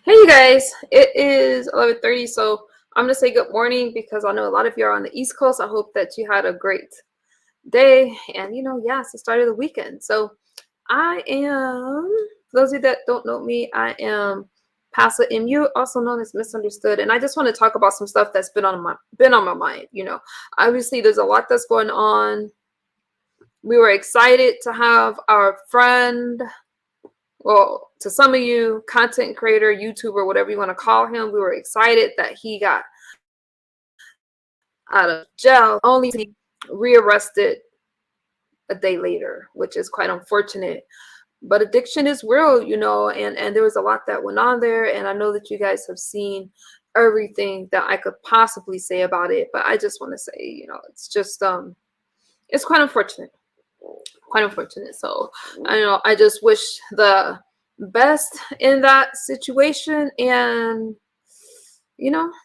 Hey you guys, it is 11:30, so I'm gonna say good morning because I know a lot of you are on the East Coast. I hope that you had a great day, and yes, it started the weekend. So I am, for those of you that don't know me, I am Pastor MU, also known as Misunderstood, and I just want to talk about some stuff that's been on my mind. Obviously there's a lot that's going on. We were excited to have our friend, well, to some of you, content creator, YouTuber, whatever you want to call him, we were excited that he got out of jail, only to be rearrested a day later, which is quite unfortunate. But addiction is real, and there was a lot that went on there, and I know that you guys have seen everything that I could possibly say about it, but I just want to say, it's just it's quite unfortunate. So I just wish the best in that situation, and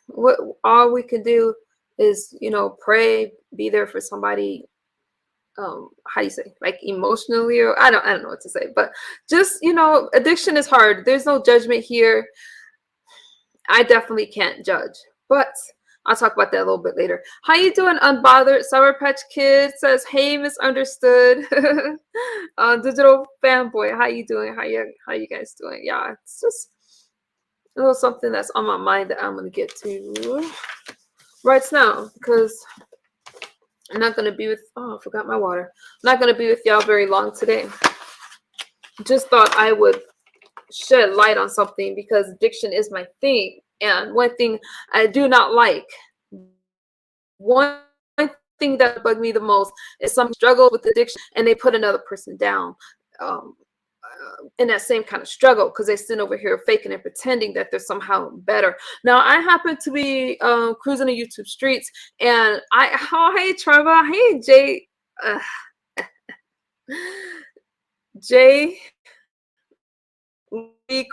what all we can do is pray, be there for somebody. How do you say, like, emotionally, or I don't know what to say, but just addiction is hard. There's no judgment here. I definitely can't judge, but I'll talk about that a little bit later. How you doing, Unbothered? Sour Patch Kid says, "Hey, Misunderstood." Digital Fanboy, how you doing? How you guys doing? Yeah, it's just a little something that's on my mind that I'm gonna get to right now, because I'm not gonna be with. Oh, I forgot my water. I'm not gonna be with y'all very long today. Just thought I would shed light on something because addiction is my thing, and one thing I do not like. One thing that bugged me the most is some struggle with addiction and they put another person down in that same kind of struggle because they're sitting over here faking and pretending that they're somehow better. Now, I happen to be cruising the YouTube streets, and hey Trevor, hey Jay, Jay Lee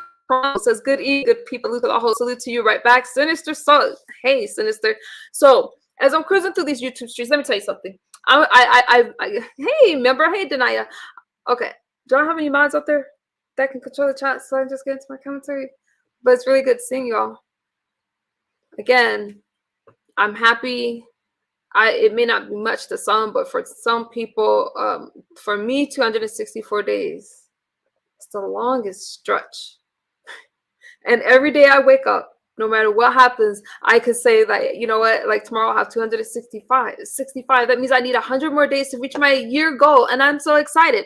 says, "Good evening, good people. Look at the whole salute to you right back." Sinister, so hey Sinister. So as I'm cruising through these YouTube streets, let me tell you something. Hey, member, hey Deanna. Okay, do I have any mods out there that can control the chat so I can just get into my commentary? But it's really good seeing y'all again. I'm happy. It may not be much to some, but for some people, for me, 264 days, it's the longest stretch. And every day I wake up, no matter what happens, I could say that, you know what, like tomorrow I'll have 265. That means I need 100 more days to reach my year goal. And I'm so excited.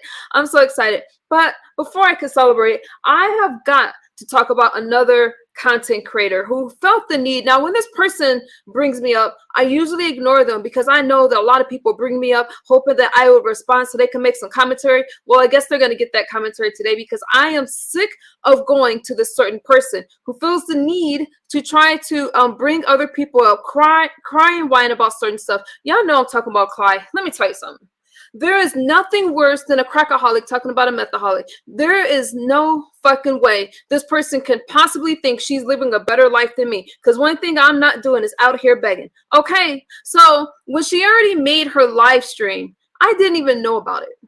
But before I can celebrate, I have got to talk about another content creator who felt the need. Now, when this person brings me up, I usually ignore them because I know that a lot of people bring me up hoping that I will respond so they can make some commentary. Well, I guess they're going to get that commentary today because I am sick of going to this certain person who feels the need to try to bring other people up, cry and whine about certain stuff. Y'all know I'm talking about Clyde. Let me tell you something. There is nothing worse than a crackaholic talking about a methaholic. There is no fucking way this person can possibly think she's living a better life than me. Because one thing I'm not doing is out here begging. Okay, so when she already made her live stream, I didn't even know about it.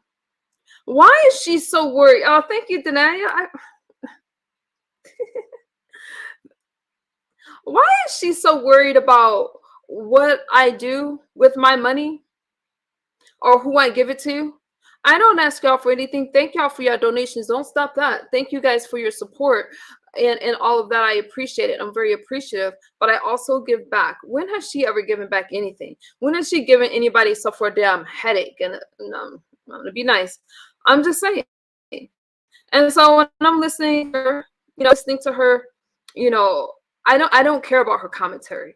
Why is she so worried? Oh, thank you, Deanna. Why is she so worried about what I do with my money or who I give it to? I don't ask y'all for anything. Thank y'all for your donations. Don't stop that. Thank you guys for your support and all of that. I appreciate it. I'm very appreciative, but I also give back. When has she ever given back anything? When has she given anybody stuff for a damn headache? And I'm gonna be nice. I'm just saying. And so when I'm listening to her, I don't care about her commentary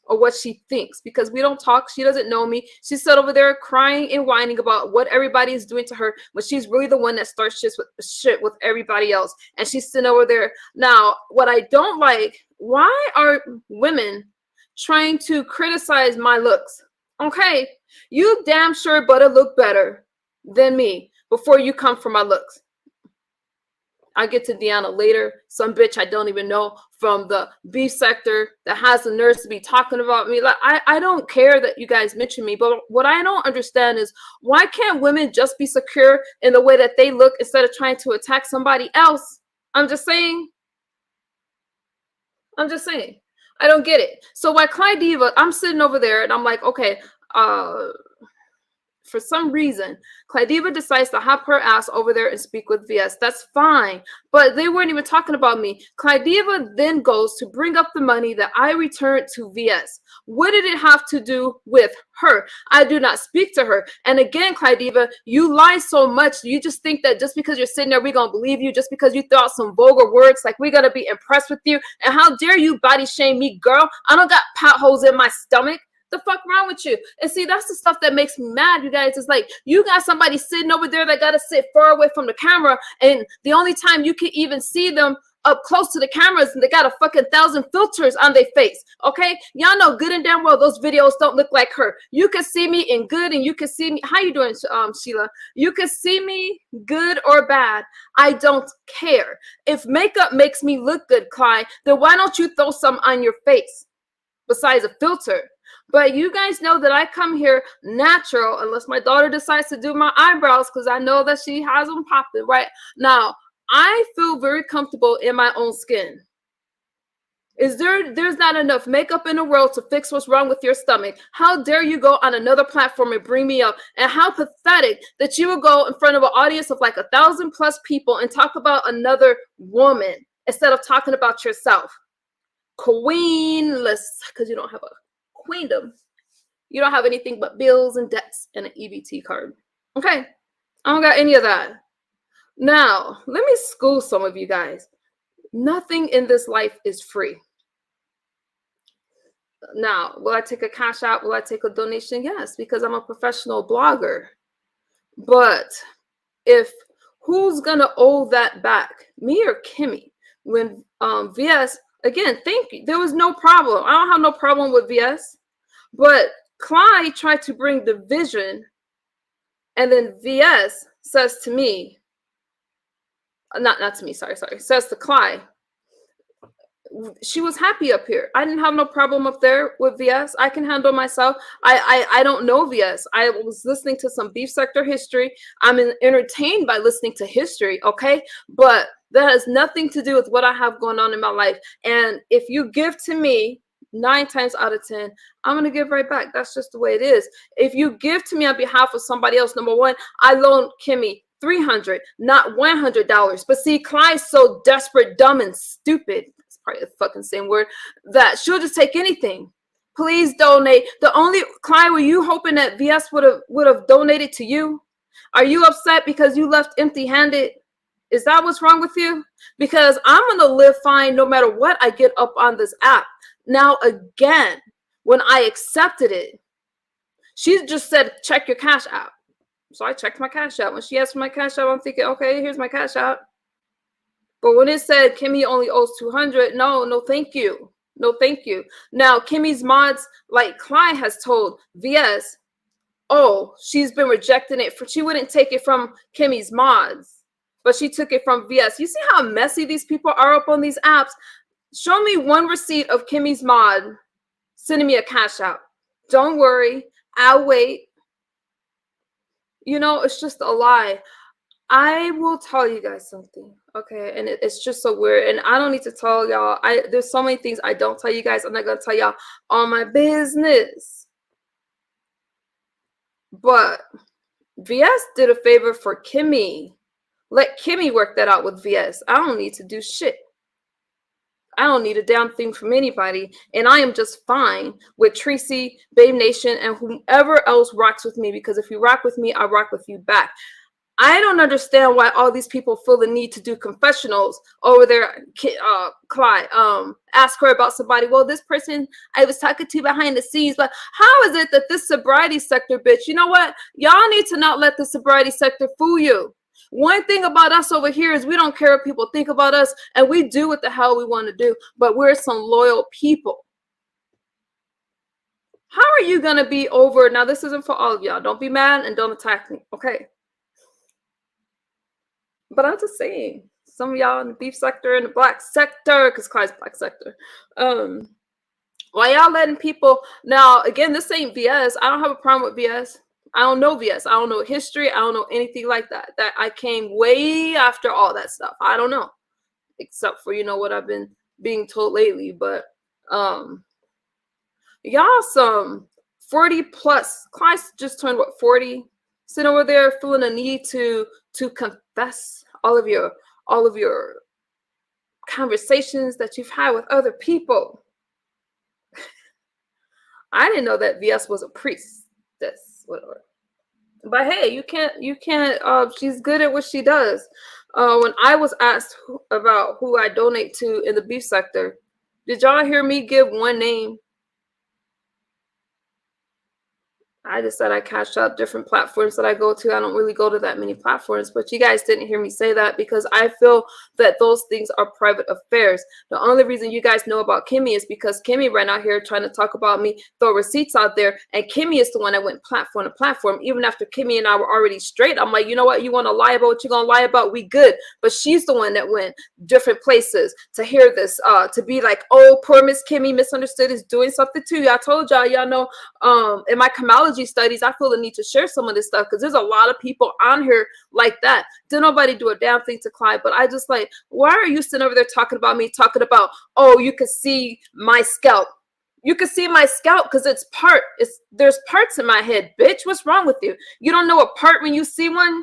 or what she thinks because we don't talk. She doesn't know me. She's sat over there crying and whining about what everybody is doing to her when she's really the one that starts shit with everybody else. And she's sitting over there. Now, what I don't like, why are women trying to criticize my looks? Okay, you damn sure better look better than me before you come for my looks. I'll get to Deanna later. Some bitch I don't even know from the beef sector that has the nerves to be talking about me. Like, I don't care that you guys mention me, but what I don't understand is why can't women just be secure in the way that they look instead of trying to attack somebody else? I'm just saying. I'm just saying. I don't get it. So why clydiva, I'm sitting over there and I'm like, okay, for some reason, clydiva decides to hop her ass over there and speak with VS. That's fine. But they weren't even talking about me. clydiva then goes to bring up the money that I returned to VS. What did it have to do with her? I do not speak to her. And again, clydiva, you lie so much. You just think that just because you're sitting there, we're going to believe you. Just because you throw out some vulgar words, like we're going to be impressed with you. And how dare you body shame me, girl? I don't got potholes in my stomach. The fuck wrong with you? And see, that's the stuff that makes me mad, you guys. It's like you got somebody sitting over there that got to sit far away from the camera, and the only time you can even see them up close to the cameras, and they got a fucking 1,000 filters on their face. Okay, y'all know good and damn well those videos don't look like her. You can see me in good, and you can see me. How you doing, Sheila? You can see me good or bad. I don't care. If makeup makes me look good, Clyde, then why don't you throw some on your face besides a filter? But you guys know that I come here natural, unless my daughter decides to do my eyebrows, because I know that she has them popping right now. I feel very comfortable in my own skin. There's not enough makeup in the world to fix what's wrong with your stomach. How dare you go on another platform and bring me up? And how pathetic that you would go in front of an audience of like 1,000+ people and talk about another woman instead of talking about yourself. Queenless, because you don't have a queendom. You don't have anything but bills and debts and an EBT card. Okay, I don't got any of that. Now, let me school some of you guys. Nothing in this life is free. Now, will I take a cash out? Will I take a donation? Yes, because I'm a professional blogger. But if who's gonna owe that back, me or Kimmy? When VS, again, thank you. There was no problem. I don't have no problem with VS, but Clyde tried to bring division, and then VS says to me, not to me, sorry, says to Clyde, she was happy up here. I didn't have no problem up there with VS. I can handle myself. I don't know VS. I was listening to some beef sector history. I'm entertained by listening to history, okay? But that has nothing to do with what I have going on in my life. And if you give to me, 9 times out of 10, I'm gonna give right back. That's just the way it is. If you give to me on behalf of somebody else, number one, I loaned Kimmy $300, not $100. But see, Clyde's so desperate, dumb, and stupid. It's probably the fucking same word, that she'll just take anything. Please donate. The only Clyde, were you hoping that VS would have donated to you? Are you upset because you left empty-handed? Is that what's wrong with you? Because I'm gonna live fine no matter what I get up on this app. Now again, when I accepted it, she just said, check your cash app. So I checked my cash app. When she asked for my cash app, I'm thinking, okay, here's my cash app. But when it said Kimmy only owes $200, no, thank you. No, thank you. Now, Kimmy's mods, like Clyde has told VS, oh, she's been rejecting it. She wouldn't take it from Kimmy's mods, but she took it from VS. You see how messy these people are up on these apps? Show me one receipt of Kimmy's mod sending me a cash out. Don't worry, I'll wait. You know, it's just a lie. I will tell you guys something, okay? And it's just so weird. And I don't need to tell y'all. There's so many things I don't tell you guys. I'm not going to tell y'all all my business. But VS did a favor for Kimmy. Let Kimmy work that out with VS. I don't need to do shit. I don't need a damn thing from anybody. And I am just fine with Tracy, Babe Nation, and whomever else rocks with me. Because if you rock with me, I rock with you back. I don't understand why all these people feel the need to do confessionals over there. Clyde, ask her about somebody. Well, this person I was talking to behind the scenes, but how is it that this sobriety sector, bitch? You know what? Y'all need to not let the sobriety sector fool you. One thing about us over here is we don't care what people think about us, and we do what the hell we want to do, but we're some loyal people. How are you going to be over? Now, this isn't for all of y'all. Don't be mad and don't attack me, okay? But I'm just saying, some of y'all in the beef sector and the black sector, because Clyde's black sector, why y'all letting people, now, again, this ain't VS. I don't have a problem with VS. I don't know VS. I don't know history. I don't know anything like that. That I came way after all that stuff. I don't know. Except for, you know what, I've been being told lately, but y'all some 40 plus. Clyde just turned what, 40? Sitting over there feeling a need to confess all of your conversations that you've had with other people. I didn't know that VS was a priestess, whatever. But hey, you can't she's good at what she does. When I was asked about who I donate to in the beef sector, did y'all hear me give one name? I just said I cash out different platforms that I go to. I don't really go to that many platforms, but you guys didn't hear me say that because I feel that those things are private affairs. The only reason you guys know about Kimmy is because Kimmy ran out here trying to talk about me, throw receipts out there, and Kimmy is the one that went platform to platform. Even after Kimmy and I were already straight, I'm like, you know what? You want to lie about what you're going to lie about? We good. But she's the one that went different places to hear this, to be like, oh, poor Miss Kimmy misunderstood is doing something to you. I told y'all know, in my comology studies, I feel the need to share some of this stuff because there's a lot of people on here like that. Did nobody do a damn thing to Clyde, but I just like, why are you sitting over there talking about me, talking about, oh, you could see my scalp. You can see my scalp because there's parts in my head, bitch. What's wrong with you? You don't know a part when you see one?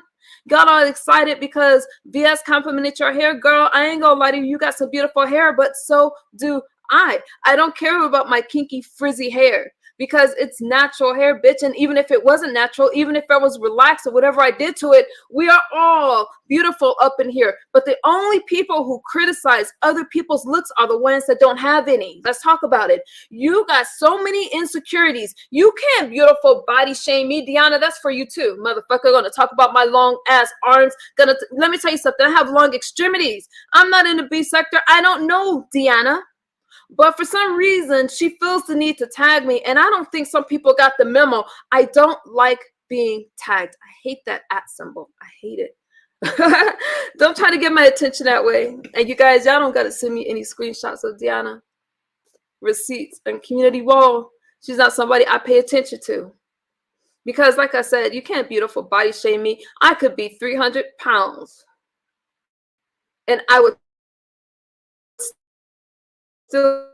Got all excited because VS complimented your hair. Girl, I ain't gonna lie to you. You got some beautiful hair, but so do I. I don't care about my kinky, frizzy hair because it's natural hair, bitch. And even if it wasn't natural, even if I was relaxed or whatever I did to it, we are all beautiful up in here. But the only people who criticize other people's looks are the ones that don't have any. Let's talk about it. You got so many insecurities. You can't beautiful body shame me, Deanna. That's for you too, motherfucker. Gonna talk about my long ass arms. Let me tell you something. I have long extremities. I'm not in the B sector. I don't know, Deanna. But for some reason, she feels the need to tag me. And I don't think some people got the memo. I don't like being tagged. I hate that @ symbol. I hate it. Don't try to get my attention that way. And you guys, y'all don't got to send me any screenshots of Deanna receipts and community wall. She's not somebody I pay attention to. Because like I said, you can't beautiful body shame me. I could be 300 pounds. And I would still,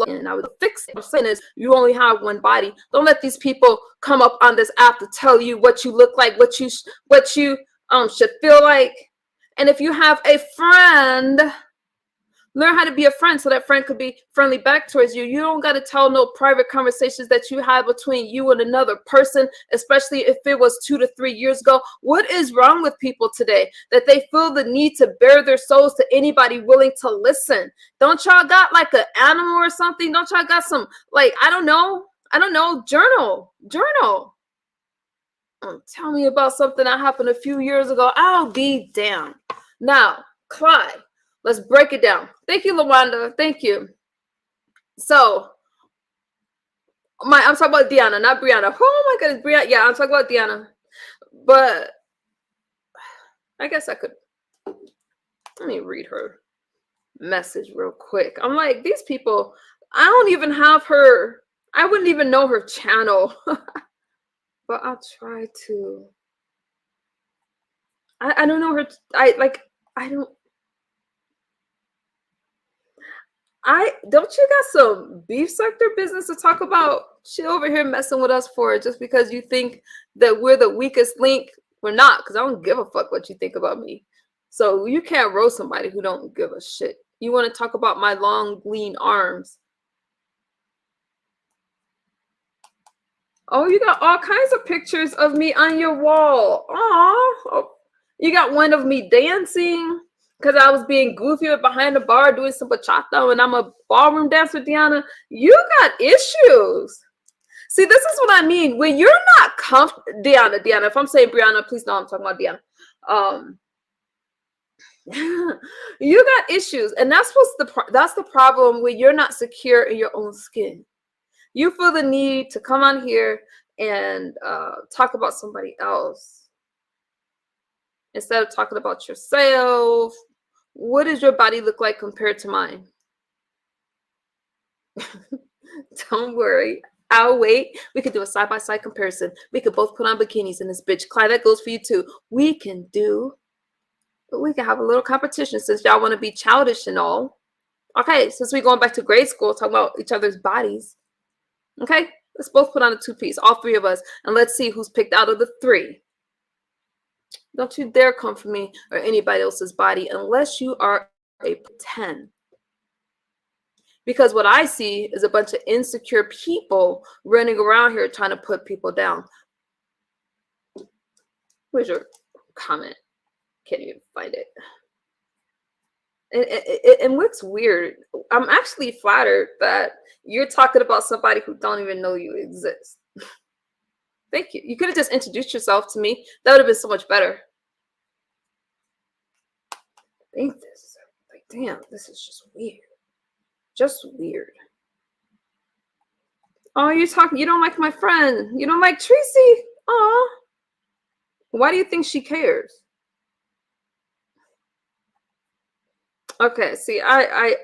and I would fix it. What I'm saying is you only have one body. Don't let these people come up on this app to tell you what you look like, what you should feel like. And if you have a friend, learn how to be a friend so that friend could be friendly back towards you. You don't got to tell no private conversations that you had between you and another person, especially if it was 2 to 3 years ago. What is wrong with people today that they feel the need to bare their souls to anybody willing to listen? Don't y'all got like an animal or something? Don't y'all got some, like, I don't know, journal. Tell me about something that happened a few years ago. I'll be damned. Now, Clyde. Let's break it down. Thank you, Lawanda. Thank you. So, I'm talking about Deanna, not Brianna. Oh my goodness, Brianna. Yeah, I'm talking about Deanna. But I guess I could. Let me read her message real quick. I'm like, these people, I don't even have her. I wouldn't even know her channel. But I'll try to. I don't know her. Don't you got some beef sector business to talk about? She over here messing with us for just because you think that we're the weakest link. We're not, because I don't give a fuck what you think about me. So you can't roast somebody who don't give a shit. You want to talk about my long, lean arms. Oh, you got all kinds of pictures of me on your wall. Oh, you got one of me dancing. Because I was being goofy behind the bar doing some bachata and I'm a ballroom dancer, Deanna. You got issues. See, this is what I mean. When you're not comfortable, Deanna, if I'm saying Brianna, please know I'm talking about Deanna. You got issues. And that's the problem when you're not secure in your own skin. You feel the need to come on here and talk about somebody else. Instead of talking about yourself, what does your body look like compared to mine? Don't worry. I'll wait. We could do a side-by-side comparison. We could both put on bikinis in this bitch. Clyde, that goes for you too. We can have a little competition since y'all want to be childish and all. Okay, since we're going back to grade school, talking about each other's bodies. Okay, let's both put on a two-piece, all three of us, and let's see who's picked out of the three. Don't you dare come for me or anybody else's body unless you are a 10. Because what I see is a bunch of insecure people running around here trying to put people down. Where's your comment? Can't even find it. And what's weird, I'm actually flattered that you're talking about somebody who don't even know you exist. Thank you. You could have just introduced yourself to me. That would have been so much better. I think this, like, damn, this is just weird. Just weird. Oh, you don't like my friend. You don't like Tracy. Aw. Why do you think she cares? Okay, see, I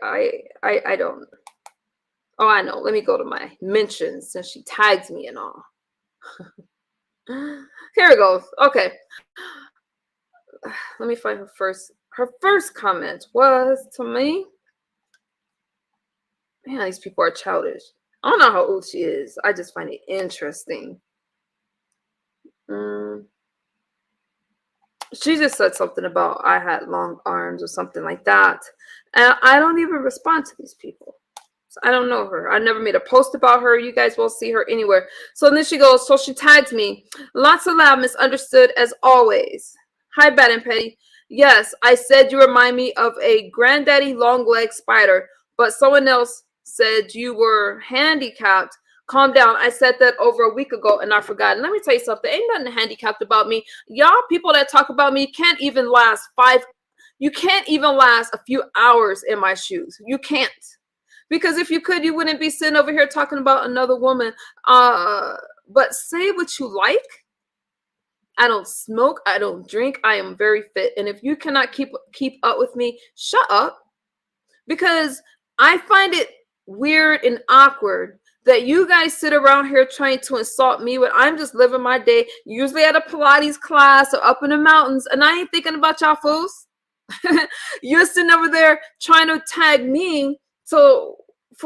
don't. Oh, I know. Let me go to my mentions since she tags me and all. Here it goes. Okay. Let me find her first. Her first comment was to me. Man, these people are childish. I don't know how old she is. I just find it interesting. She just said something about I had long arms or something like that. And I don't even respond to these people. So I don't know her. I never made a post about her. You guys won't see her anywhere. So then she goes, so she tags me. Lots of loud, misunderstood as always. Hi, Bad and Petty. Yes, I said you remind me of a granddaddy long leg spider, but someone else said you were handicapped. Calm down. I said that over a week ago and I forgot. And let me tell you something. Ain't nothing handicapped about me. Y'all people that talk about me can't even last you can't even last a few hours in my shoes. You can't. Because if you could, you wouldn't be sitting over here talking about another woman. But say what you like. I don't smoke. I don't drink. I am very fit. And if you cannot keep up with me, shut up. Because I find it weird and awkward that you guys sit around here trying to insult me when I'm just living my day, usually at a Pilates class or up in the mountains, and I ain't thinking about y'all fools. You're sitting over there trying to tag me for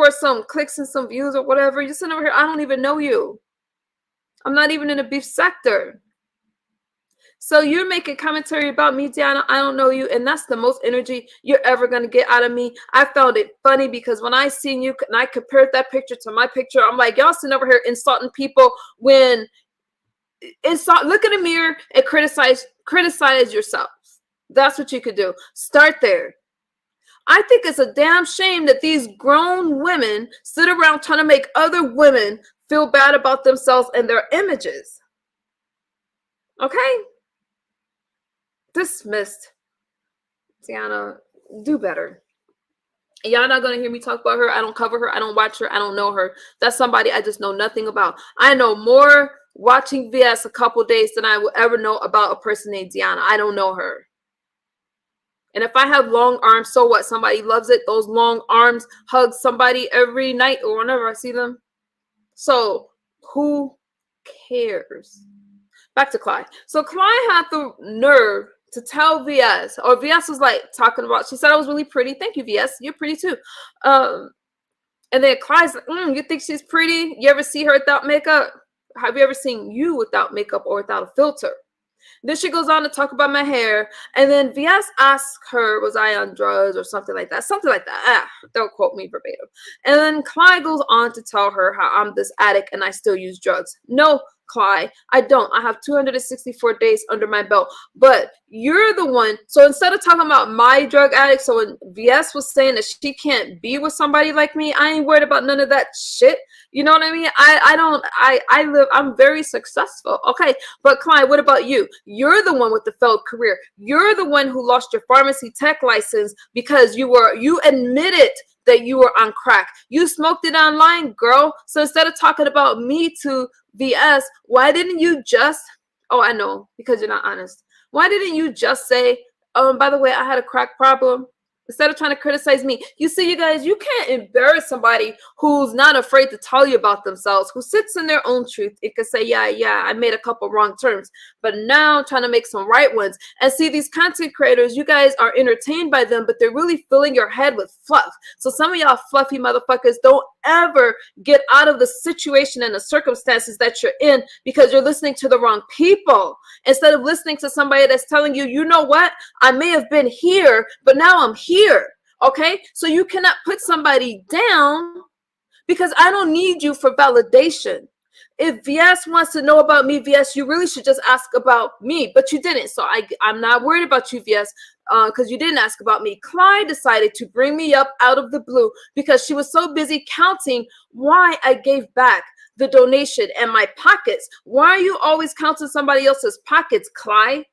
some clicks and some views or whatever. You're sitting over here, I don't even know you. I'm not even in the beef sector. So you're making commentary about me, Deanna. I don't know you, and that's the most energy you're ever going to get out of me. I found it funny because when I seen you and I compared that picture to my picture, I'm like, y'all sitting over here insulting people when look in the mirror and criticize yourselves. That's what you could do. Start there. I think it's a damn shame that these grown women sit around trying to make other women feel bad about themselves and their images. Okay? Dismissed. Deanna, do better. Y'all not gonna hear me talk about her. I don't cover her. I don't watch her. I don't know her. That's somebody I just know nothing about. I know more watching VS a couple days than I will ever know about a person named Deanna. I don't know her. And if I have long arms, so what? Somebody loves it. Those long arms hug somebody every night or whenever I see them. So who cares? Back to Clyde. So Clyde had the nerve to tell VS, or VS was like talking about, she said I was really pretty. Thank you, VS. You're pretty too. And then Clyde's like, you think she's pretty? You ever see her without makeup? Have you ever seen you without makeup or without a filter? Then she goes on to talk about my hair. And then VS asked her, was I on drugs or something like that? Something like that. Don't quote me verbatim. And then Clyde goes on to tell her how I'm this addict and I still use drugs. No, Clyde, I don't. I have 264 days under my belt. But you're the one. So instead of talking about my drug addict, so when VS was saying that she can't be with somebody like me, I ain't worried about none of that shit. You know what I mean? I'm very successful. Okay. But Clyde, what about you? You're the one with the failed career. You're the one who lost your pharmacy tech license because you admitted that you were on crack. You smoked it online, girl. So instead of talking about me to VS, why didn't you just, oh, I know, because you're not honest. Why didn't you just say, by the way, I had a crack problem. instead of trying to criticize me. You see, you guys, you can't embarrass somebody who's not afraid to tell you about themselves, who sits in their own truth. It could say, yeah, I made a couple wrong turns, but now I'm trying to make some right ones. And see, these content creators, you guys are entertained by them, but they're really filling your head with fluff. So some of y'all fluffy motherfuckers don't ever get out of the situation and the circumstances that you're in because you're listening to the wrong people. Instead of listening to somebody that's telling you, you know what, I may have been here, but now I'm here. Okay, so you cannot put somebody down because I don't need you for validation. If VS wants to know about me, VS, you really should just ask about me, but you didn't. So I'm not worried about you, VS, because you didn't ask about me. Clyde decided to bring me up out of the blue because she was so busy counting why I gave back the donation and my pockets. Why are you always counting somebody else's pockets, Clyde?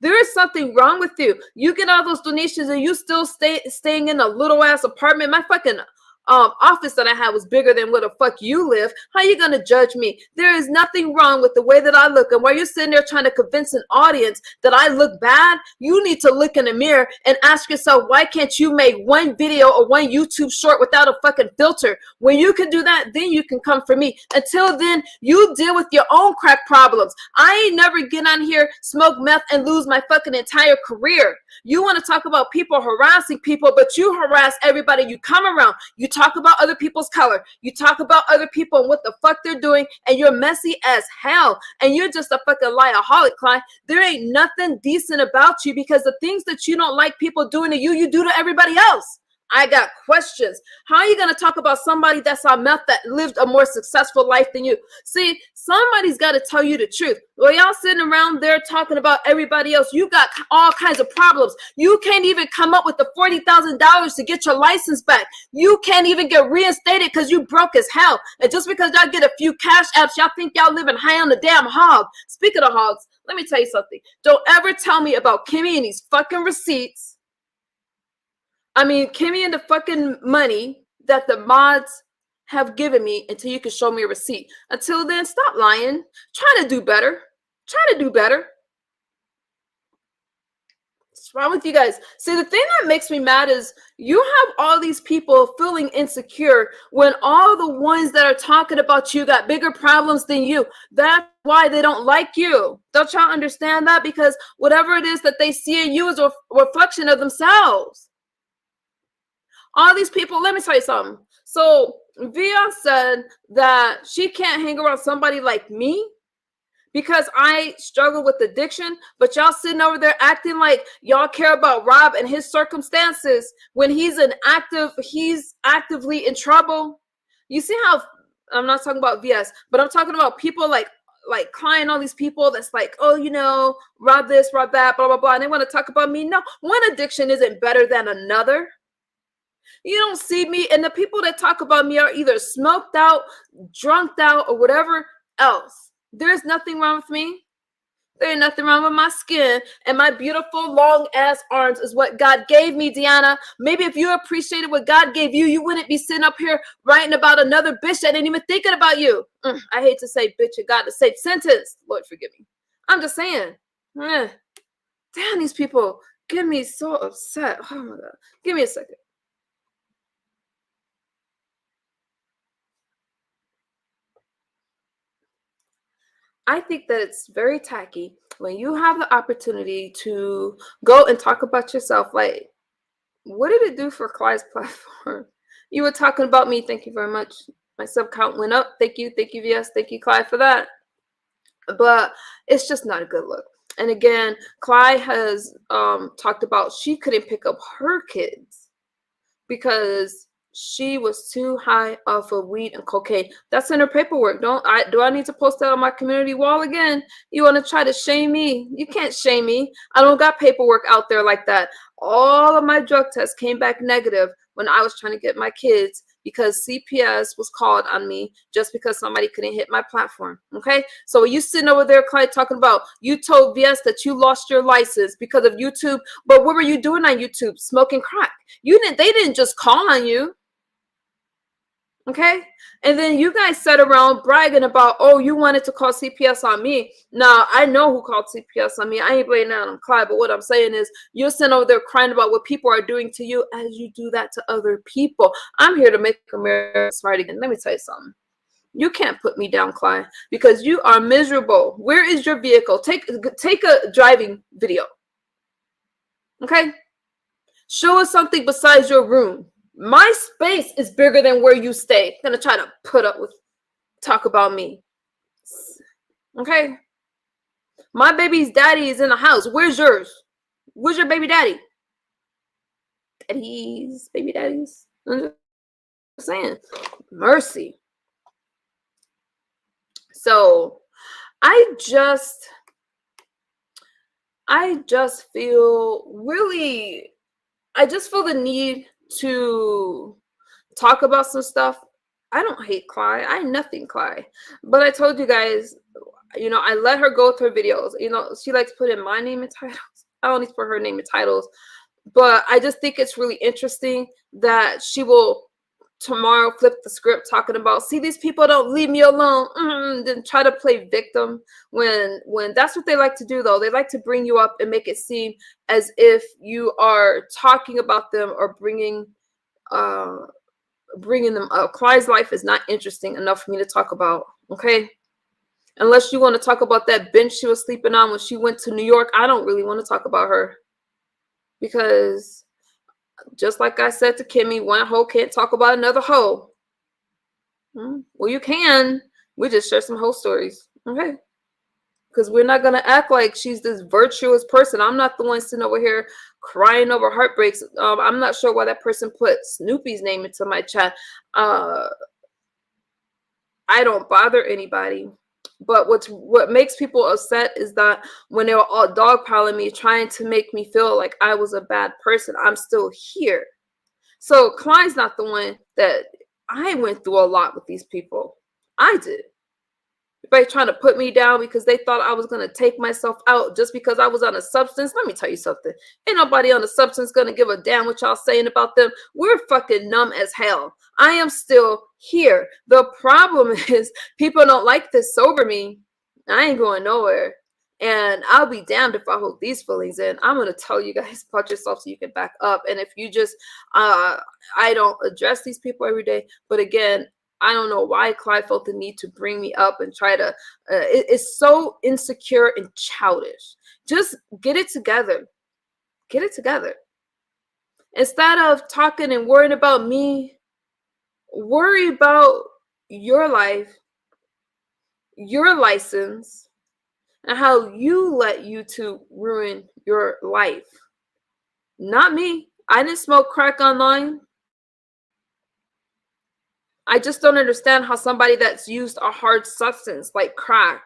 There is something wrong with you. You get all those donations and you still staying in a little ass apartment. My fucking office that I had was bigger than where the fuck you live. How you gonna judge me? There is nothing wrong with the way that I look. And while you're sitting there trying to convince an audience that I look bad, you need to look in the mirror and ask yourself, why can't you make one video or one YouTube short without a fucking filter? When you can do that, then you can come for me. Until then, you deal with your own crack problems. I ain't never get on here, smoke meth, and lose my fucking entire career. You want to talk about people harassing people, but you harass everybody you come around. You talk about other people's color. You talk about other people and what the fuck they're doing, and you're messy as hell. And you're just a fucking liarholic, Clyde. There ain't nothing decent about you because the things that you don't like people doing to you, you do to everybody else. I got questions. How are you going to talk about somebody that's on meth that lived a more successful life than you? See, somebody's got to tell you the truth. Well, y'all sitting around there talking about everybody else. You got all kinds of problems. You can't even come up with the $40,000 to get your license back. You can't even get reinstated because you broke as hell. And just because y'all get a few cash apps, y'all think y'all living high on the damn hog. Speaking of hogs, let me tell you something. Don't ever tell me about Kimmy and these fucking receipts. I mean, Kimmy and the fucking money that the mods have given me until you can show me a receipt. Until then, stop lying. Try to do better. Try to do better. What's wrong with you guys? See, the thing that makes me mad is you have all these people feeling insecure when all the ones that are talking about you got bigger problems than you. That's why they don't like you. Don't y'all understand that? Because whatever it is that they see in you is a reflection of themselves. All these people, let me tell you something. So Via said that she can't hang around somebody like me because I struggle with addiction, but y'all sitting over there acting like y'all care about Rob and his circumstances when he's actively in trouble. You see how I'm not talking about VS, but I'm talking about people like client, all these people that's like, oh, you know, Rob this, Rob that, blah, blah, blah. And they want to talk about me. No, one addiction isn't better than another. You don't see me, and the people that talk about me are either smoked out, drunked out, or whatever else. There's nothing wrong with me. There ain't nothing wrong with my skin, and my beautiful long-ass arms is what God gave me, Deanna. Maybe if you appreciated what God gave you, you wouldn't be sitting up here writing about another bitch that ain't even thinking about you. I hate to say bitch, you got to say sentence. Lord, forgive me. I'm just saying. Damn, these people get me so upset. Oh, my God. Give me a second. I think that it's very tacky when you have the opportunity to go and talk about yourself. Like, what did it do for Clyde's platform? You were talking about me. Thank you very much. My sub count went up. Thank you, VS. Thank you, Clyde, for that. But it's just not a good look. And again, Clyde has talked about she couldn't pick up her kids because she was too high off of weed and cocaine. That's in her paperwork. Do I need to post that on my community wall again? You want to try to shame me? You can't shame me. I don't got paperwork out there like that. All of my drug tests came back negative when I was trying to get my kids because CPS was called on me just because somebody couldn't hit my platform. Okay, so when you sitting over there, Clyde, talking about you told VS that you lost your license because of YouTube, but what were you doing on YouTube? Smoking crack. They didn't just call on you. Okay. And then you guys sat around bragging about, oh, you wanted to call CPS on me. Now, I know who called CPS on me. I ain't blaming that on Clyde, but what I'm saying is you're sitting over there crying about what people are doing to you as you do that to other people. I'm here to make America smart again. Let me tell you something. You can't put me down, Clyde, because you are miserable. Where is your vehicle? Take a driving video. Okay? Show us something besides your room. My space is bigger than where you stay. Gonna try to talk about me. Okay? My baby's daddy is in the house. Where's yours? Where's your baby daddy? Baby daddies. I'm just saying. Mercy. So I just feel really, I just feel the need to talk about some stuff. I don't hate Clyde. I nothing Clyde. But I told you guys, I let her go with her videos. She likes putting my name in titles. I don't need to put her name in titles. But I just think it's really interesting that she will tomorrow flip the script talking about, see, these people don't leave me alone, then try to play victim when that's what they like to do. Though they like to bring you up and make it seem as if you are talking about them or bringing them up. Clyde's life is not interesting enough for me to talk about. Okay, unless you want to talk about that bench she was sleeping on when she went to New York, I don't really want to talk about her, because just like I said to Kimmy, one hoe can't talk about another hoe. Well, you can. We just share some hoe stories, okay? Because we're not going to act like she's this virtuous person. I'm not the one sitting over here crying over heartbreaks. I'm not sure why that person put Snoopy's name into my chat. I don't bother anybody. But what makes people upset is that when they were all dogpiling me, trying to make me feel like I was a bad person, I'm still here. So Klein's not the one that I went through a lot with these people. I did. Everybody trying to put me down because they thought I was going to take myself out just because I was on a substance. Let me tell you something. Ain't nobody on a substance going to give a damn what y'all saying about them. We're fucking numb as hell. I am still here. The problem is people don't like this sober me. I ain't going nowhere. And I'll be damned if I hold these feelings in. I'm going to tell you guys about yourself so you can back up. And if you just, I don't address these people every day. But again, I don't know why Clyde felt the need to bring me up and try to, it's so insecure and childish. Just get it together. Get it together. Instead of talking and worrying about me, worry about your life, your license, and how you let YouTube ruin your life. Not me. I didn't smoke crack online. I just don't understand how somebody that's used a hard substance like crack,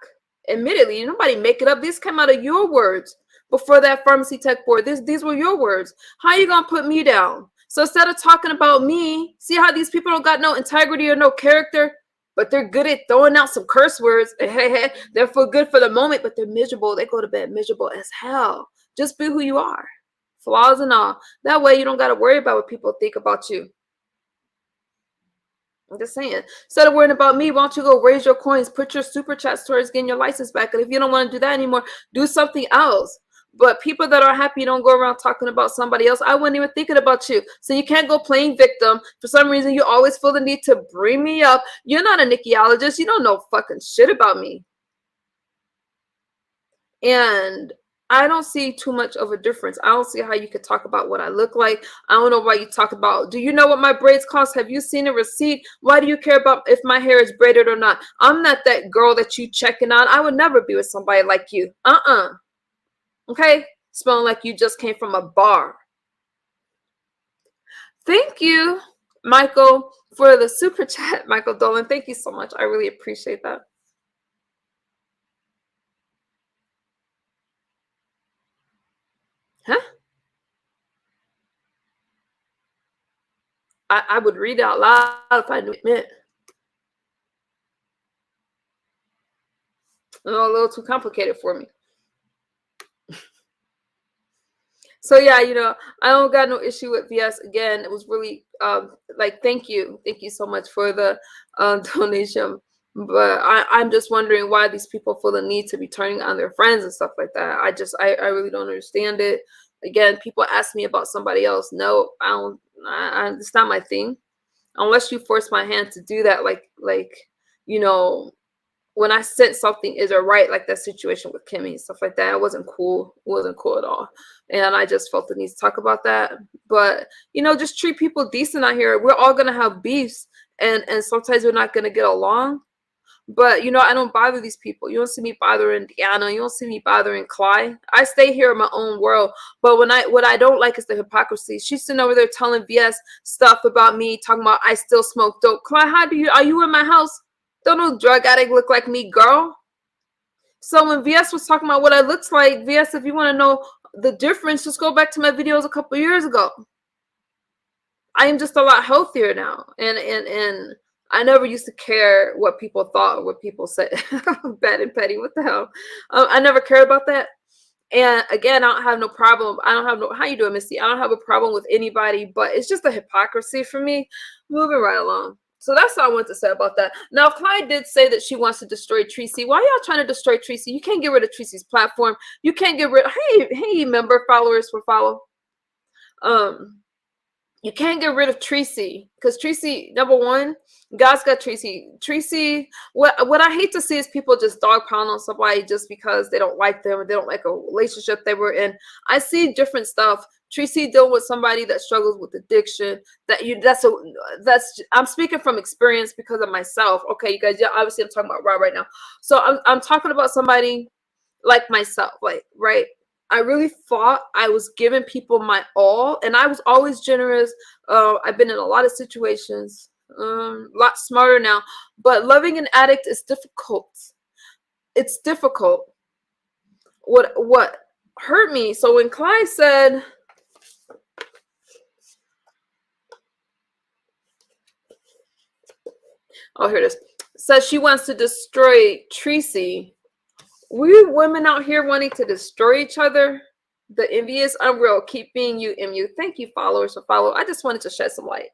admittedly, nobody make it up. These come out of your words before that pharmacy tech board. These were your words. How you gonna put me down? So instead of talking about me, see how these people don't got no integrity or no character, but they're good at throwing out some curse words. They're for good for the moment, but they're miserable. They go to bed miserable as hell. Just be who you are, flaws and all. That way you don't got to worry about what people think about you. I'm just saying, instead of worrying about me, why don't you go raise your coins, put your super chats towards getting your license back? And if you don't want to do that anymore, do something else. But people that are happy don't go around talking about somebody else. I wasn't even thinking about you. So you can't go playing victim. For some reason, you always feel the need to bring me up. You're not a Nikiologist. You don't know fucking shit about me. And I don't see too much of a difference. I don't see how you could talk about what I look like. I don't know why you talk about, do you know what my braids cost? Have you seen a receipt? Why do you care about if my hair is braided or not? I'm not that girl that you checking on. I would never be with somebody like you. Okay? Smelling like you just came from a bar. Thank you, Michael, for the super chat. Michael Dolan, thank you so much. I really appreciate that. Huh? I would read it out loud if I knew it meant. A little too complicated for me. So yeah, I don't got no issue with VS. Again, it was really like, thank you so much for the donation. But I'm just wondering why these people feel the need to be turning on their friends and stuff like that. I really don't understand it. Again, people ask me about somebody else. No, I don't. It's not my thing. Unless you force my hand to do that, like you know when I said something isn't right, like that situation with Kimmy and stuff like that, it wasn't cool. It wasn't cool at all. And I just felt the need to talk about that. But, just treat people decent out here. We're all going to have beefs, and sometimes we're not going to get along. But, I don't bother these people. You don't see me bothering Deanna. You don't see me bothering Clyde. I stay here in my own world. But what I don't like is the hypocrisy. She's sitting over there telling VS stuff about me, talking about I still smoke dope. Clyde, are you in my house? Don't no drug addict look like me, girl. So when VS was talking about what I looked like, VS, if you want to know the difference, just go back to my videos a couple years ago. I am just a lot healthier now. And I never used to care what people thought or what people said. Bad and petty. What the hell? I never cared about that. And again, I don't have no problem. How you doing, Misty? I don't have a problem with anybody, but it's just a hypocrisy for me. Moving right along. So that's all I want to say about that. Now, Clyde did say that she wants to destroy Tracy. Why y'all trying to destroy Tracy? You can't get rid of Tracy's platform. You can't get rid. Hey, member followers for follow. You can't get rid of Tracy because Tracy, number one, God's got Tracy. Tracy, what I hate to see is people just dogpiling on somebody just because they don't like them or they don't like a relationship they were in. I see different stuff. Tracy dealing with somebody that struggles with addiction. I'm speaking from experience because of myself. Okay, you guys, yeah, obviously I'm talking about Rob right now. So I'm talking about somebody like myself, like, right? I really thought I was giving people my all, and I was always generous. I've been in a lot of situations, a lot smarter now, but loving an addict is difficult. It's difficult. What hurt me? So when Clyde said, oh, here it is, says she wants to destroy Tracy. We women out here wanting to destroy each other. The envious, unreal. Keep being you, MU. Thank you, followers, for follow. I just wanted to shed some light.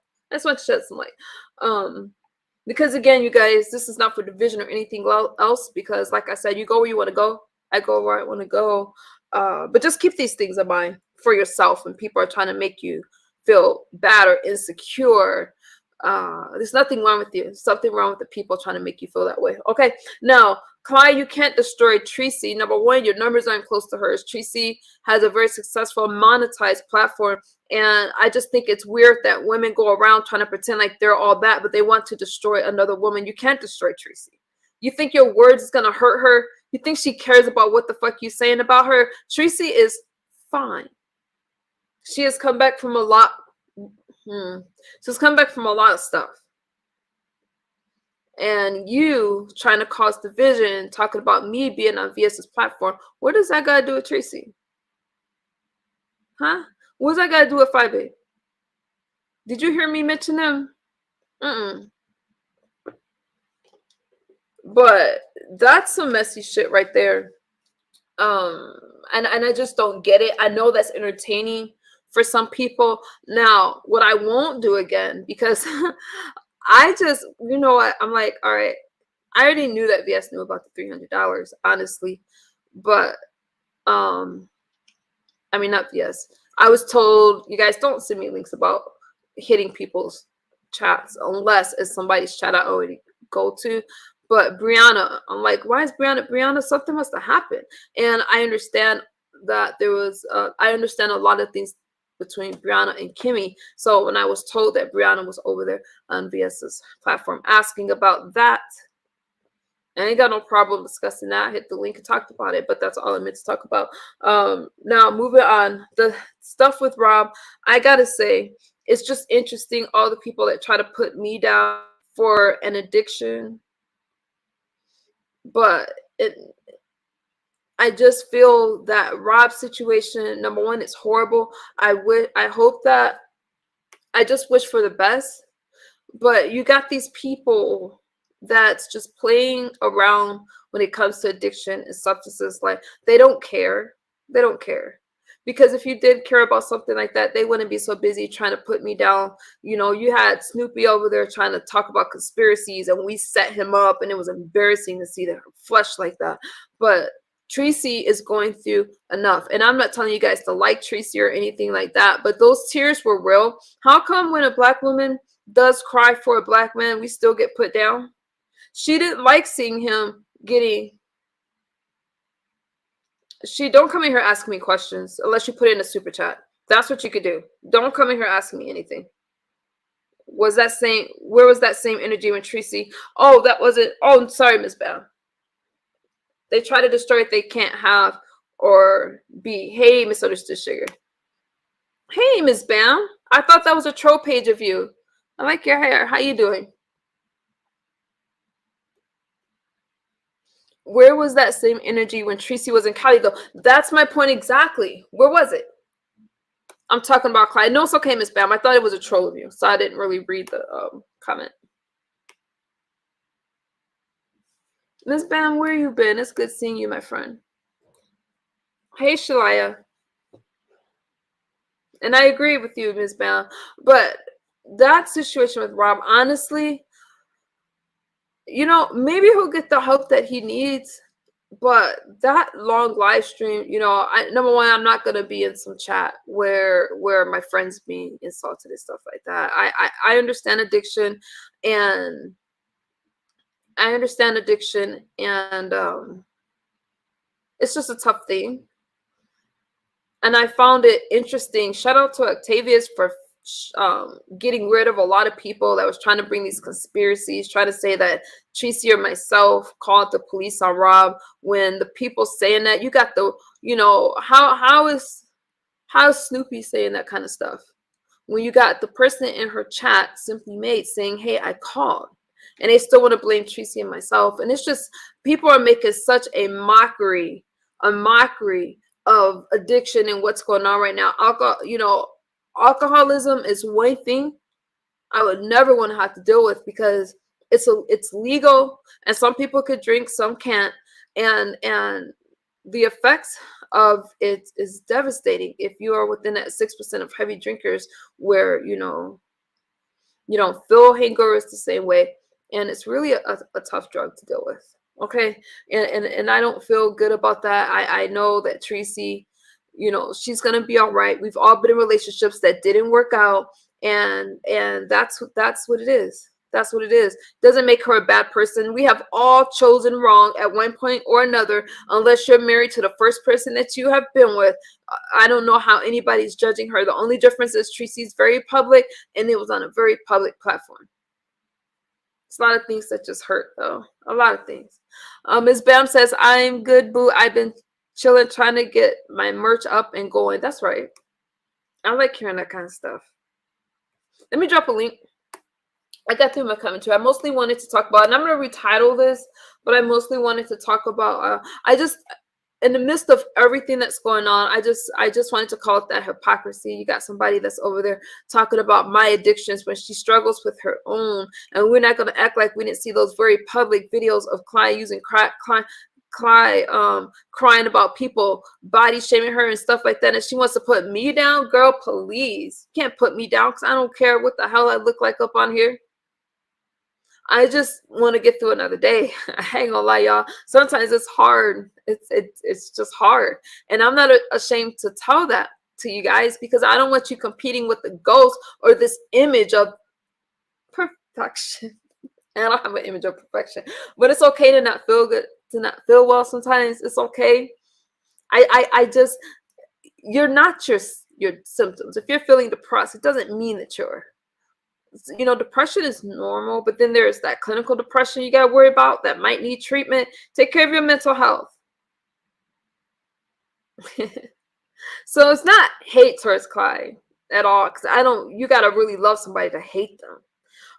Because again, you guys, this is not for division or anything else. Because like I said, you go where you want to go. I go where I want to go. But just keep these things in mind for yourself when people are trying to make you feel bad or insecure. There's nothing wrong with you. There's something wrong with the people trying to make you feel that way. Okay, now, Clyde, you can't destroy Tracy. Number one, your numbers aren't close to hers. Tracy has a very successful monetized platform, and I just think it's weird that women go around trying to pretend like they're all that, but they want to destroy another woman. You can't destroy Tracy. You think your words is gonna hurt her? You think she cares about what the fuck you saying about her? Tracy is fine. She has come back from a lot. She's come back from a lot of stuff. And you trying to cause division, talking about me being on VS's platform. What does that got to do with Tracy? Huh? What's that got to do with Firebase? Did you hear me mention them? But that's some messy shit right there. And I just don't get it. I know that's entertaining for some people. Now, what I won't do again, because I just, you know what, I'm like, all right, I already knew that VS knew about the $300, honestly. But, I mean, not VS. I was told, you guys don't send me links about hitting people's chats unless it's somebody's chat I already go to. But Brianna, I'm like, why is Brianna, something must have happened. And I understand that there was, I understand a lot of things between Brianna and Kimmy. So when I was told that Brianna was over there on VS's platform asking about that, I ain't got no problem discussing that. I hit the link and talked about it, but that's all I meant to talk about. Now, moving on, the stuff with Rob, I gotta say, it's just interesting, all the people that try to put me down for an addiction. But I just feel that Rob's situation, number one, is horrible. I hope that, I just wish for the best. But you got these people that's just playing around when it comes to addiction and substances. Like, they don't care. They don't care. Because if you did care about something like that, they wouldn't be so busy trying to put me down. You know, you had Snoopy over there trying to talk about conspiracies, and we set him up, and it was embarrassing to see their flesh like that. But Tracy is going through enough. And I'm not telling you guys to like Tracy or anything like that, but those tears were real. How come when a black woman does cry for a black man, we still get put down? She didn't like seeing him getting... Don't come in here asking me questions unless you put in a super chat. That's what you could do. Don't come in here asking me anything. Where was that same energy when Tracy? Oh, that wasn't... Oh, sorry, Miss Bam. They try to destroy what they can't have or be. Hey, Misunderstood Sugar. Hey, Miss Bam. I thought that was a troll page of you. I like your hair. How you doing? Where was that same energy when Tracy was in Cali, though? That's my point exactly. Where was it? I'm talking about Clyde. No, it's okay, Miss Bam. I thought it was a troll of you, so I didn't really read the comment. Miss Bam, where you been? It's good seeing you, my friend. Hey, Shalaya. And I agree with you, Miss Bam. But that situation with Rob, honestly, you know, maybe he'll get the help that he needs. But that long live stream, you know, number one, I'm not gonna be in some chat where my friends being insulted and stuff like that. I understand addiction, and it's just a tough thing. And I found it interesting. Shout out to Octavius for getting rid of a lot of people that was trying to bring these conspiracies, trying to say that Tracy or myself called the police on Rob. When the people saying that, you got the, you know, how is Snoopy saying that kind of stuff when you got the person in her chat, Simply Made, saying, hey, I called, and they still want to blame Tracy and myself. And it's just, people are making such a mockery of addiction and what's going on right now. Alcoholism is one thing I would never want to have to deal with, because it's legal, and some people could drink, some can't, and the effects of it is devastating if you are within that 6% of heavy drinkers, where you don't feel hangovers the same way, and it's really a tough drug to deal with. Okay, and I don't feel good about that. I know that Tracy, you know, she's gonna be all right. We've all been in relationships that didn't work out, and that's what it is. That's what it is. Doesn't make her a bad person. We have all chosen wrong at one point or another, unless you're married to the first person that you have been with. I don't know how anybody's judging her. The only difference is Tracy's very public, and it was on a very public platform. It's a lot of things that just hurt, though. A lot of things. Ms. Bam says, I'm good, boo. I've been chilling, trying to get my merch up and going. That's right. I like hearing that kind of stuff. Let me drop a link. I got through my commentary. I mostly wanted to talk about, and I'm going to retitle this, but I mostly wanted to talk about, in the midst of everything that's going on, I just wanted to call it that hypocrisy. You got somebody that's over there talking about my addictions when she struggles with her own, and we're not going to act like we didn't see those very public videos of Clyde using crack, crying about people body shaming her and stuff like that, and she wants to put me down. Girl, please, you can't put me down, because I don't care what the hell I look like up on here. I just want to get through another day. I ain't gonna lie, y'all. Sometimes it's hard. It's just hard. And I'm not ashamed to tell that to you guys, because I don't want you competing with the ghost or this image of perfection. And I don't have an image of perfection. But it's okay to not feel good, to not feel well sometimes. It's okay. I just, you're not your symptoms. If you're feeling depressed, it doesn't mean that you're... You know, depression is normal, but then there's that clinical depression you got to worry about that might need treatment. Take care of your mental health. So it's not hate towards Clyde at all, because you got to really love somebody to hate them.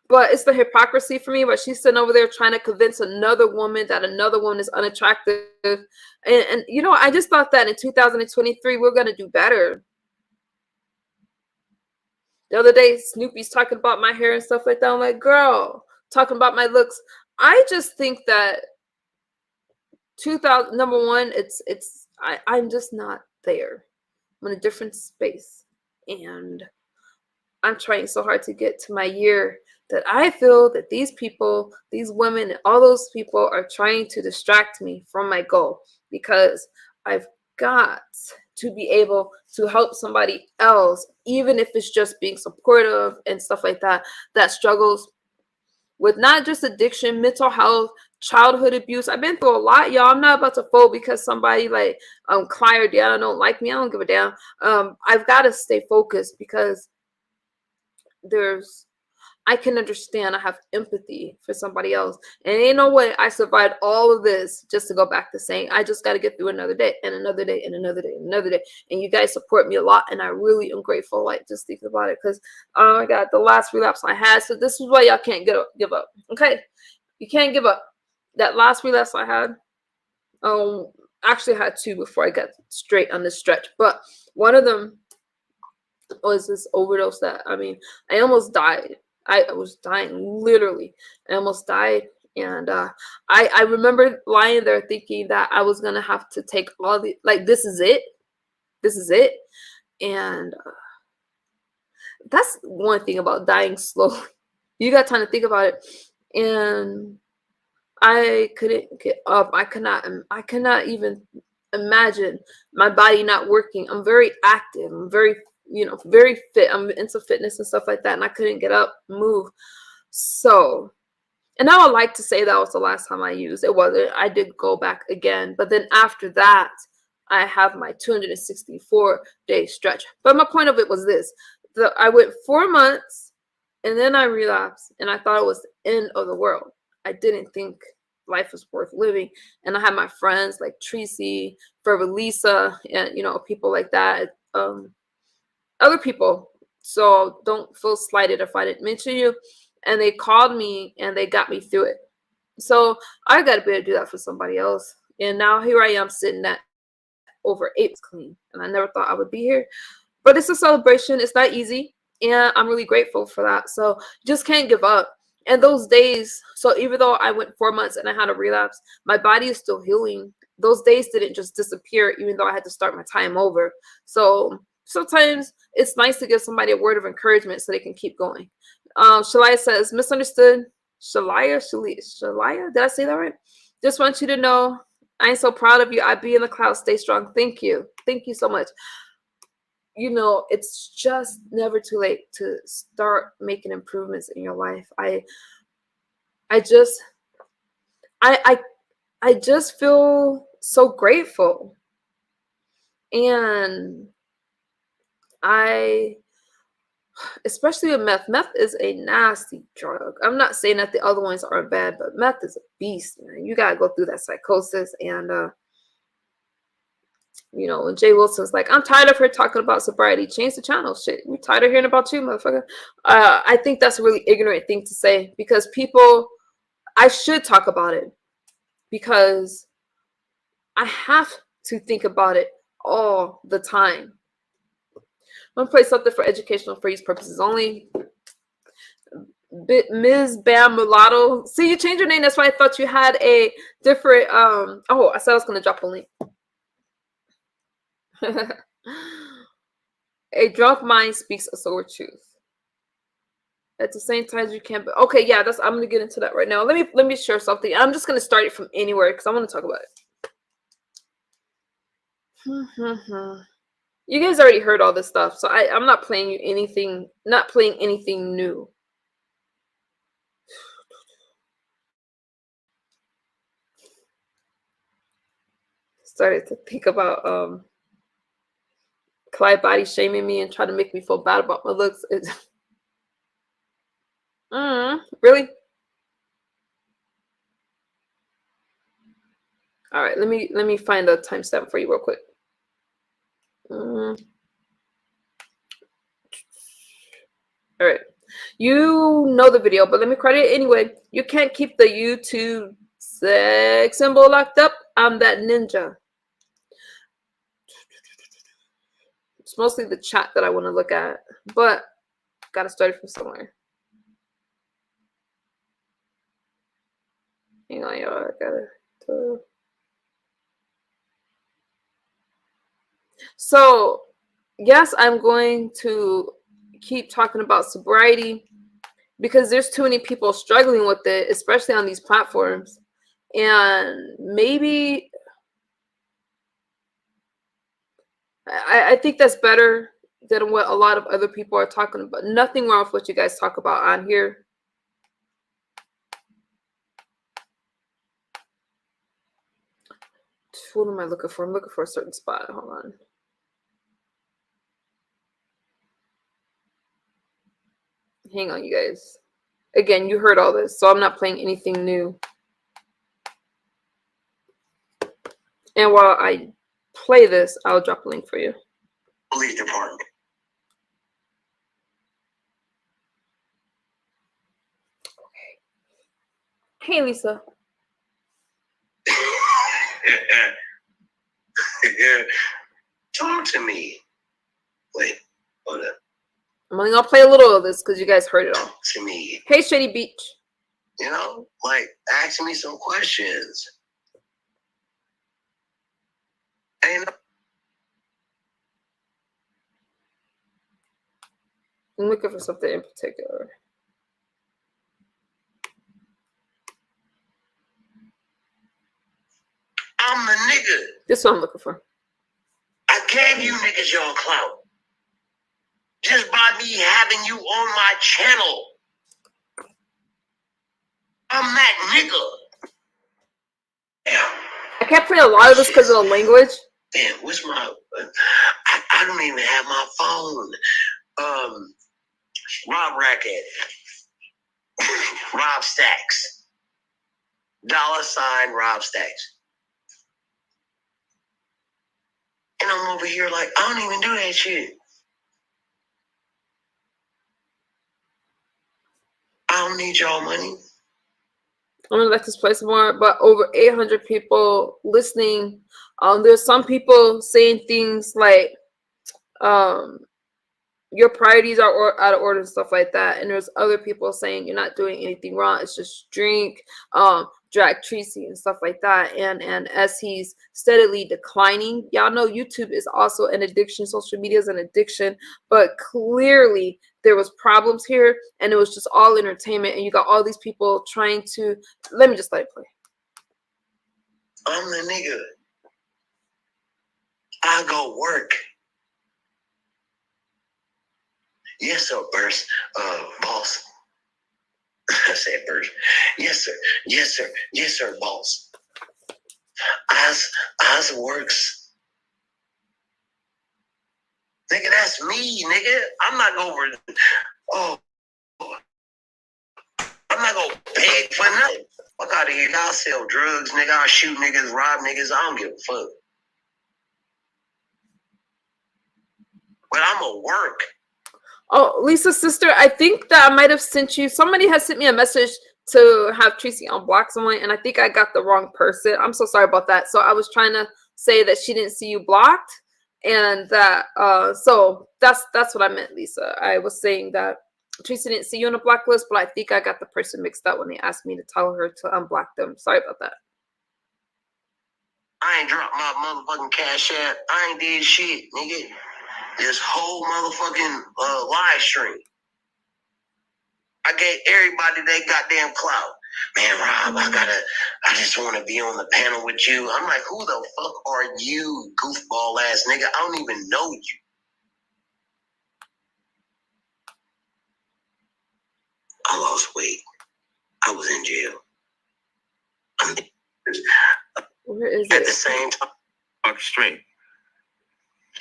But it's the hypocrisy for me, where she's sitting over there trying to convince another woman that another woman is unattractive. And you know, I just thought that in 2023, we're going to do better. The other day, Snoopy's talking about my hair and stuff like that. I'm like, girl, talking about my looks. I just think that number one, I'm just not there. I'm in a different space. And I'm trying so hard to get to my year that I feel that these people, these women, and all those people are trying to distract me from my goal, because I've got to be able to help somebody else, even if it's just being supportive and stuff like that, that struggles with not just addiction, mental health, childhood abuse. I've been through a lot, y'all. I'm not about to fold because somebody like Clyde or Deanna don't like me. I don't give a damn. I've got to stay focused, because I can understand. I have empathy for somebody else. And ain't no way I survived all of this just to go back to saying, I just got to get through another day and another day and another day and another day. And you guys support me a lot. And I really am grateful, like, just thinking about it. Because, oh my God, the last relapse I had. So this is why y'all can't give up. Okay? You can't give up. That last relapse I had, actually I had two before I got straight on this stretch. But one of them was this overdose that, I mean, I almost died. I was dying, literally. I almost died. And I remember lying there thinking that I was going to have to take all the, like, this is it. This is it. And that's one thing about dying slowly. You got time to think about it. And I couldn't get up. I cannot even imagine my body not working. I'm very active. I'm very, very fit. I'm into fitness and stuff like that. And I couldn't get up, move. So, and I would like to say that was the last time I used. It wasn't. I did go back again. But then after that, I have my 264-day stretch. But my point of it was this. I went 4 months and then I relapsed, and I thought it was the end of the world. I didn't think life was worth living. And I had my friends like Tracy, Forever Lisa, and people like that. Other people. So don't feel slighted if I didn't mention you. And they called me and they got me through it. So I got to be able to do that for somebody else. And now here I am sitting at over 8 months clean. And I never thought I would be here. But it's a celebration. It's not easy. And I'm really grateful for that. So just can't give up. And those days, so even though I went 4 months and I had a relapse, my body is still healing. Those days didn't just disappear, even though I had to start my time over. So sometimes it's nice to give somebody a word of encouragement so they can keep going. Shalaya says, misunderstood. Shalaya? Did I say that right? Just want you to know, I am so proud of you. I be in the clouds. Stay strong. Thank you. Thank you so much. It's just never too late to start making improvements in your life. I just feel so grateful. And especially with meth. Meth is a nasty drug. I'm not saying that the other ones aren't bad, but meth is a beast, man. You gotta go through that psychosis. And when Jay Wilson's like, I'm tired of her talking about sobriety, change the channel. Shit, we tired of hearing about you, motherfucker. I think that's a really ignorant thing to say, because I should talk about it, because I have to think about it all the time. I'm gonna play something for educational for use purposes only. Ms. Bam Mulatto. See, you changed your name. That's why I thought you had a different. Oh, I said I was gonna drop a link. A drunk mind speaks a sober truth. At the same time, you can't. Okay, yeah, I'm gonna get into that right now. Let me share something. I'm just gonna start it from anywhere because I want to talk about it. You guys already heard all this stuff, so I'm not playing you anything. Not playing anything new. Started to think about Clyde body shaming me and trying to make me feel bad about my looks. Really? All right, let me find the timestamp for you real quick. All right, you know the video, but let me credit it anyway. You can't keep the YouTube sex symbol locked up. I'm that ninja. It's mostly the chat that I want to look at, but gotta start it from somewhere. Hang on, y'all. I gotta. So yes, I'm going to keep talking about sobriety because there's too many people struggling with it, especially on these platforms. And maybe I think that's better than what a lot of other people are talking about. Nothing wrong with what you guys talk about on here. What am I looking for? I'm looking for a certain spot. Hold on. Hang on, you guys. Again, you heard all this, so I'm not playing anything new. And while I play this, I'll drop a link for you. Police department. Hey, Lisa. Talk to me. Wait, hold up. I'm only gonna play a little of this because you guys heard it all. To me. Hey, Shady Beach. You know, like asking me some questions. And I'm looking for something in particular. I'm the nigga. This is what I'm looking for. I gave you niggas your clout. Just by me having you on my channel. I'm that nigga. Damn. I can't play a lot of this because of the language. Damn, what's my... I don't even have my phone. Rob Racket. Rob Stacks. $ Rob Stacks. And I'm over here like, I don't even do that shit. I don't need y'all money. I'm gonna let this play some more, but over 800 people listening. There's some people saying things like, your priorities are out of order and stuff like that. And there's other people saying you're not doing anything wrong. It's just drink, drag Tracy and stuff like that. And as he's steadily declining, y'all know YouTube is also an addiction. Social media is an addiction, but clearly there was problems here and it was just all entertainment. And you got all these people trying to, let me just let it play. I'm the nigga. I go work. Yes, sir, Burst. Boss. I said Burst. Yes, sir. Yes, sir. Yes, sir, boss. Oz works. Nigga, that's me, nigga. I'm not over. Oh. I'm not gonna beg for nothing. Fuck out of here. I'll sell drugs, nigga. I'll shoot niggas, rob niggas. I don't give a fuck. But I'm gonna work. Oh, Lisa's sister, I think that I might have sent you. Somebody has sent me a message to have Tracy unblock someone, and I think I got the wrong person. I'm so sorry about that. So I was trying to say that she didn't see you blocked, and that so that's what I meant, Lisa. I was saying that Tracy didn't see you on the block list, but I think I got the person mixed up when they asked me to tell her to unblock them. Sorry about that. I ain't dropped my motherfucking cash app. I ain't did shit, nigga. This whole motherfucking live stream. I gave everybody they goddamn clout. Man, Rob, I just want to be on the panel with you. I'm like, who the fuck are you, goofball ass nigga? I don't even know you. I lost weight. I was in jail. Where is At it? the same time, fuck straight.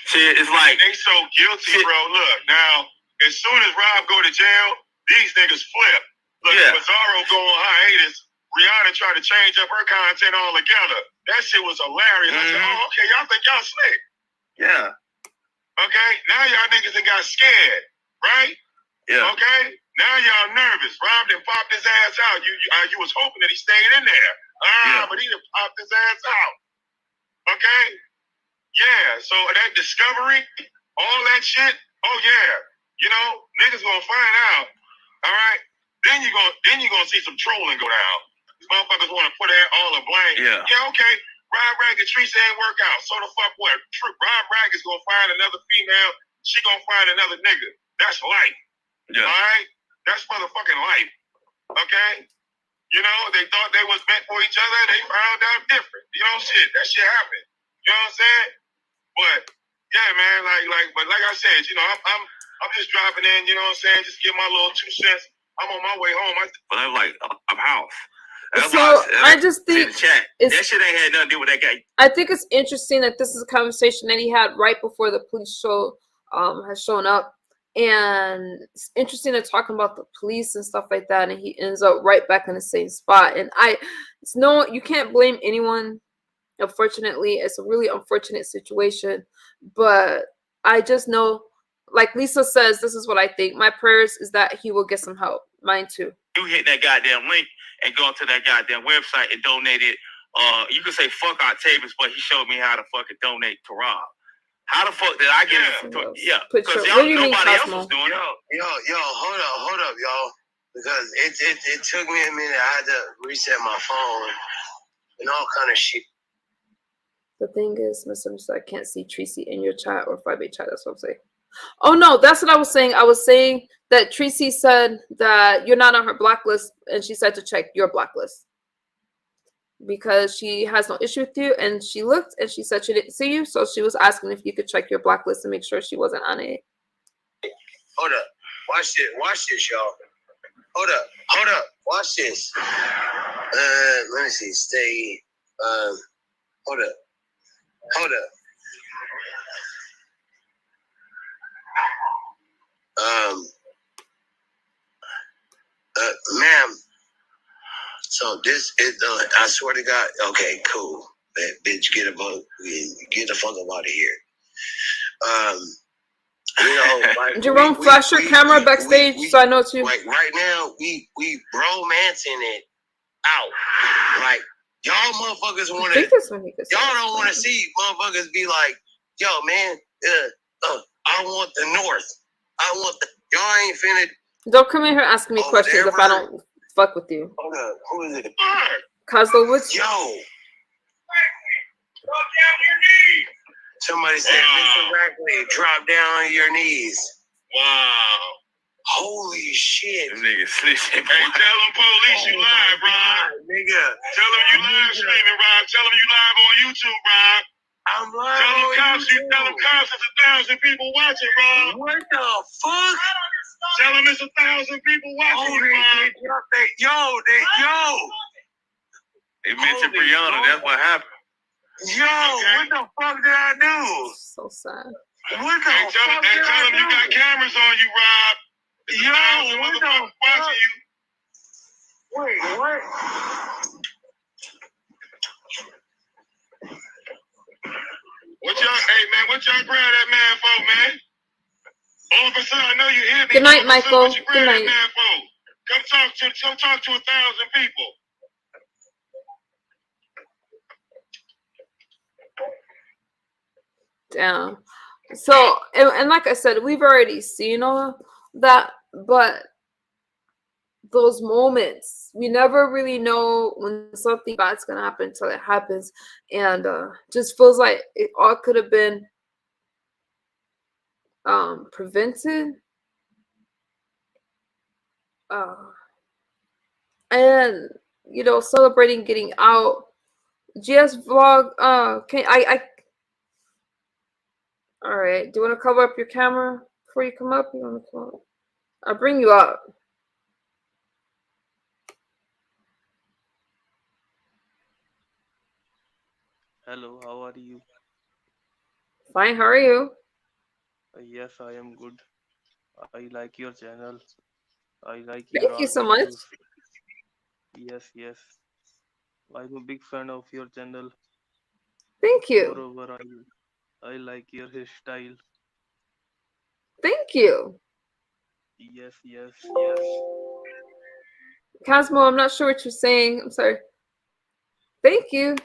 Shit, it's like they so guilty, bro. Look, now, as soon as Rob go to jail, these niggas flip. Look, Bizarro go on hiatus. Rihanna tried to change up her content altogether. That shit was hilarious. I said, oh, okay, y'all think y'all slick. Yeah. Okay, now y'all niggas that got scared, right? Yeah. Okay, now y'all nervous. Rob done popped his ass out. You was hoping that he stayed in there. But he done popped his ass out. Okay? Yeah, so that discovery, all that shit, oh yeah. You know, niggas gonna find out. All right? Then you're gonna see some trolling go down. These motherfuckers wanna put all the blame. Yeah, okay. Rob Ragged Tracy ain't work out. So the fuck what? Rob Ragged's gonna find another female she gonna find another nigga. That's life. Yeah. All right? That's motherfucking life. Okay? You know, they thought they was meant for each other. They found out different. You know, shit. That shit happened. You know what I'm saying? But yeah, man. But like I said, you know, I'm just dropping in. You know what I'm saying? Just give my little 2 cents. I'm on my way home. But I'm like, I'm house. That's So why I just think that shit ain't had nothing to do with that guy. I think it's interesting that this is a conversation that he had right before the police has shown up. And it's interesting to talk about the police and stuff like that, and he ends up right back in the same spot. And you can't blame anyone. Unfortunately, it's a really unfortunate situation, but I just know, like Lisa says, this is what I think. My prayers is that he will get some help. Mine too. You hit that goddamn link and go to that goddamn website and donate it. You could say fuck Octavius, but he showed me how to fucking donate to Rob. How the fuck did I get it? Yeah, because nobody else was doing it. Yo, hold up, y'all. Because it took me a minute. I had to reset my phone and all kind of shit. The thing is, misunderstood. I can't see Tracy in your chat or Firebase chat. That's what I'm saying. Oh no, that's what I was saying. I was saying that Tracy said that you're not on her blacklist, and she said to check your blacklist because she has no issue with you. And she looked and she said she didn't see you, so she was asking if you could check your blacklist and make sure she wasn't on it. Hold up, watch this, y'all. Hold up, watch this. Let me see. Stay. Hold up. Ma'am. So this is I swear to God. Okay, cool. Bitch, get the fuck up out of here. You know, like, Jerome, flash your camera backstage so I know it's you. Like right now, we romancing it out. Like y'all motherfuckers want to. Y'all don't want to see motherfuckers be like, yo, man. I want the North. I want the. Y'all ain't finna. Don't come in here asking me questions if I don't fuck with you. Hold up. Who is it? Coslow Woods. Yo. Drop down your knees. Somebody said, Mr. Rackley, drop down on your knees. Wow. Holy shit. Them niggas snitching. Hey, tell them police you live, Rob. Nigga. Tell them you live streaming, Rob. Tell them you live on YouTube, Rob. I'm live. Tell them cops it's 1,000 people watching, Rob. What the fuck? Tell them it's 1,000 people watching, Rob. Yo. They mentioned Brianna. That's what happened. Yo, what the fuck did I do? So sad. What the fuck? Tell them you got cameras on you, Rob. Yo, what the fuck? Watching you. Wait, what? What y'all grab that man for, man? Officer, I know you hear me. Good night, Officer, Michael. What you grab Good night. that man for? Come talk to 1,000 people. Damn. So, and like I said, we've already seen all that, but those moments, we never really know when something bad's gonna happen until it happens, and just feels like it all could have been prevented. And you know, celebrating getting out. GS vlog. Can I all right. Do you want to cover up your camera before you come up? You want to come up? I'll bring you up. Hello, how are you? Fine, how are you? Yes, I am good. I like your channel. I like Thank your you so much. Yes. I'm a big fan of your channel. Thank you. Moreover, I like your hairstyle. Thank you. Yes. Cosmo, I'm not sure what you're saying. I'm sorry. Thank you.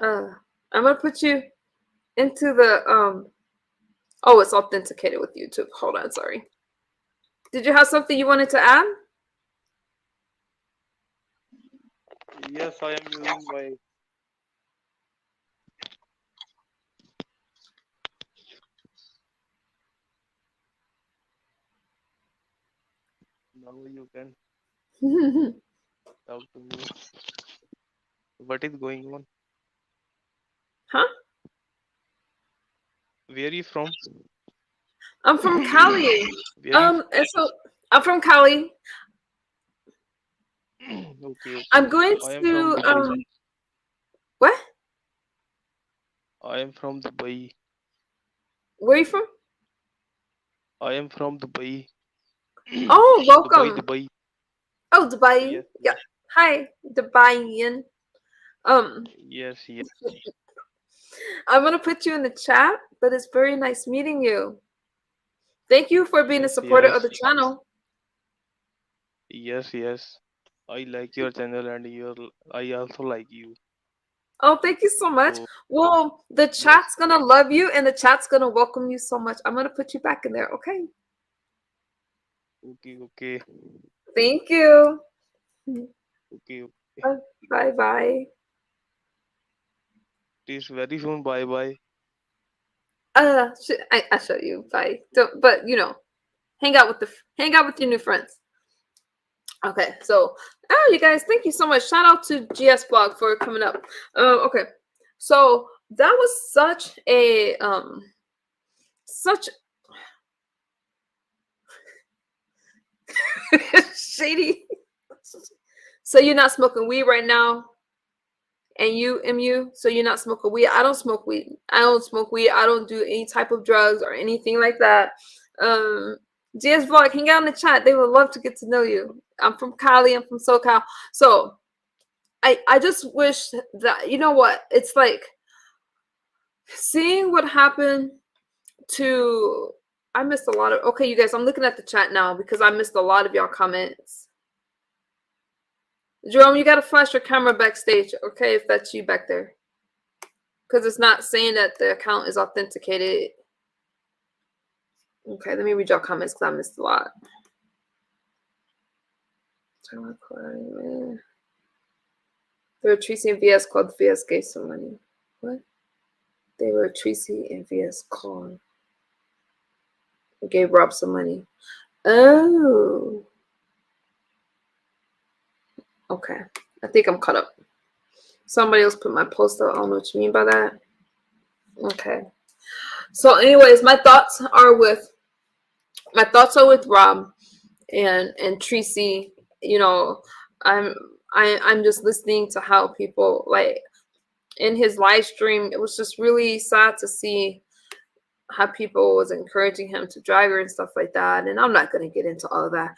I'm gonna put you into the oh, it's authenticated with YouTube. Hold on, sorry. Did you have something you wanted to add? Yes, I am using my Now you can talk to me. What is going on? Huh? Where are you from? I'm from Cali. Where are you? And so I'm from Cali. Okay, I'm okay. going I am from to Dubai. what? I am from Dubai. Where are you from? I am from Dubai. Oh, Dubai, welcome. Dubai. Oh, Dubai. Yes, Yeah. yes, Hi, Dubaian. Um, yes, yes, I'm gonna put you in the chat, but it's very nice meeting you. Thank you for being a yes, supporter of yes, the channel. yes, yes. I like your channel and I also like you. Oh, thank you so much. So Well, the yes, chat's gonna love you and the chat's gonna welcome you so much. I'm gonna put you back in there, okay? okay, okay, Thank you. okay, okay. Bye bye. This very soon. Bye, bye. I show you. Bye. Don't, but hang out with your new friends. Okay, so you guys, thank you so much. Shout out to GS Blog for coming up. Okay, so that was such shady. So you're not smoking weed right now, and you, MU. So you're not smoking weed. I don't smoke weed. I don't smoke weed. I don't do any type of drugs or anything like that. GS Vlog, hang out in the chat. They would love to get to know you. I'm from Cali. I'm from SoCal. So I just wish that, you know what? It's like seeing what happened to. I missed a lot of. Okay, you guys, I'm looking at the chat now because I missed a lot of y'all comments. Jerome, you got to flash your camera backstage, okay, if that's you back there. Because it's not saying that the account is authenticated. Okay, let me read your comments because I missed a lot. There were Tracy and VS called. VS gave some money. What? They were Tracy and VS called. Gave Rob some money. Oh. Okay. I think I'm caught up. Somebody else put my post up. I don't know what you mean by that. Okay. So anyways, my thoughts are with Rob and Tracy. You know, I'm just listening to how people, like, in his live stream, it was just really sad to see how people was encouraging him to drag her and stuff like that. And I'm not going to get into all of that.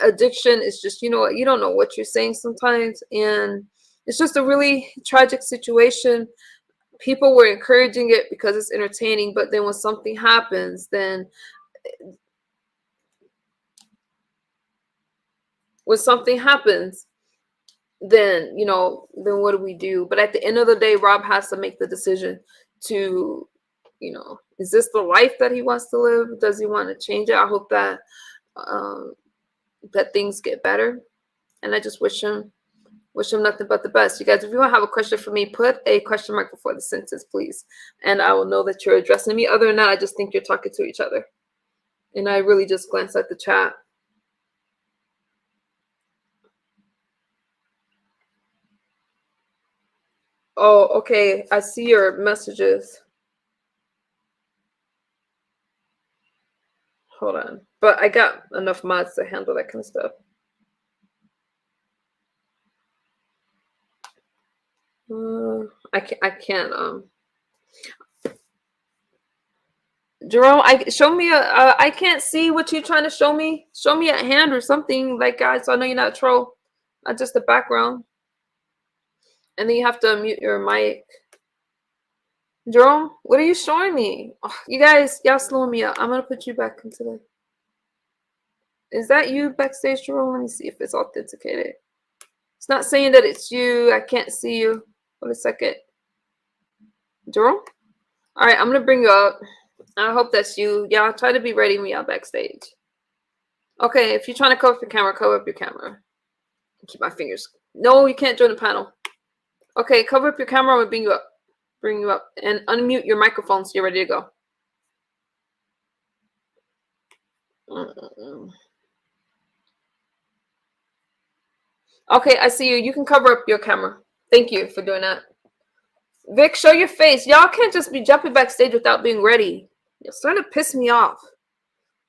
Addiction is just, you know what, you don't know what you're saying sometimes. And it's just a really tragic situation. People were encouraging it because it's entertaining, but then when something happens, then you know, then what do we do? But at the end of the day, Rob has to make the decision to, you know, is this the life that he wants to live? Does he want to change it? I hope that that things get better, and I just wish him nothing but the best. You guys, if you want to have a question for me, put a question mark before the sentence, please, and I will know that you're addressing me. Other than that, I just think you're talking to each other, and I really just glanced at the chat. Oh, okay. I see your messages. Hold on. But I got enough mods to handle that kind of stuff. I can't Jerome, I can't see what you're trying to show me. Show me a hand or something, like, guys, so I know you're not a troll. Not just the background. And then you have to unmute your mic. Jerome, what are you showing me? Oh, you guys, y'all slowing me up. I'm gonna put you back into the. Is that you backstage, Jerome? Let me see if it's authenticated. It's not saying that it's you. I can't see you. Wait a second. Jerome? All right, I'm gonna bring you up. I hope that's you. Y'all try to be ready when y'all backstage. Okay, if you're trying to cover up your camera, cover up your camera. Keep my fingers. No, you can't join the panel. Okay, cover up your camera. I'm gonna bring you up. Bring you up and unmute your microphone so you're ready to go. Okay, I see you. You can cover up your camera. Thank you for doing that. Vic, show your face. Y'all can't just be jumping backstage without being ready. You're starting to piss me off.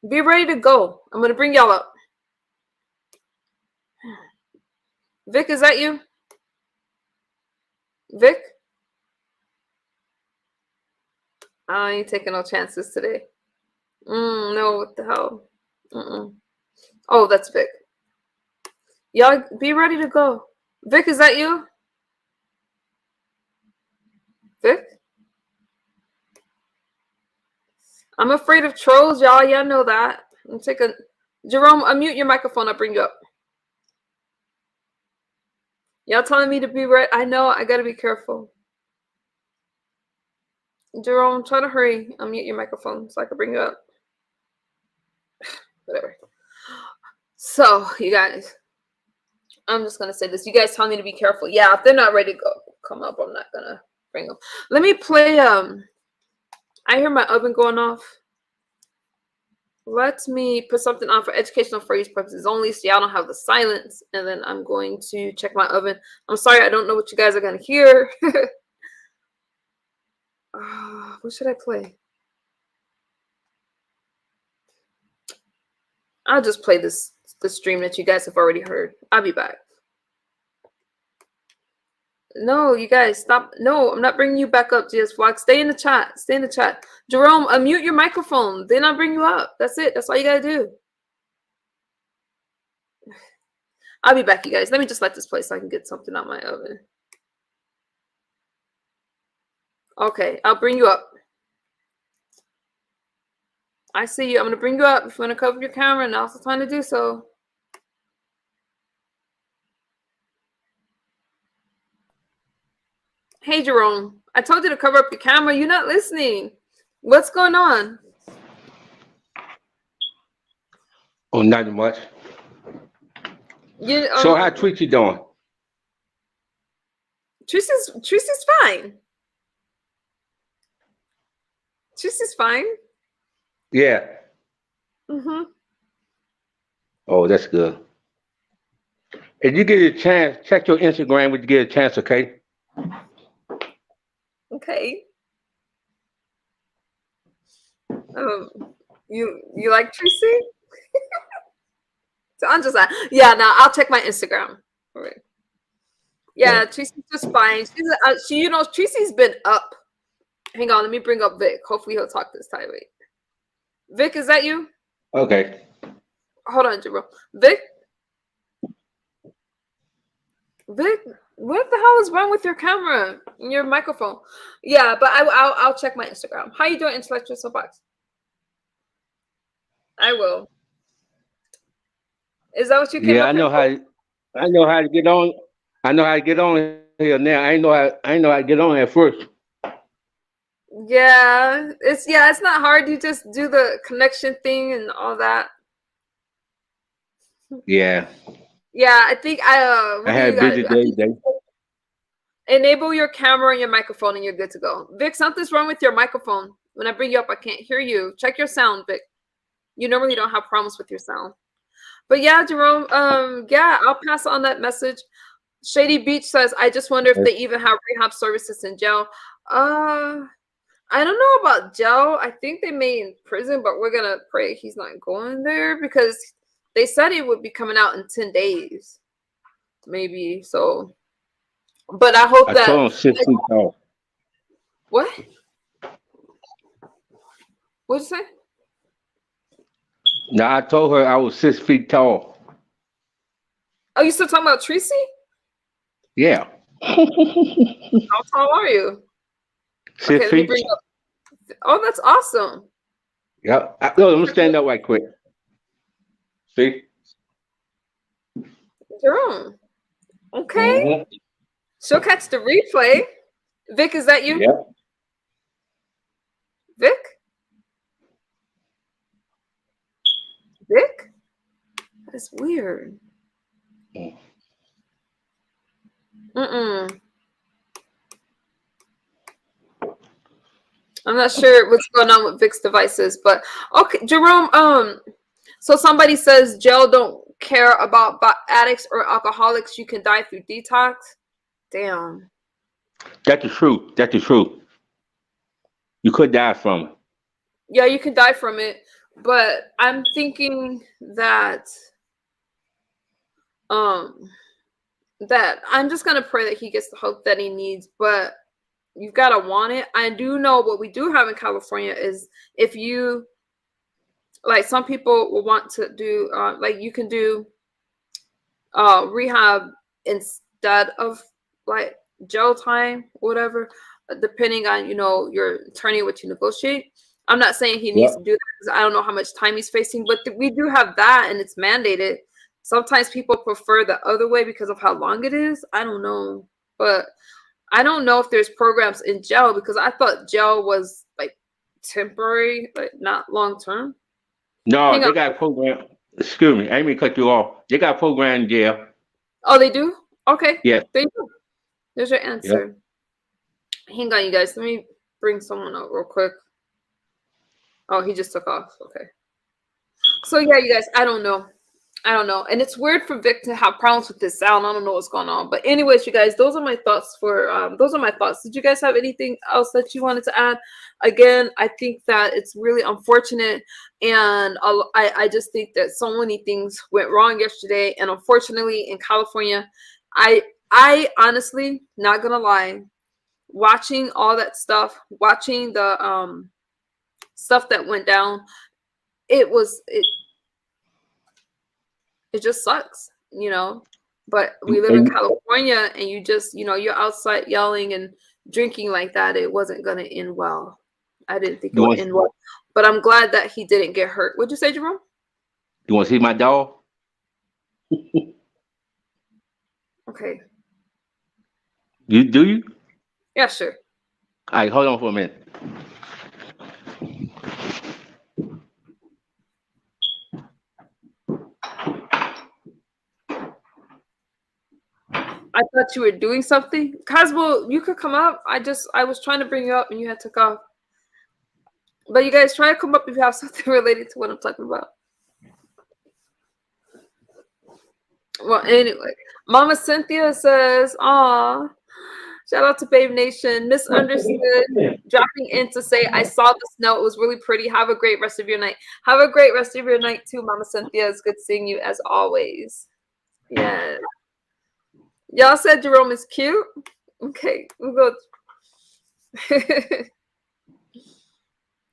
Be ready to go. I'm going to bring y'all up. Vic, is that you? Vic? I ain't taking no chances today. No, what the hell? Oh, that's Vic. Y'all be ready to go. Vic, is that you? Vic? I'm afraid of trolls, y'all. Y'all know that. I'm taking Jerome, unmute your microphone. I'll bring you up. Y'all telling me to be ready. I know. I got to be careful. Jerome, try to hurry. Unmute your microphone so I can bring you up. Whatever. So, you guys, I'm just going to say this. You guys tell me to be careful. Yeah, if they're not ready to go, come up. I'm not going to bring them. Let me play. I hear my oven going off. Let me put something on for educational phrase purposes only so y'all don't have the silence. And then I'm going to check my oven. I'm sorry, I don't know what you guys are going to hear. What should I play? I'll just play the stream that you guys have already heard. I'll be back. No, you guys, stop. No, I'm not bringing you back up, GS Vlog. Stay in the chat. Stay in the chat. Jerome, unmute your microphone. Then I'll bring you up. That's it. That's all you got to do. I'll be back, you guys. Let me just let this play so I can get something out my oven. Okay, I'll bring you up. I see you. I'm going to bring you up. If you want to cover your camera, now's the time to do so. Hey, Jerome. I told you to cover up your camera. You're not listening. What's going on? Oh, not much. So how Tracy doing? Tracy's fine. Tracy's fine. Yeah. Oh, that's good. If you get a chance, check your Instagram when you get a chance, okay? Okay. You like Tracy? So I'm just like, yeah. Now I'll check my Instagram. All right. Yeah, Tracy's just fine. Tracy's been up. Hang on, let me bring up Vic. Hopefully he'll talk this time. Wait. Vic, is that you? Okay. Hold on, Jerome. Vic, what the hell is wrong with your camera and your microphone? Yeah, but I'll check my Instagram. How you doing, Intellectual Soapbox? I will. Is that what you came up I know how to get on. I know how to get on here now. I know how to get on at first. Yeah, it's not hard. You just do the connection thing and all that. Yeah. Yeah, I think I had a busy day. Enable your camera and your microphone and you're good to go. Vic, something's wrong with your microphone. When I bring you up, I can't hear you. Check your sound, Vic. You normally don't have problems with your sound. But yeah, Jerome, yeah, I'll pass on that message. Shady Beach says, I just wonder if they even have rehab services in jail. I don't know about jail. I think they may in prison, but we're gonna pray he's not going there because they said he would be coming out in 10 days. Maybe. So but I hope that I told him 6 feet tall. What? What'd you say? No, I told her I was 6 feet tall. Oh, you still talking about Tracy? Yeah. How tall are you? 6 feet. Oh, that's awesome. Yeah. Let me stand up right quick. See? Jerome. Okay. She'll catch the replay. Vic, is that you? Yeah. Vic? Vic? That's weird. I'm not sure what's going on with Vic's devices, but okay, Jerome. So somebody says jail don't care about addicts or alcoholics, you can die through detox. Damn. That's the truth. That's the truth. You could die from it. Yeah, you can die from it, but I'm thinking that that I'm just gonna pray that he gets the help that he needs, but you've got to want it. I do know what we do have in California is if you, like, some people will want to do, like, you can do rehab instead of like jail time, whatever, depending on, you know, your attorney, what you negotiate. I'm not saying he needs to do that because I don't know how much time he's facing, but we do have that and it's mandated. Sometimes people prefer the other way because of how long it is. I don't know, but I don't know if there's programs in jail because I thought jail was like temporary, like not long term. No, they got a program. Excuse me, I didn't mean to cut you off. They got a program in jail. Oh, they do? Okay. Yeah. There you go. There's your answer. Hang on, you guys. Let me bring someone up real quick. Oh, he just took off. Okay. So yeah, you guys, I don't know. And it's weird for Vic to have problems with this sound. I don't know what's going on. But anyways, you guys, those are my thoughts Did you guys have anything else that you wanted to add? Again, I think that it's really unfortunate. And I just think that so many things went wrong yesterday. And unfortunately, in California, I honestly, not gonna lie, watching all that stuff, watching the stuff that went down, it just sucks, you know. But we live in California, and you just, you know, you're outside yelling and drinking like that. It wasn't gonna end well. I didn't think it would end well. But I'm glad that he didn't get hurt. What'd you say, Jerome? You want to see my dog? Okay. Do you? Yeah, sure. All right, hold on for a minute. I thought you were doing something. Cosmo, you could come up. I was trying to bring you up and you had to go. But you guys try to come up if you have something related to what I'm talking about. Well, anyway, Mama Cynthia says, "Aw, shout out to Babe Nation. Misunderstood. Dropping in to say I saw the snow. It was really pretty. Have a great rest of your night. Have a great rest of your night too, Mama Cynthia. It's good seeing you as always." Yeah. Y'all said Jerome is cute. Okay, we'll go.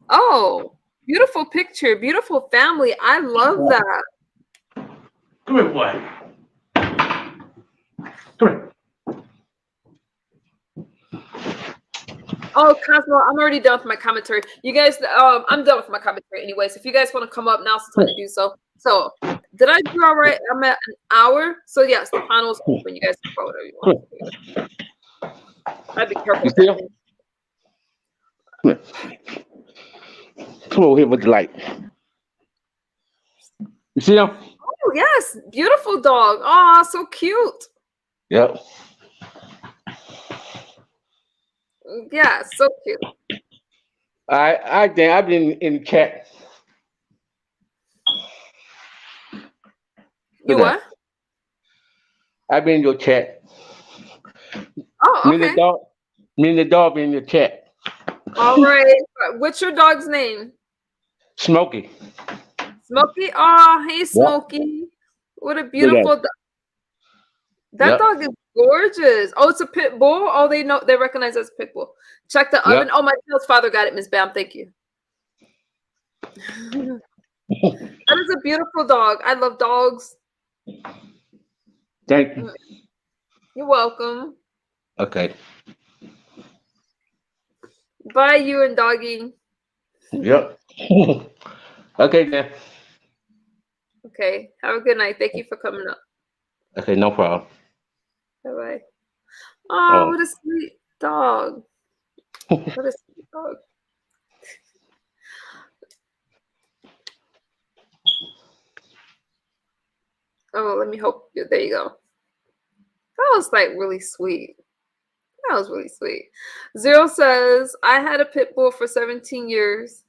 Oh, beautiful picture, beautiful family. I love that. Come here, boy. Come here. Oh, Cosmo, I'm already done with my commentary. You guys, I'm done with my commentary anyways. If you guys want to come up, now's the time to do so. So, did I do all right? I'm at an hour. So, yes, the panel's open. You guys can go whatever you want to do. I'd be careful. Come over here with the light. You see him? Oh, yes. Beautiful dog. Oh, so cute. Yep. Yeah, so cute. I've been in the chat. You what? I've been in your chat. Oh, okay. Me and the dog been in your chat. All right. What's your dog's name? Smokey. Smokey? Oh, hey, Smokey. What a beautiful dog. That dog is gorgeous. Oh, it's a pit bull. Oh, they recognize as a pit bull. Check the oven. Oh, my child's father got it, Miss Bam. Thank you. That is a beautiful dog. I love dogs. Thank you. You're welcome. Okay. Bye, you and doggy. Yep. Okay, then. Okay. Have a good night. Thank you for coming up. Okay, no problem. Bye-bye. Oh, what a sweet dog. What a sweet dog. Oh, let me hope. There you go. That was like really sweet. That was really sweet. Zero says, I had a pit bull for 17 years.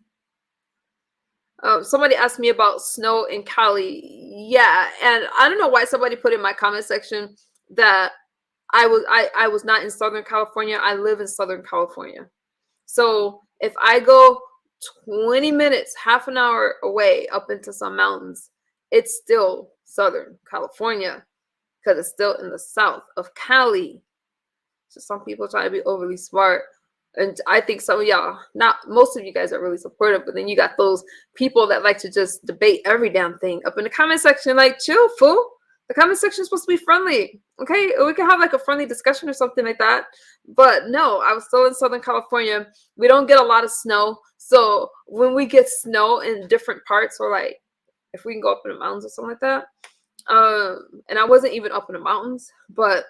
Somebody asked me about snow in Cali. Yeah, and I don't know why somebody put in my comment section that I was not in Southern California. I live in Southern California. So if I go 20 minutes, half an hour away up into some mountains, it's still Southern California because it's still in the south of Cali. So some people try to be overly smart. And I think some of y'all, not most of you guys are really supportive, but then you got those people that like to just debate every damn thing up in the comment section. Like, chill, fool. The comment section is supposed to be friendly. Okay, we can have like a friendly discussion or something like that. But no, I was still in Southern California. We don't get a lot of snow. So when we get snow in different parts, or like if we can go up in the mountains or something like that. And I wasn't even up in the mountains, but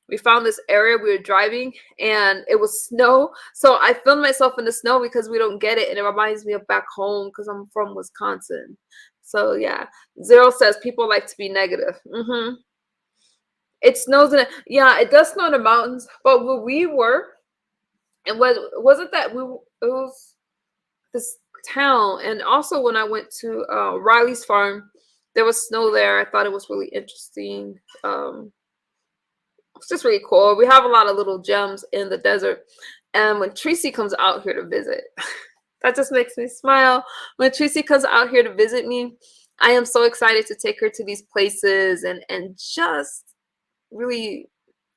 we found this area we were driving and it was snow. So I filmed myself in the snow because we don't get it. And it reminds me of back home because I'm from Wisconsin. So yeah, Zero says people like to be negative. It snows in yeah, it does snow in the mountains, but where we were, and wasn't that it was this town. And also when I went to Riley's farm, there was snow there. I thought it was really interesting. It's just really cool. We have a lot of little gems in the desert. And when Tracy comes out here to visit, that just makes me smile. When Tracy comes out here to visit me, I am so excited to take her to these places and just really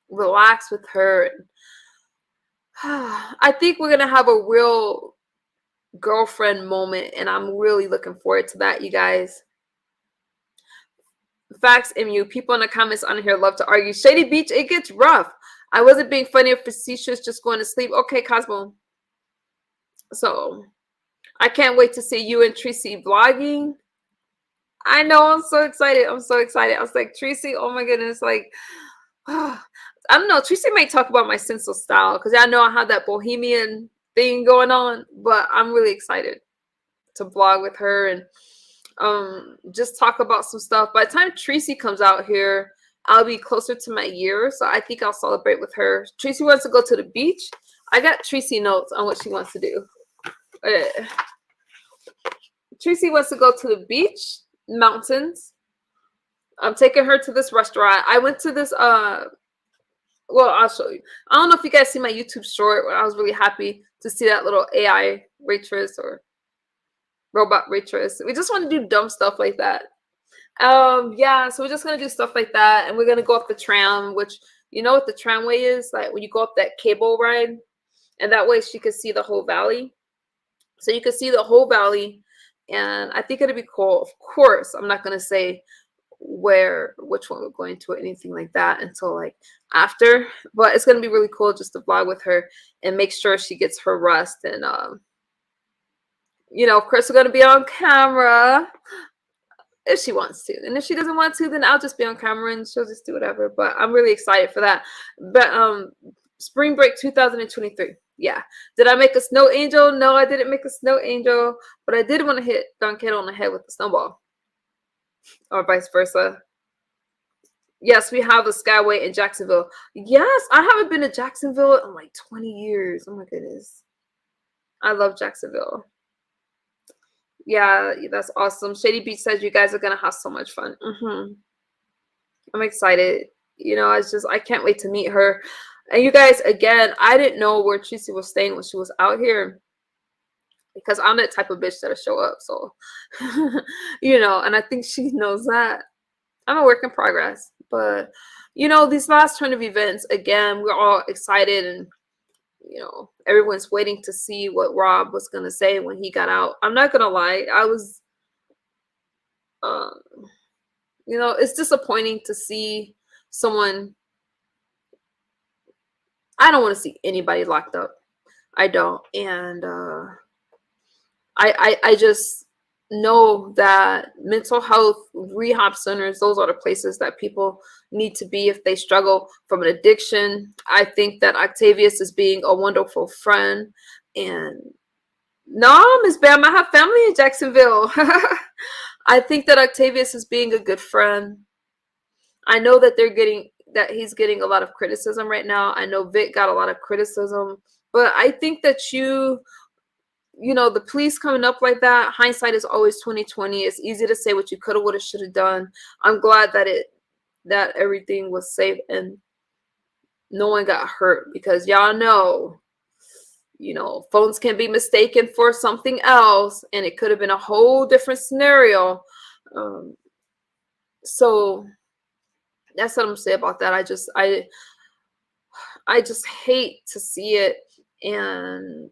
relax with her. I think we're going to have a real girlfriend moment, and I'm really looking forward to that, you guys. Facts, MU. People in the comments on here love to argue. Shady Beach, it gets rough. I wasn't being funny or facetious, just going to sleep. Okay, Cosmo. So, I can't wait to see you and Tracy vlogging. I know, I'm so excited. I'm so excited. I was like, Tracy, oh my goodness. Like, I don't know. Tracy might talk about my sense of style because I know I have that bohemian thing going on, but I'm really excited to vlog with her and just talk about some stuff. By the time Tracy comes out here, I'll be closer to my year, so I think I'll celebrate with her. Tracy wants to go to the beach. I got Tracy notes on what she wants to do. Tracy wants to go to the beach, mountains. I'm taking her to this restaurant. I went to this well, I'll show you. I don't know if you guys see my YouTube short where I was really happy to see that little AI waitress or robot waitress. We just want to do dumb stuff like that. Yeah, so we're just gonna do stuff like that, and we're gonna go up the tram, which you know what the tramway is, like when you go up that cable ride, and that way she could see the whole valley. So you can see the whole valley, and I think it'd be cool. Of course, I'm not gonna say which one we're going to or anything like that until like after, but it's gonna be really cool just to vlog with her and make sure she gets her rest. And you know, of course, we're gonna be on camera if she wants to, and if she doesn't want to, then I'll just be on camera and she'll just do whatever. But I'm really excited for that. But spring break 2023. Yeah. Did I make a snow angel? No, I didn't make a snow angel, but I did want to hit Donketo on the head with the snowball, or vice versa. Yes, we have a Skyway in Jacksonville. Yes, I haven't been to Jacksonville in like 20 years. Oh my goodness. I love Jacksonville. Yeah, that's awesome. Shady Beach says you guys are going to have so much fun. I'm excited. You know, I can't wait to meet her. And you guys, again, I didn't know where Tracy was staying when she was out here because I'm that type of bitch that'll show up. So, you know, and I think she knows that. I'm a work in progress. But, you know, these last turn of events, again, we're all excited and, you know, everyone's waiting to see what Rob was going to say when he got out. I'm not going to lie. I was, you know, it's disappointing to see someone. I don't want to see anybody locked up. I don't. And I just know that mental health rehab centers, those are the places that people need to be if they struggle from an addiction. I think that Octavius is being a wonderful friend. And no, Miss Bam, I have family in Jacksonville. I think that Octavius is being a good friend. I know that he's getting a lot of criticism right now. I know Vic got a lot of criticism, but I think that you you know, the police coming up like that, hindsight is always 20/20. It's easy to say what you could have, would have, should have done. I'm glad that everything was safe and no one got hurt, because y'all know, you know, phones can be mistaken for something else, and it could have been a whole different scenario. So that's what I'm gonna say about that. I just hate to see it, and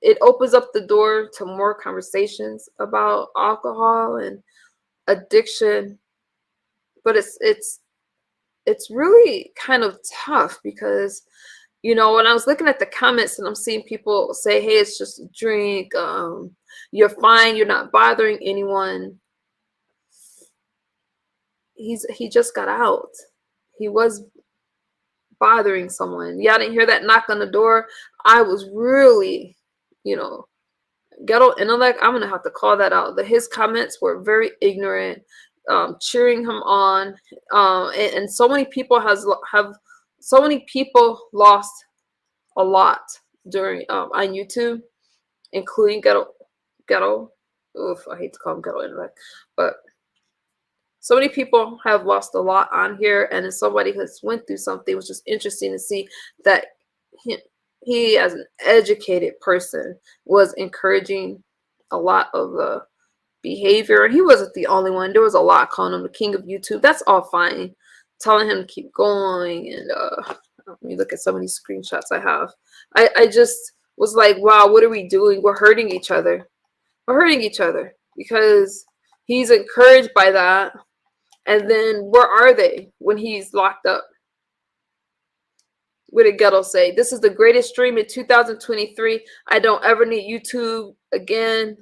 it opens up the door to more conversations about alcohol and addiction, but it's really kind of tough, because, you know, when I was looking at the comments and I'm seeing people say, hey, it's just a drink, you're fine, you're not bothering anyone. He just got out. He was bothering someone. Y'all didn't hear that knock on the door? I was really, you know, ghetto intellect. I'm gonna have to call that out. His comments were very ignorant, cheering him on, and so many people lost a lot during on YouTube, including ghetto. Oof, I hate to call him ghetto intellect, but so many people have lost a lot on here, and as somebody who's went through something, it was just interesting to see that he as an educated person was encouraging a lot of behavior. And he wasn't the only one. There was a lot calling him the king of YouTube. That's all fine. Telling him to keep going. And let me look at some of these screenshots I have. I just was like, wow, what are we doing? We're hurting each other. We're hurting each other, because he's encouraged by that. And then where are they when he's locked up? What did Ghetto say? This is the greatest stream in 2023. I don't ever need YouTube again.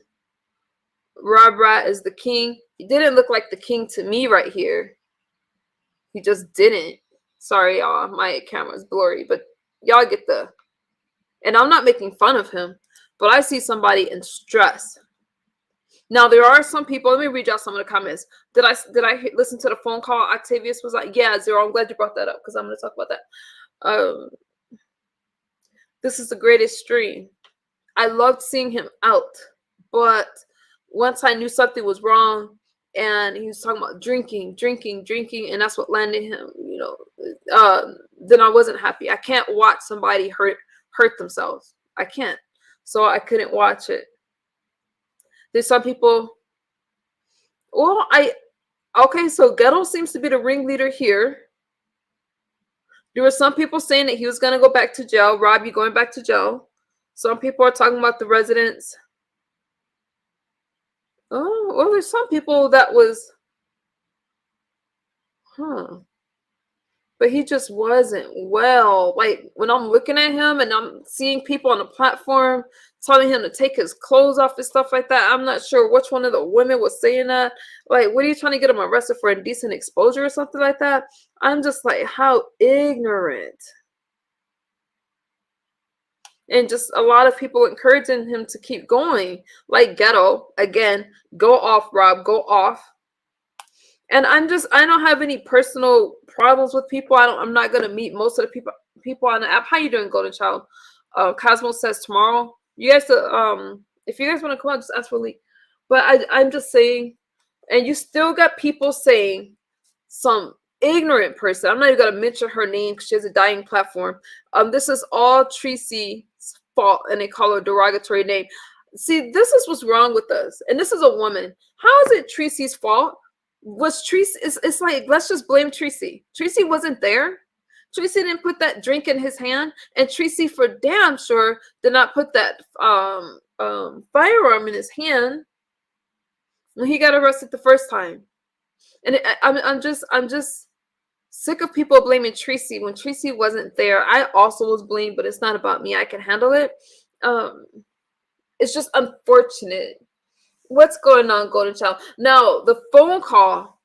Rob Rat is the king. He didn't look like the king to me right here. He just didn't. Sorry, y'all. My camera's blurry, but y'all get the... And I'm not making fun of him, but I see somebody in stress. Now, there are some people, let me read y'all some of the comments. Did I listen to the phone call? Octavius was like, yeah, Zero, I'm glad you brought that up, because I'm going to talk about that. This is the greatest stream. I loved seeing him out, but once I knew something was wrong, and he was talking about drinking, and that's what landed him, you know, then I wasn't happy. I can't watch somebody hurt themselves. I can't. So I couldn't watch it. There's some people, well, okay, so Ghetto seems to be the ringleader here. There were some people saying that he was going to go back to jail. Rob, you going back to jail. Some people are talking about the residents. Oh, well, there's some people that was, but he just wasn't well. Like, when I'm looking at him and I'm seeing people on the platform telling him to take his clothes off and stuff like that, I'm not sure which one of the women was saying that. Like, what are you trying to get him arrested for, indecent exposure or something like that? I'm just like, how ignorant. And just a lot of people encouraging him to keep going. Like Ghetto, again, go off, Rob, go off. And I don't have any personal problems with people. I'm not gonna meet most of the people on the app. How you doing, Golden Child? Cosmo says tomorrow. You guys, if you guys want to come out, just ask for Lee. But I'm just saying, and you still got people saying, some ignorant person, I'm not even gonna mention her name because she has a dying platform. This is all Tracy's fault, and they call her a derogatory name. See, this is what's wrong with us. And this is a woman. How is it Tracy's fault? Was Tracy, it's like, let's just blame Tracy. Tracy wasn't there. Tracy didn't put that drink in his hand, and Tracy for damn sure did not put that firearm in his hand when he got arrested the first time. And I'm just sick of people blaming Tracy when Tracy wasn't there. I also was blamed, but it's not about me. I can handle it. It's just unfortunate. What's going on, Golden Child? Now, the phone call,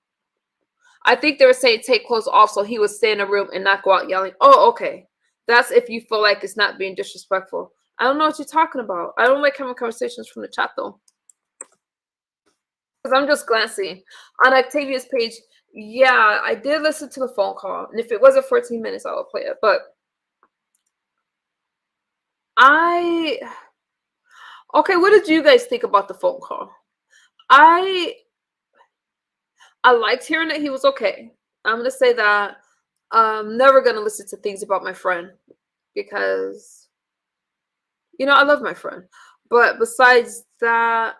I think they were saying take clothes off so he would stay in the room and not go out yelling. Oh, okay. That's if you feel like it's not being disrespectful. I don't know what you're talking about. I don't like having conversations from the chat, though. Because I'm just glancing. On Octavia's page, yeah, I did listen to the phone call. And if it wasn't 14 minutes, I would play it. But Okay, what did you guys think about the phone call? I liked hearing that he was okay. I'm gonna say that. I'm never gonna listen to things about my friend because, you know, I love my friend. But besides that,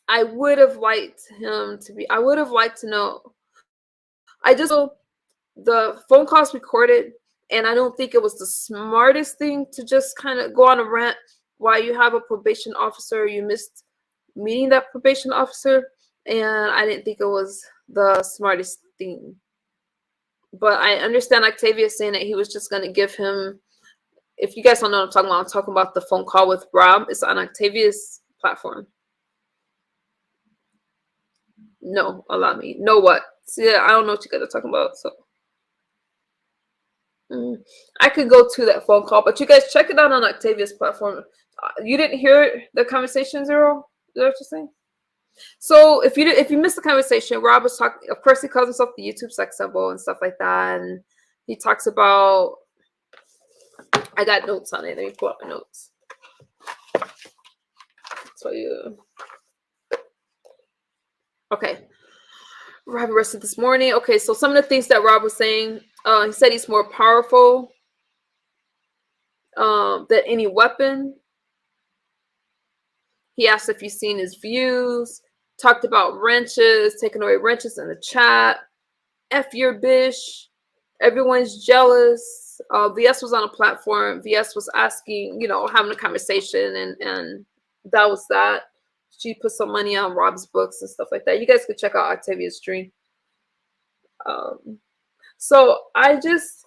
I would have liked him to be. I would have liked to know. I just know the phone calls recorded, and I don't think it was the smartest thing to just kind of go on a rant while you have a probation officer. You missed meeting that probation officer, and I didn't think it was the smartest thing. But I understand Octavia saying that he was just going to give him. If you guys don't know what I'm talking about the phone call with Rob. It's on Octavia's platform. No, allow me. Know what? See, I don't know what you guys are talking about. So I could go to that phone call, but you guys check it out on Octavia's platform. You didn't hear the conversation, Zero? Is that what you're saying? So if you missed the conversation, Rob was talking. Of course, he calls himself the YouTube sex symbol and stuff like that, and he talks about. I got notes on it. Let me pull up my notes. So you. Okay. Rob arrested this morning. Okay, so some of the things that Rob was saying, he said he's more powerful than any weapon. He asked if you've seen his views. Talked about wrenches, taking away wrenches in the chat. F your bish. Everyone's jealous. VS was on a platform. VS was asking, you know, having a conversation, and that was that. She put some money on Rob's books and stuff like that. You guys could check out Octavia's stream. So I just,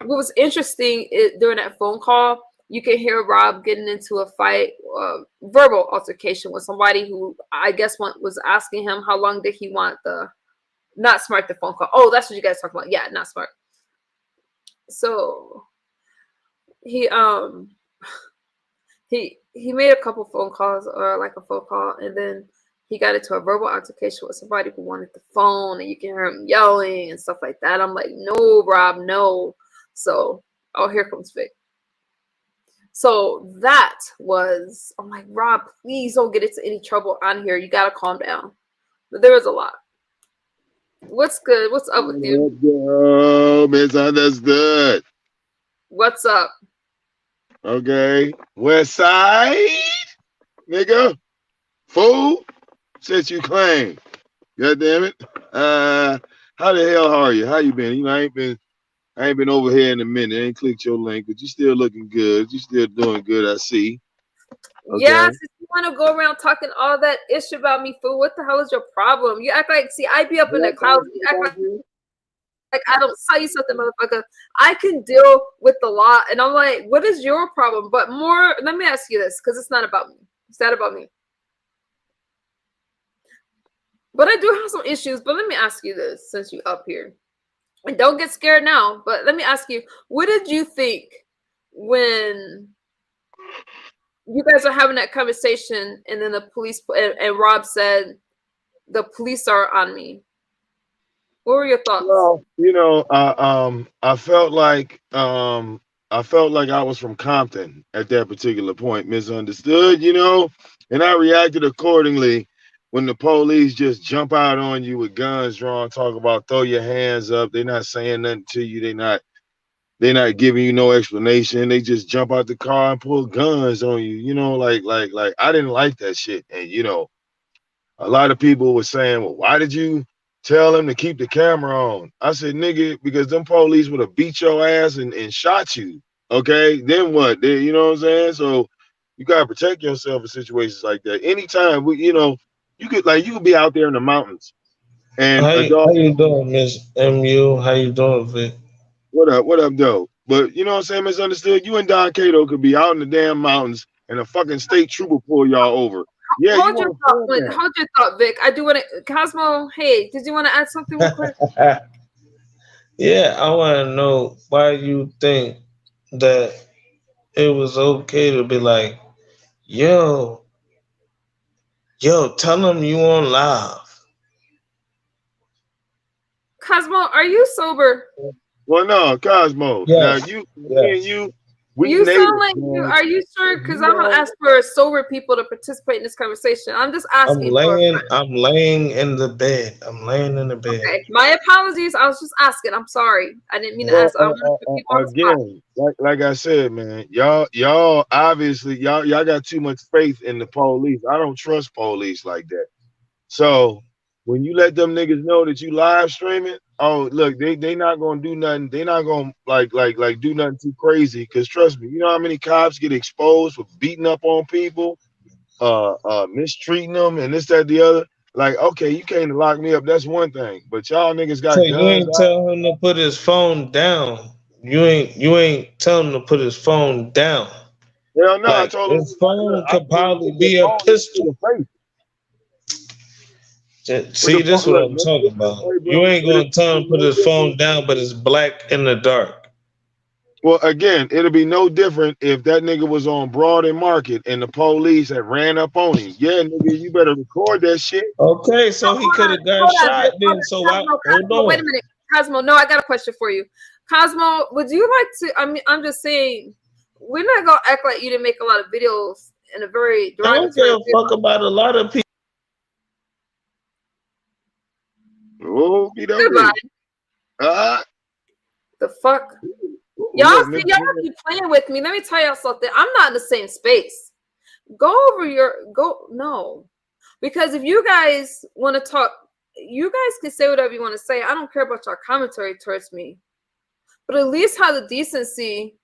what was interesting during that phone call, you can hear Rob getting into a fight, verbal altercation with somebody who I guess was asking him how long did he want the, not smart, the phone call. Oh, that's what you guys talking about. Yeah, not smart. So he made a couple phone calls, or like a phone call, and then he got into a verbal altercation with somebody who wanted the phone, and you can hear him yelling and stuff like that. I'm like, no, Rob, no. So, oh, here comes Vic. So that was, I'm like, Rob, please don't get into any trouble on here. You gotta calm down. But there was a lot. What's good? What's up with you? Let's go, misunderstood. What's up? Okay, West Side, nigga, fool, since you claim. God damn it. How the hell are you? How you been? You know, I ain't been over here in a minute. I ain't clicked your link, but you still looking good. You still doing good, I see. Okay. Yes, if you want to go around talking all that ish about me, fool, what the hell is your problem? You act like, see, I be up in the clouds. You act like I don't tell you something, motherfucker. I can deal with the law, and I'm like, what is your problem? But more, let me ask you this, because it's not about me. It's not about me. But I do have some issues. But let me ask you this, since you're up here, and don't get scared now. But let me ask you, what did you think when you guys are having that conversation, and then the police and Rob said the police are on me? What were your thoughts? Well, you know, I felt like I was from Compton at that particular point, misunderstood, you know, and I reacted accordingly when the police just jump out on you with guns drawn, talk about throw your hands up. They're not saying nothing to you. They're not giving you no explanation. They just jump out the car and pull guns on you, you know, like I didn't like that shit. And you know, a lot of people were saying, well, why did you tell him to keep the camera on? I said, nigga, because them police would have beat your ass and shot you. Okay, then what? You know what I'm saying? So you gotta protect yourself in situations like that. Anytime you know, you could be out there in the mountains. And how you doing, Miss MU? How you doing, Vic? What up, though? But you know what I'm saying, misunderstood. You and Don Cato could be out in the damn mountains and a fucking state trooper pull y'all over. Yeah, hold your thought, Vic. I do want to, Cosmo. Hey, did you want to add something real quick? Yeah, I want to know why you think that it was okay to be like, yo, tell them you on live. Cosmo, are you sober? Well, no, Cosmo. Yes. Now me and you, You sound like you. Are you sure? Because I'm gonna ask for sober people to participate in this conversation. I'm just asking I'm laying in the bed. I'm laying in the bed. Okay, my apologies. I was just asking. I'm sorry. I didn't mean to ask. I don't want to put people on the spot. Again, like I said, man, y'all obviously y'all got too much faith in the police. I don't trust police like that. So when you let them niggas know that you live streaming, oh look, they not gonna do nothing. They not gonna like do nothing too crazy. Cause trust me, you know how many cops get exposed for beating up on people, mistreating them, and this, that, the other. Like, okay, you came to lock me up. That's one thing, but y'all niggas got So guns. you ain't tell him to put his phone down. You ain't tell him to put his phone down. Hell no, like, I told him his phone could probably be a pistol. See, this is what I'm talking about. You ain't gonna tell him to put his phone down, but it's black in the dark. Well, again, it'll be no different if that nigga was on Broad and Market and the police had ran up on him. Yeah, nigga, you better record that shit. Okay, so he could have got shot then. So why? Hold on. Wait a minute, Cosmo. No, I got a question for you, Cosmo. Would you like to? I mean, I'm just saying, we're not gonna act like you didn't make a lot of videos in a very derogatory. I don't give a fuck about a lot of people. Oh, Goodbye. The fuck? Y'all be playing with me. Let me tell y'all something. I'm not in the same space. No. Because if you guys want to talk, you guys can say whatever you want to say. I don't care about your commentary towards me. But at least have the decency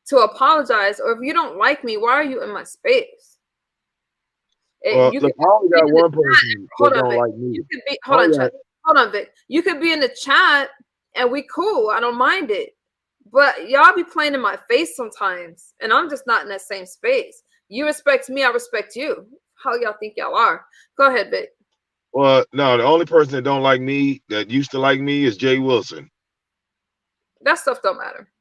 to apologize. Or if you don't like me, why are you in my space? Well, look, I only got one person that don't like me. You could be, hold on, Vic. You could be in the chat and we cool. I don't mind it. But y'all be playing in my face sometimes, and I'm just not in that same space. You respect me, I respect you. How y'all think y'all are? Go ahead, Vic. Well, no, the only person that don't like me, that used to like me, is Jay Wilson. That stuff don't matter.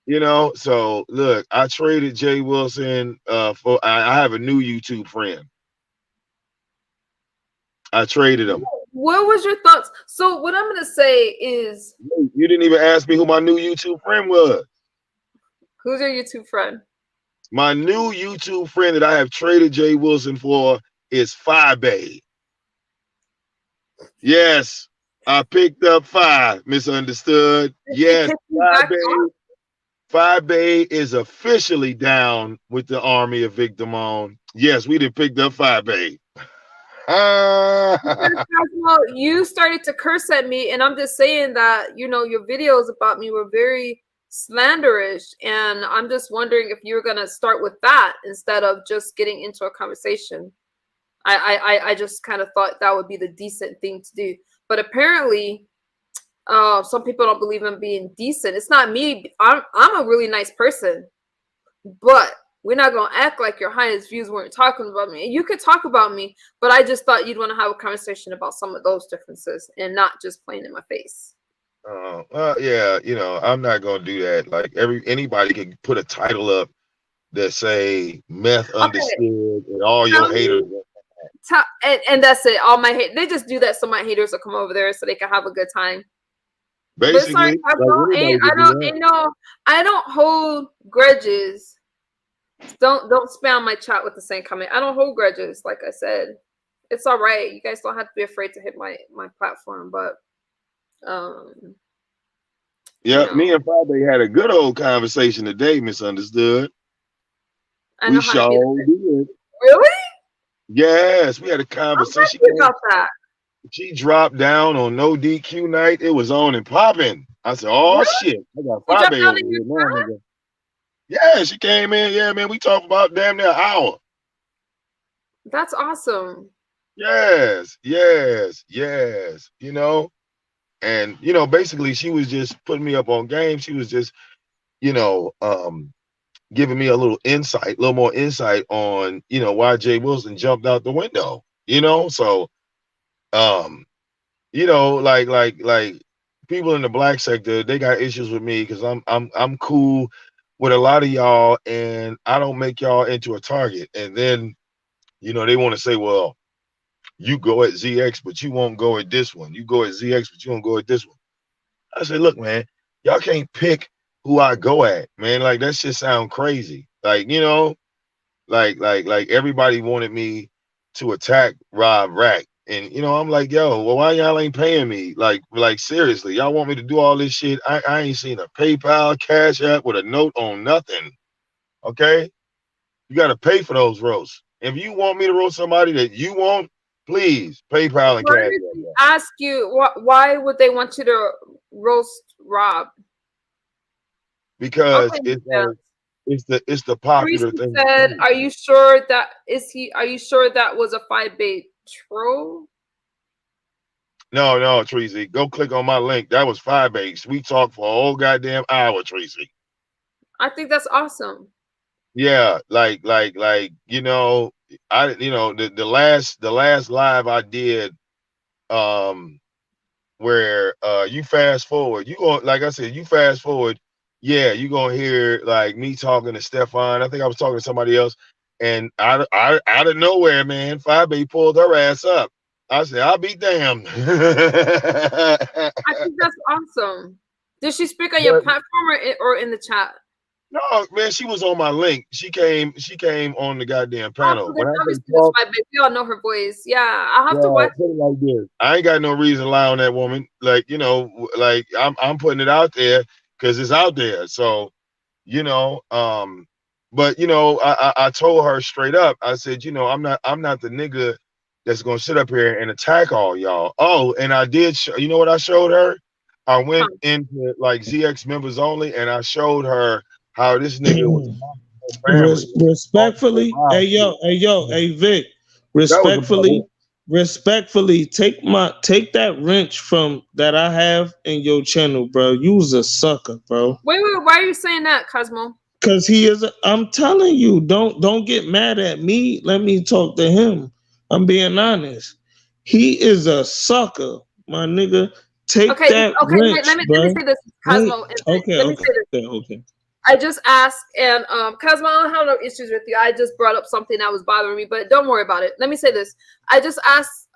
You know, so look, I traded Jay Wilson for. I have a new YouTube friend. I traded him. What was your thoughts? So what I'm gonna say is, you didn't even ask me who my new YouTube friend was. Who's your YouTube friend? My new YouTube friend that I have traded Jay Wilson for is Firebase. Yes, I picked up 5. Misunderstood. Yes, Firebase is officially down with the army of Vic Damone. Yes, we done picked up Firebase. You started to curse at me, and I'm just saying that, you know, your videos about me were very slanderish, and I'm just wondering if you're gonna start with that instead of just getting into a conversation. I just kind of thought that would be the decent thing to do, but apparently some people don't believe in being decent. It's not me. I'm a really nice person, but we're not going to act like your highness views weren't talking about me. And you could talk about me, but I just thought you'd want to have a conversation about some of those differences and not just playing in my face. Yeah, you know, I'm not going to do that. Like anybody can put a title up that say meth understood and all your haters. And that's it. All my hate, they just do that so my haters will come over there so they can have a good time. Basically, sorry, I don't hold grudges. Don't spam my chat with the same comment. I don't hold grudges. Like I said, it's all right. You guys don't have to be afraid to hit my platform. But yeah, you know, me and Firebase had a good old conversation today. Misunderstood. We sure did. Really? Yes, we had a conversation about that. She dropped down on no DQ night. It was on and popping. I said, "Oh shit, I got Firebase over here now." Yeah, she came in. Yeah, man, we talked about damn near an hour. That's awesome. Yes. You know, and you know, basically, she was just putting me up on game. She was just, you know, giving me a little more insight on, you know, why Jay Wilson jumped out the window. You know, so, you know, like people in the black sector, they got issues with me because I'm cool with a lot of y'all, and I don't make y'all into a target. And then, you know, they want to say, well, you go at ZX, but you won't go at this one. You go at ZX, but you won't go at this one. I said, look, man, y'all can't pick who I go at, man. Like that shit sound crazy. Like, you know, like everybody wanted me to attack Rob Rack. And you know, I'm like, yo, well, why y'all ain't paying me? Like seriously, y'all want me to do all this shit? I ain't seen a PayPal, Cash App with a note on nothing. Okay? You gotta pay for those roasts. If you want me to roast somebody that you want, please PayPal and Cash App. Ask you why would they want you to roast Rob? Because it's the popular thing. Said, are you sure that was a Firebase troll? No, Tracy. Go click on my link. That was Firebase. We talked for a whole goddamn hour, Tracy. I think that's awesome. Yeah, like you know, the last live I did, where you fast forward, you go, like I said, you fast forward, yeah, you gonna hear like me talking to Stefan. I think I was talking to somebody else, and out of nowhere, man, Firebase pulled her ass up. I said, I'll be damned. I think that's awesome. Did she speak on your platform or in the chat? No, man, she was on my link. She came on the goddamn panel. When we all know her voice. Yeah, I'll have to watch it like this. I ain't got no reason to lie on that woman. Like, you know, like I'm putting it out there because it's out there. So, you know, but you know, I told her straight up. I said, you know, I'm not the nigga that's gonna sit up here and attack all y'all. Oh, and I did. You know what I showed her? I went into like ZX members only, and I showed her how this nigga was respectfully. Hey Vic. Respectfully, take that wrench from that I have in your channel, bro. You was a sucker, bro. Wait, why are you saying that, Cosmo? Because he is. I'm telling you, don't get mad at me. Let me talk to him. I'm being honest. He is a sucker, my nigga. Take that wrench, let me say this, Cosmo. Okay. I just asked, and Cosmo, I don't have no issues with you. I just brought up something that was bothering me, but don't worry about it. Let me say this. I just asked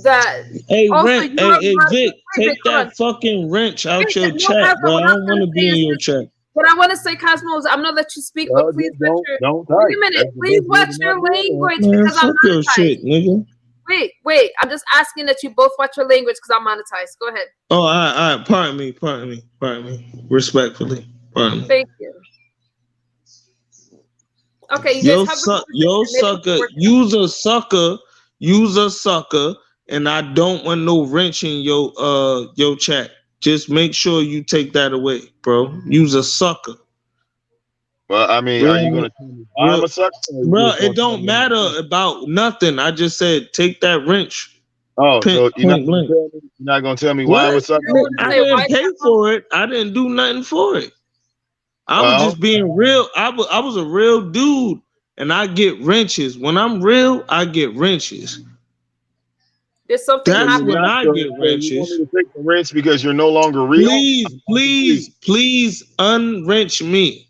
that. Hey, Vic, take that fucking wrench out your chat, bro. I don't want to be in your chat. What I want to say, Cosmo, is I'm gonna let you speak, but please wait a minute. Please watch your language because I'm monetized. Shit, nigga. Wait. I'm just asking that you both watch your language because I'm monetized. Go ahead. Oh, all right. Pardon me. Respectfully. Pardon me. Thank you. Okay, you sucker. Use a sucker, and I don't want no wrench in your chat. Just make sure you take that away, bro. Use a sucker. Well, I mean, are you gonna tell me I'm a sucker? Bro, it don't matter about nothing. I just said take that wrench. Oh, so you're not gonna tell me why I'm a sucker? I didn't pay for it. I didn't do nothing for it. I was just being real. I was a real dude, and I get wrenches. When I'm real, I get wrenches. There's something That's when I get wrenches. You want me to take the wrench because you're no longer real? Please unwrench me.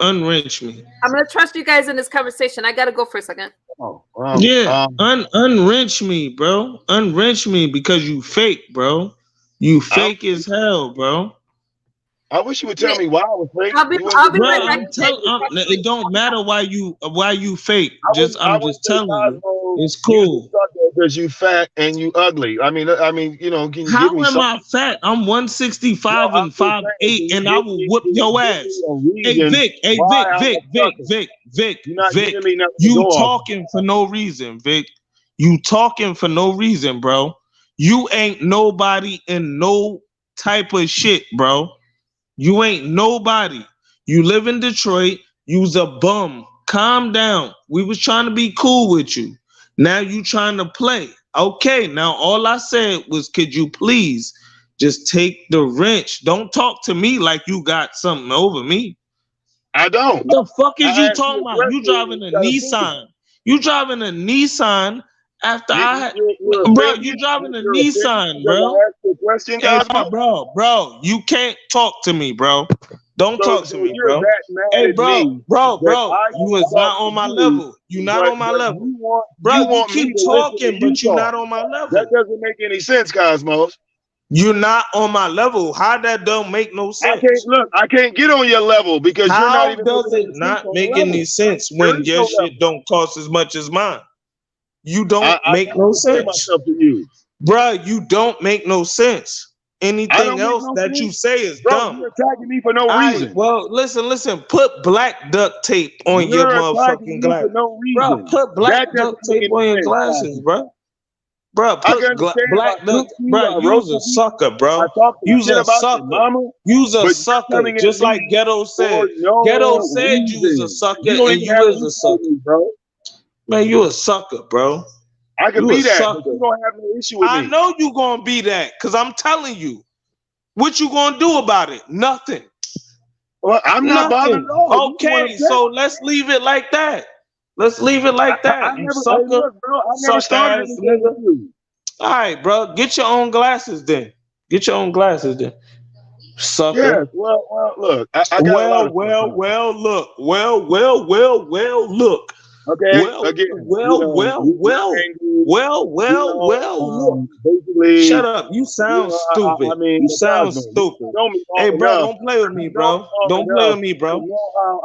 Unwrench me. I'm gonna trust you guys in this conversation. I gotta go for a second. Unwrench me, bro. Unwrench me because you fake, bro. You fake as hell, bro. I wish you would tell me why I was fake. I'll be right back. It don't matter why you fake. I'm just telling you, it's cool. Because you fat and you ugly. I mean, you know. Can you How give me am I fat? I'm 165 and 5'8", and I will whoop your ass. Hey Vic. You talking for no reason, Vic. You talking for no reason, bro. You ain't nobody in no type of shit, bro. You ain't nobody. You live in Detroit. You's a bum. Calm down. We was trying to be cool with you. Now you trying to play. Okay, now all I said was, could you please just take the wrench? Don't talk to me like you got something over me. I don't. What the fuck is you talking about? You driving a Nissan. You driving a Nissan after you driving a Nissan, bro. Hey, bro, you can't talk to me, bro. Don't talk to me, bro. Hey, bro, you is not on my level. You not on my level. Bro, you keep talking, but you're not on my level. That doesn't make any sense, Cosmos. You're not on my level. How that don't make no sense? I can't get on your level because you're not even. How does it not make any sense when your shit don't cost as much as mine? You don't make no sense. Myself to you. Bruh, you don't make no sense. Anything else that you say is dumb. You're attacking me for no reason. Well, listen. Put black duct tape on your motherfucking glasses. Bro, put black duct tape on your glasses, bro. Bro, put black duct. Bro, you's a sucker, bro. You's a sucker. You's a sucker. Just like Ghetto said. Ghetto said you was a sucker, and you is a sucker, bro. Man, you a sucker, bro. I can be that, but you don't have no issue with me. I know you gonna be that, because I'm telling you. What you gonna do about it? Nothing. Well, I'm not bothered at all. Okay, so let's leave it like that. Let's leave it like that. I never started nigga. All right, bro. Get your own glasses then. Sucker. Yes, well, look. I got look. Okay. Basically, shut up. You sound stupid. You sound stupid. Hey, bro, don't play with me, bro. Don't play with me, bro.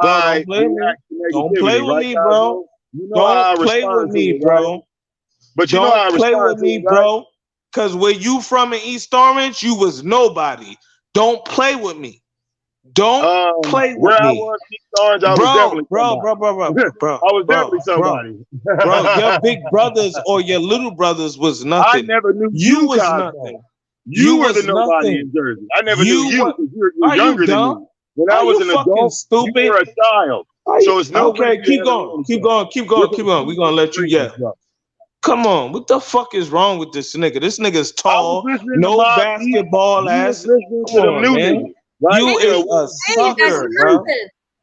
Don't play with me, bro. Don't play with me, bro. But you know how I don't play with me, bro. Because where you from in East Orange, you was nobody. Don't play with me. Don't play with me. I was East Orange, I was definitely somebody. Bro, your big brothers or your little brothers was nothing. I never knew you was nothing. You were the nobody in Jersey. I never knew you. You're younger than me. When I was an adult, stupid? You were a child. So it's no okay. Keep going. We're gonna let you yell. Come on, what the fuck is wrong with this nigga? This nigga's tall, no basketball ass. Come on, man. Right? You is a sucker, bro.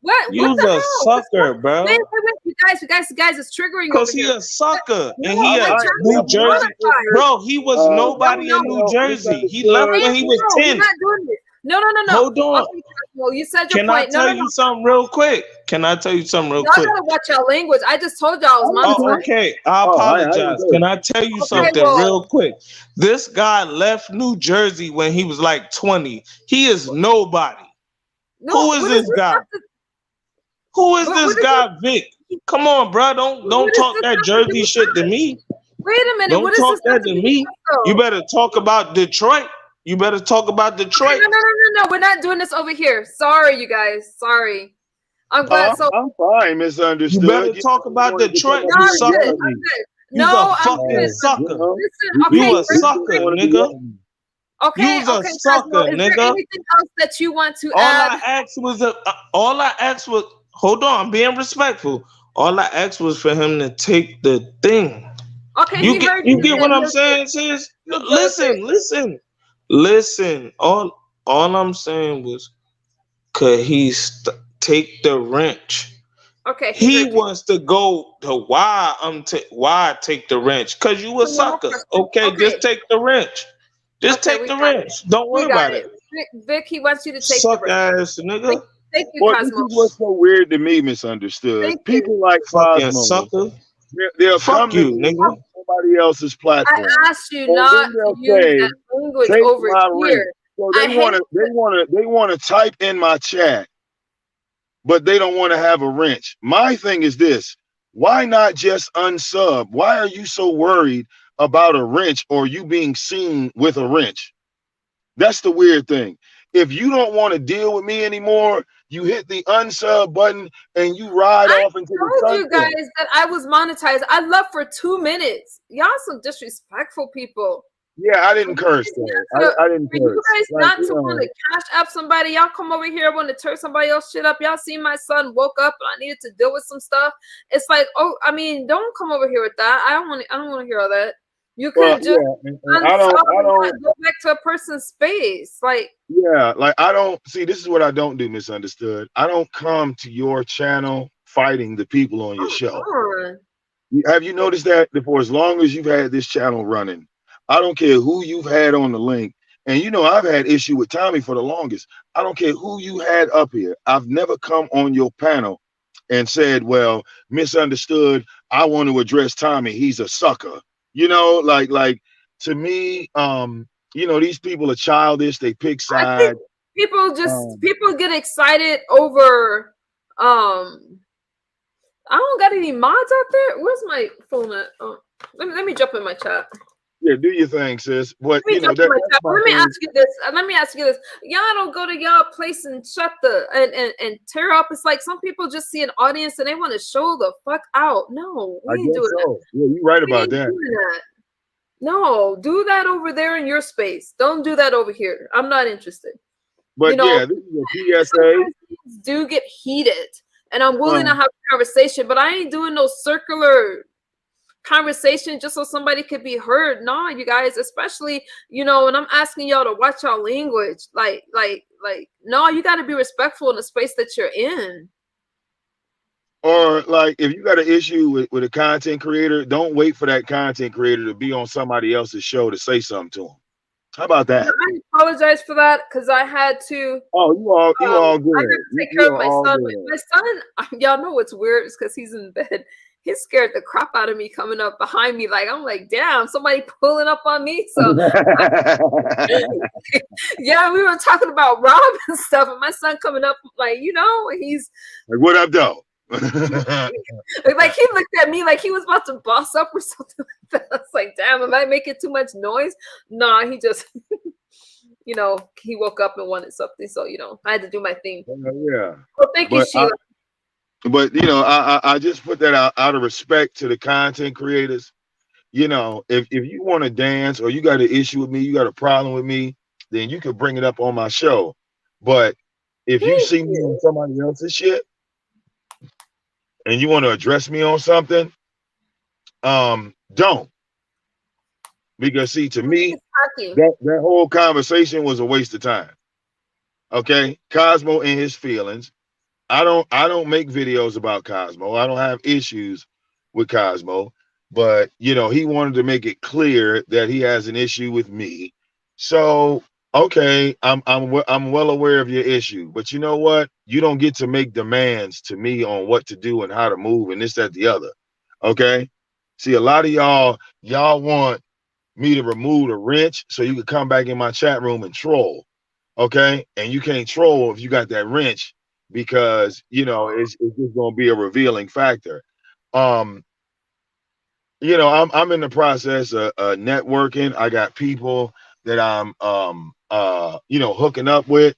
What? You's a sucker, bro. Wait, you guys, it's triggering. Because he a sucker, and he a New Jersey, bro. He was nobody in New Jersey. He left when he was 10. No. Hold on. Okay, well, you said your point. Can I tell you something real quick? Y'all gotta watch your language. I just told y'all I was monitoring. Okay, I apologize. Can I tell you something real quick? This guy left New Jersey when he was like 20. He is nobody. Who is this guy? Who is this guy, Vic? Come on, bro. Don't talk that Jersey shit to me. Wait a minute. Don't talk that to me. You better talk about Detroit. You better talk about Detroit. Okay, no. We're not doing this over here. Sorry, you guys. Sorry. I'm glad. I'm fine, misunderstood. You better talk about Detroit. You sucker. No, I'm fucking sucker. Listen, okay, you a sucker, nigga. Okay, you's a sucker, so is nigga. there anything else that you want to add? All I asked was, hold on, I'm being respectful. All I asked was for him to take the thing. Okay, you get what I'm saying, sis? Listen. All I'm saying was, could he take the wrench? Okay. He wants to go to why take the wrench? Cause you a sucker. Okay, just take the wrench. Just take the wrench. Don't worry about it. Vic, he wants you to take the wrench. Ass nigga. Thank you, Cosmo. This is what's so weird to me, misunderstood. People like fucking sucker. They'll fuck you, nigga. Somebody else's platform. I asked you not to use that language over here. So they want to type in my chat, but they don't want to have a wrench. My thing is this: why not just unsub? Why are you so worried about a wrench or you being seen with a wrench? That's the weird thing. If you don't want to deal with me anymore, you hit the unsub button and you ride off into the sunset. I told you guys that I was monetized. I left for 2 minutes. Y'all some disrespectful people. Yeah, I didn't curse. I didn't curse. You guys not to want to cash up somebody. Y'all come over here want to turn somebody else shit up. Y'all see my son woke up and I needed to deal with some stuff. It's like, oh, I mean, don't come over here with that. I don't want to hear all that. You could just I don't go back to a person's space. Like, yeah, like I don't see, this is what I don't do, misunderstood. I don't come to your channel fighting the people on your show. Have you noticed that for as long as you've had this channel running, I don't care who you've had on the link. And you know, I've had issue with Tommy for the longest. I don't care who you had up here. I've never come on your panel and said, well, misunderstood, I want to address Tommy. He's a sucker. You know, like to me, you know, these people are childish. They pick sides. People get excited over I don't got any mods out there. Where's my phone at? Oh, let me jump in my chat. Yeah, do your thing, sis. But let me ask you this. Y'all don't go to y'all place and shut and tear up. It's like some people just see an audience and they want to show the fuck out. No, we ain't doing that. Yeah, you're right about that. No, do that over there in your space. Don't do that over here. I'm not interested. But yeah, this is a PSA. Do get heated, and I'm willing to have a conversation, but I ain't doing no circular conversation just so somebody could be heard. No, you guys, especially, you know, and I'm asking y'all to watch y'all language. Like, no, you got to be respectful in the space that you're in. Or like, if you got an issue with a content creator, don't wait for that content creator to be on somebody else's show to say something to them. How about that? I apologize for that because I had to. Oh, you all good. I had to take care of my son. My son, y'all know what's weird is because he's in bed. He scared the crap out of me coming up behind me. Like, I'm like, damn, somebody pulling up on me. So, yeah, we were talking about Rob and stuff. And my son coming up, like, you know, he's like, what up, though? Like, he looked at me like he was about to boss up or something like that. I was like, damn, am I making too much noise? Nah, he just, you know, he woke up and wanted something. So, you know, I had to do my thing. Yeah. Well, thank you, Sheila. But, you know, I just put that out of respect to the content creators. You know, if you want to dance or you got an issue with me, you got a problem with me, then you can bring it up on my show. But if you see me on somebody else's shit and you want to address me on something, don't. Because, see, to me, that whole conversation was a waste of time. Okay? Cosmo and his feelings. I don't make videos about Cosmo. I don't have issues with Cosmo, but you know, he wanted to make it clear that he has an issue with me. So, okay, I'm well aware of your issue, but you know what? You don't get to make demands to me on what to do and how to move and this, that, the other. Okay? See, a lot of y'all want me to remove the wrench so you can come back in my chat room and troll. Okay? And you can't troll if you got that wrench, because you know it's just gonna be a revealing factor. You know, I'm in the process of networking. I got people that I'm you know, hooking up with,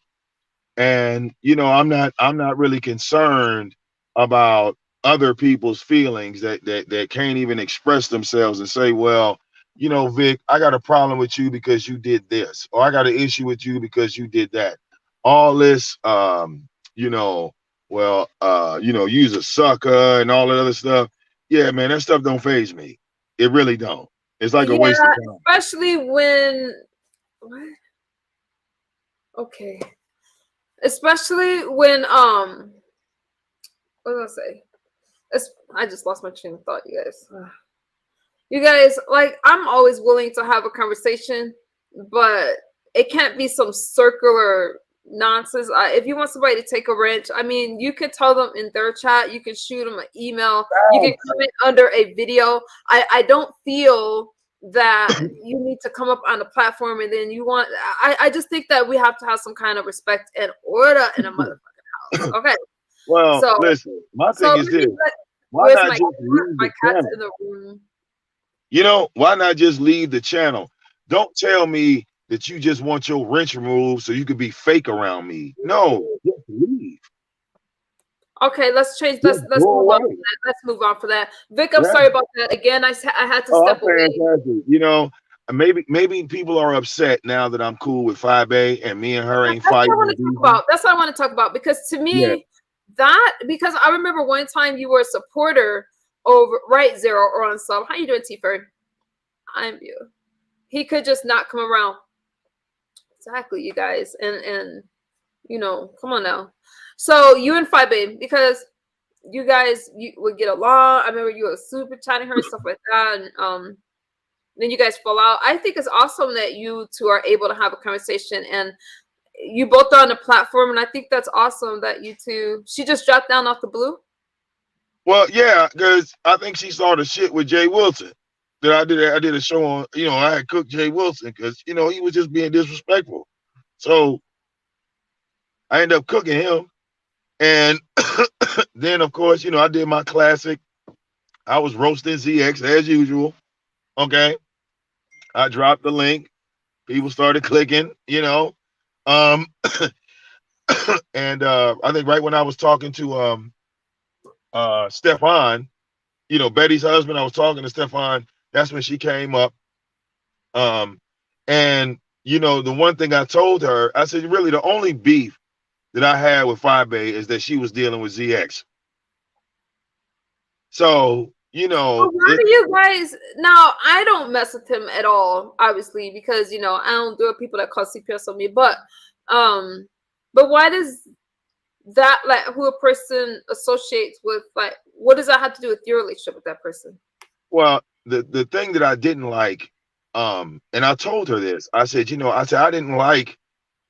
and you know, I'm not really concerned about other people's feelings that can't even express themselves and say, well, you know, Vic, I got a problem with you because you did this, or I got an issue with you because you did that. All this you know, well, you know, use a sucker and all that other stuff. Yeah, man, that stuff don't faze me. It really don't. It's like a waste of time. Especially when, what? Okay. Especially when, what did I say? I just lost my train of thought, you guys. You guys, like, I'm always willing to have a conversation, but it can't be some circular nonsense. If you want somebody to take a wrench, I mean, you can tell them in their chat, you can shoot them an email, you can comment under a video. I don't feel that you need to come up on the platform and then you want, I just think that we have to have some kind of respect and order in a motherfucking house. Okay. Well, so, listen, my thing is this. Why not just leave the channel? In the room? You know, why not just leave the channel? Don't tell me that you just want your wrench removed so you could be fake around me. No, just leave. Okay, let's change. Let's move on. Let's move on for that. Vic, I'm sorry about that. Again, I had to step away. Fantastic. You know, maybe people are upset now that I'm cool with Firebase and me and her ain't fighting. That's what I want to talk about, because to me, because I remember one time you were a supporter over Zero or on Sub. How you doing, T-Ford? I'm you. He could just not come around. Exactly, you guys, and you know, come on now. So you and Firebase, because you guys would get along. I remember you were super chatting her and stuff like that, and then you guys fall out. I think it's awesome that you two are able to have a conversation, and you both are on the platform, and I think that's awesome that you two. She just dropped down off the blue. Well, yeah, because I think she saw the shit with Jay Wilson. that I did a show on, you know, I had cooked Jay Wilson because, you know, he was just being disrespectful. So I ended up cooking him. And then, of course, you know, I did my classic. I was roasting ZX as usual. Okay. I dropped the link. People started clicking, you know. And I think right when I was talking to Stefan, you know, Betty's husband, I was talking to Stefan, that's when she came up. And you know, the one thing I told her, I said, really, the only beef that I had with Firebase is that she was dealing with ZX. So, you know, why do you guys now? I don't mess with him at all, obviously, because you know I don't do people that cause CPS on me. But why does that, like, who a person associates with, like, what does that have to do with your relationship with that person? Well, the thing that I didn't like, and I told her this, I said, you know, I didn't like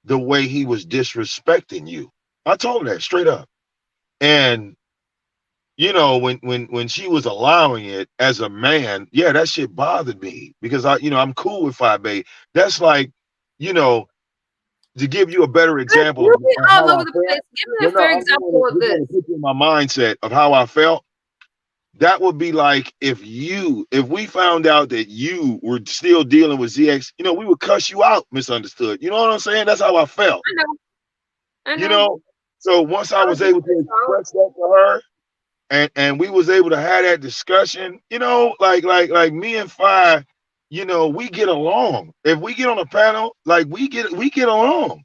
the way he was disrespecting you. I told her that straight up. And you know, when she was allowing it as a man, yeah, that shit bothered me because you know, I'm cool with Firebase. That's like, you know, to give you a better example of all over the place. Give me a fair example of this. Put you in my mindset of how I felt. That would be like if we found out that you were still dealing with ZX, you know, we would cuss you out, misunderstood. You know what I'm saying? That's how I felt. I know. You know, so once I was able to express that to her, and we was able to have that discussion, you know, like me and Fi, you know, we get along. If we get on a panel, like we get along.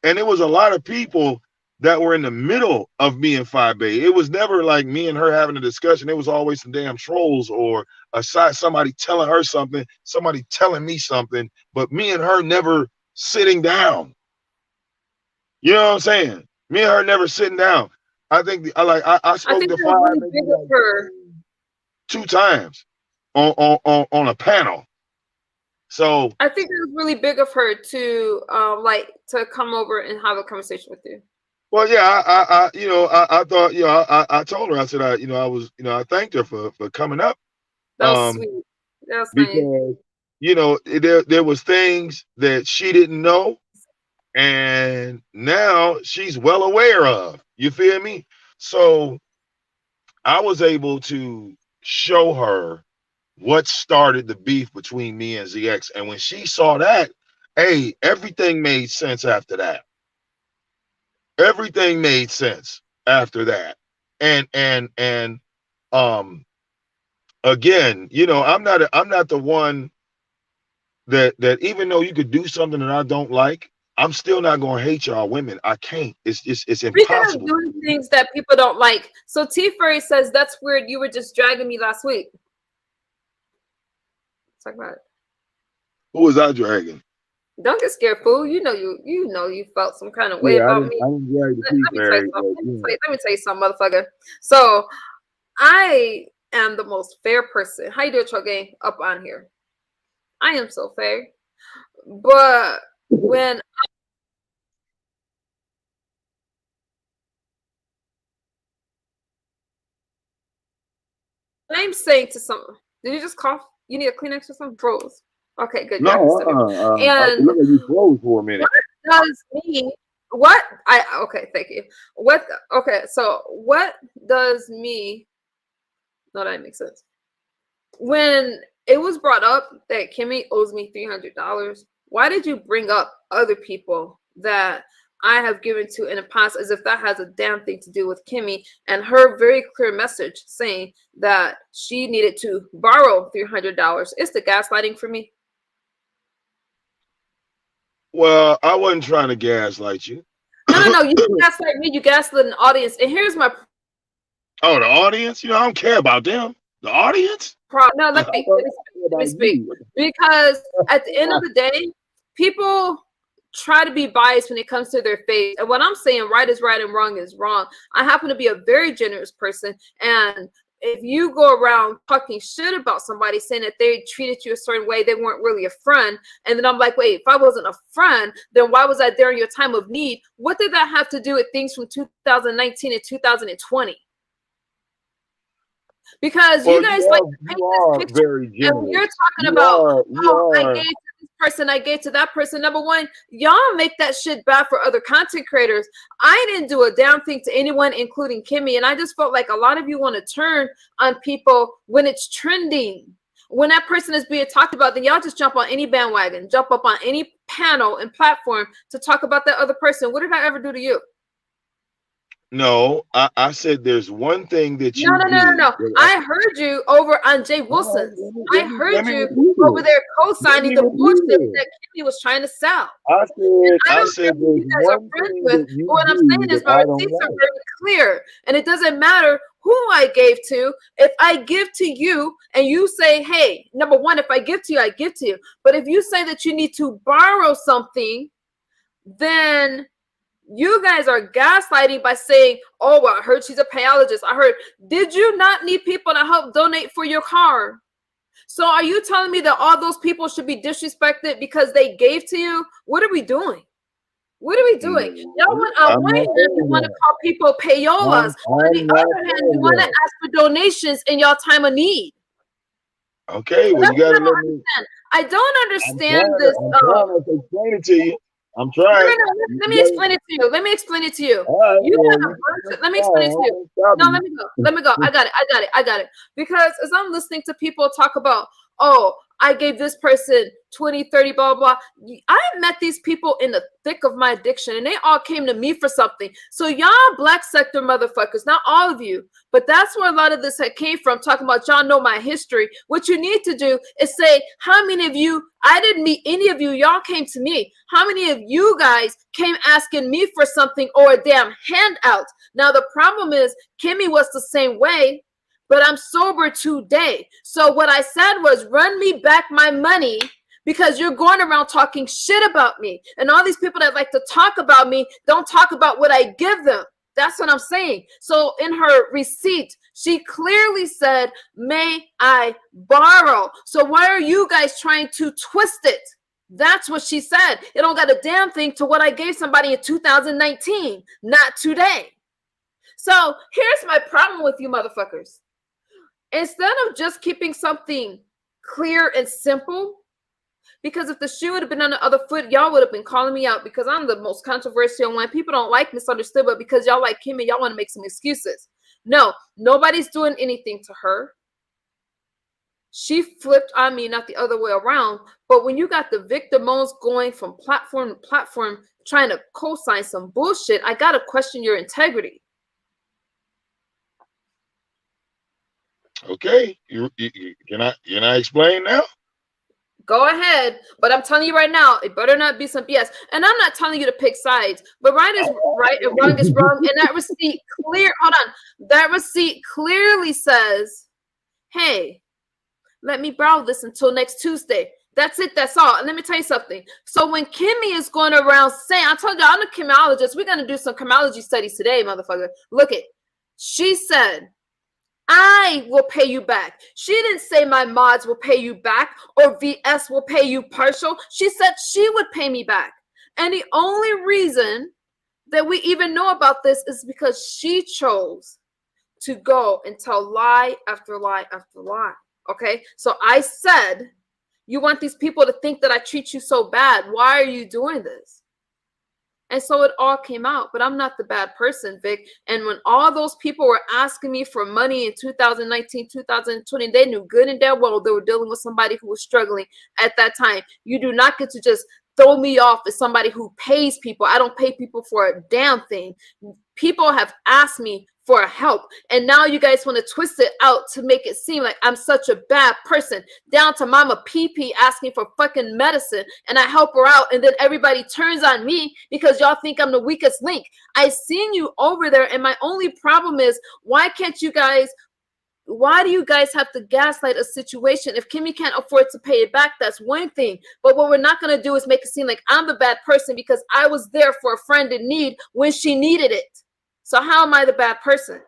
And it was a lot of people that were in the middle of me and Firebase. It was never like me and her having a discussion. It was always some damn trolls or somebody telling her something, somebody telling me something, but me and her never sitting down. You know what I'm saying? Me and her never sitting down. I think I spoke to Fire really 2 times on a panel. So I think it was really big of her to like to come over and have a conversation with you. Well, yeah, I thought, you know, I told her, I said, I thanked her for coming up. That was sweet. That was because nice. You know, there was things that she didn't know, and now she's well aware of. You feel me? So I was able to show her what started the beef between me and ZX. And when she saw that, hey, everything made sense after that. Everything made sense after that. And again, you know, I'm not the one that even though you could do something that I don't like, I'm still not gonna hate y'all women. I can't. It's impossible. Doing things that people don't like. So T Furry says that's weird. You were just dragging me last week. Let's talk about it. Who was I dragging? Don't get scared, fool. You know you felt some kind of way about me. I didn't drag the Let me tell you something, motherfucker. So I am the most fair person. How you doing, Troll up on here? I am so fair. But when I'm saying to someone, did you just cough? You need a Kleenex or something? Froze. Okay, good. No, and look at you froze for a minute. What does me? Okay, thank you. So what does me? No, that makes sense. When it was brought up that Kimmy owes me $300, why did you bring up other people that I have given to in the past as if that has a damn thing to do with Kimmy and her very clear message saying that she needed to borrow $300? It's the gaslighting for me. Well, I wasn't trying to gaslight you. No. You gaslight me. You gaslit an audience. And here's my. Oh, the audience? You know, I don't care about them. The audience? No, let me speak. Because at the end of the day, people try to be biased when it comes to their faith. And what I'm saying, right is right and wrong is wrong. I happen to be a very generous person. And if you go around talking shit about somebody, saying that they treated you a certain way, they weren't really a friend. And then I'm like, wait, if I wasn't a friend, then why was I there in your time of need? What did that have to do with things from 2019 and 2020? Because you guys like to paint this picture, very generous. and when you're talking about, I gave to this person, I gave to that person. Number one, y'all make that shit bad for other content creators. I didn't do a damn thing to anyone, including Kimmy, and I just felt like a lot of you want to turn on people when it's trending. When that person is being talked about, then y'all just jump on any bandwagon, jump up on any panel and platform to talk about that other person. What did I ever do to you? No, I said there's one thing that you No. I heard you over on Jay Wilson's. I heard you over there co-signing the bullshit that Kimmy was trying to sell. I said there's one thing that you what I'm saying is my receipts are very clear, and it doesn't matter who I gave to. If I give to you and you say, hey, number one, if I give to you, I give to you. But if you say that you need to borrow something, then you guys are gaslighting by saying, oh, well, I heard she's a payologist. I heard, did you not need people to help donate for your car? So are you telling me that all those people should be disrespected because they gave to you? What are we doing? What are we doing? Y'all want, on one hand, you want to call people payolas. On the other hand, you want to ask for donations in your time of need. Okay, well, you gotta let me. I don't understand this. I'm trying to explain it to you. I'm trying. Let me explain it to you. Let me explain it to you. Let me explain it to you. No, let me go. Let me go. I got it. Because as I'm listening to people talk about, oh, I gave this person 20, 30, blah, blah. I met these people in the thick of my addiction, and they all came to me for something. So y'all black sector motherfuckers, not all of you, but that's where a lot of this came from, talking about y'all know my history. What you need to do is say, how many of you, I didn't meet any of you, y'all came to me. How many of you guys came asking me for something or a damn handout? Now, the problem is Kimmy was the same way, but I'm sober today. So what I said was, run me back my money, because you're going around talking shit about me. And all these people that like to talk about me don't talk about what I give them. That's what I'm saying. So in her receipt, she clearly said, may I borrow? So why are you guys trying to twist it? That's what she said. It don't got a damn thing to what I gave somebody in 2019, not today. So here's my problem with you motherfuckers. Instead of just keeping something clear and simple, because if the shoe would have been on the other foot, y'all would have been calling me out because I'm the most controversial one. People don't like misunderstood, but because y'all like Kimmy, y'all want to make some excuses. No, nobody's doing anything to her. She flipped on me, not the other way around. But when you got the Vic Damones going from platform to platform trying to co-sign some bullshit, I got to question your integrity. Okay, can I explain now? Go ahead, but I'm telling you right now, it better not be some BS. And I'm not telling you to pick sides, but right is right and wrong is wrong. And that receipt that receipt clearly says, hey, let me borrow this until next Tuesday. That's it. That's all. And let me tell you something. So when Kimmy is going around saying, I told you I'm a criminologist. We're going to do some criminology studies today, motherfucker. Look it. She said, I will pay you back. She didn't say my mods will pay you back or VS will pay you partial. She said she would pay me back. And the only reason that we even know about this is because she chose to go and tell lie after lie after lie. Okay. So I said, you want these people to think that I treat you so bad. Why are you doing this? And so it all came out, but I'm not the bad person, Vic. And when all those people were asking me for money in 2019, 2020, they knew good and damn well they were dealing with somebody who was struggling at that time. You do not get to just throw me off as somebody who pays people. I don't pay people for a damn thing. People have asked me for help, and now you guys want to twist it out to make it seem like I'm such a bad person, down to Mama PP asking for fucking medicine, and I help her out, and then everybody turns on me because y'all think I'm the weakest link. I seen you over there, and my only problem is, why do you guys have to gaslight a situation? If Kimmy can't afford to pay it back, that's one thing. But what we're not going to do is make it seem like I'm the bad person because I was there for a friend in need when she needed it. So how am I the bad person?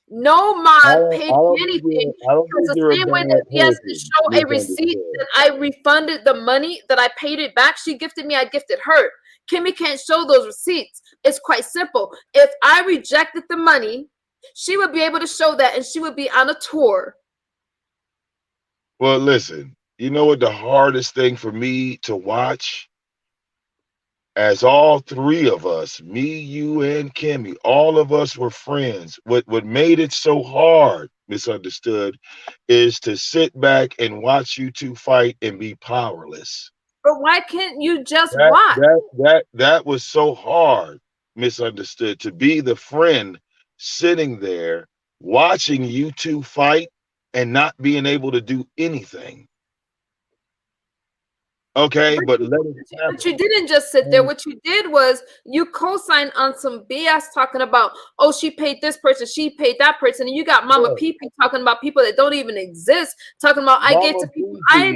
No mod paid me anything. Because the same way that he has to show a receipt that I refunded the money, that I paid it back, she gifted me, I gifted her. Kimmy can't show those receipts. It's quite simple. If I rejected the money She would be able to show that, and she would be on a tour. Well, listen, you know what the hardest thing for me to watch? As all three of us, me, you, and Kimmy, all of us were friends. What made it so hard, Misunderstood, is to sit back and watch you two fight and be powerless. But why can't you just watch? That was so hard, Misunderstood, to be the friend sitting there watching you two fight and not being able to do anything. Okay, but let it happen. But you didn't just sit there. What you did was you co-signed on some BS talking about, oh, she paid this person, she paid that person, and you got Mama PP talking about people that don't even exist, talking about I gave to people I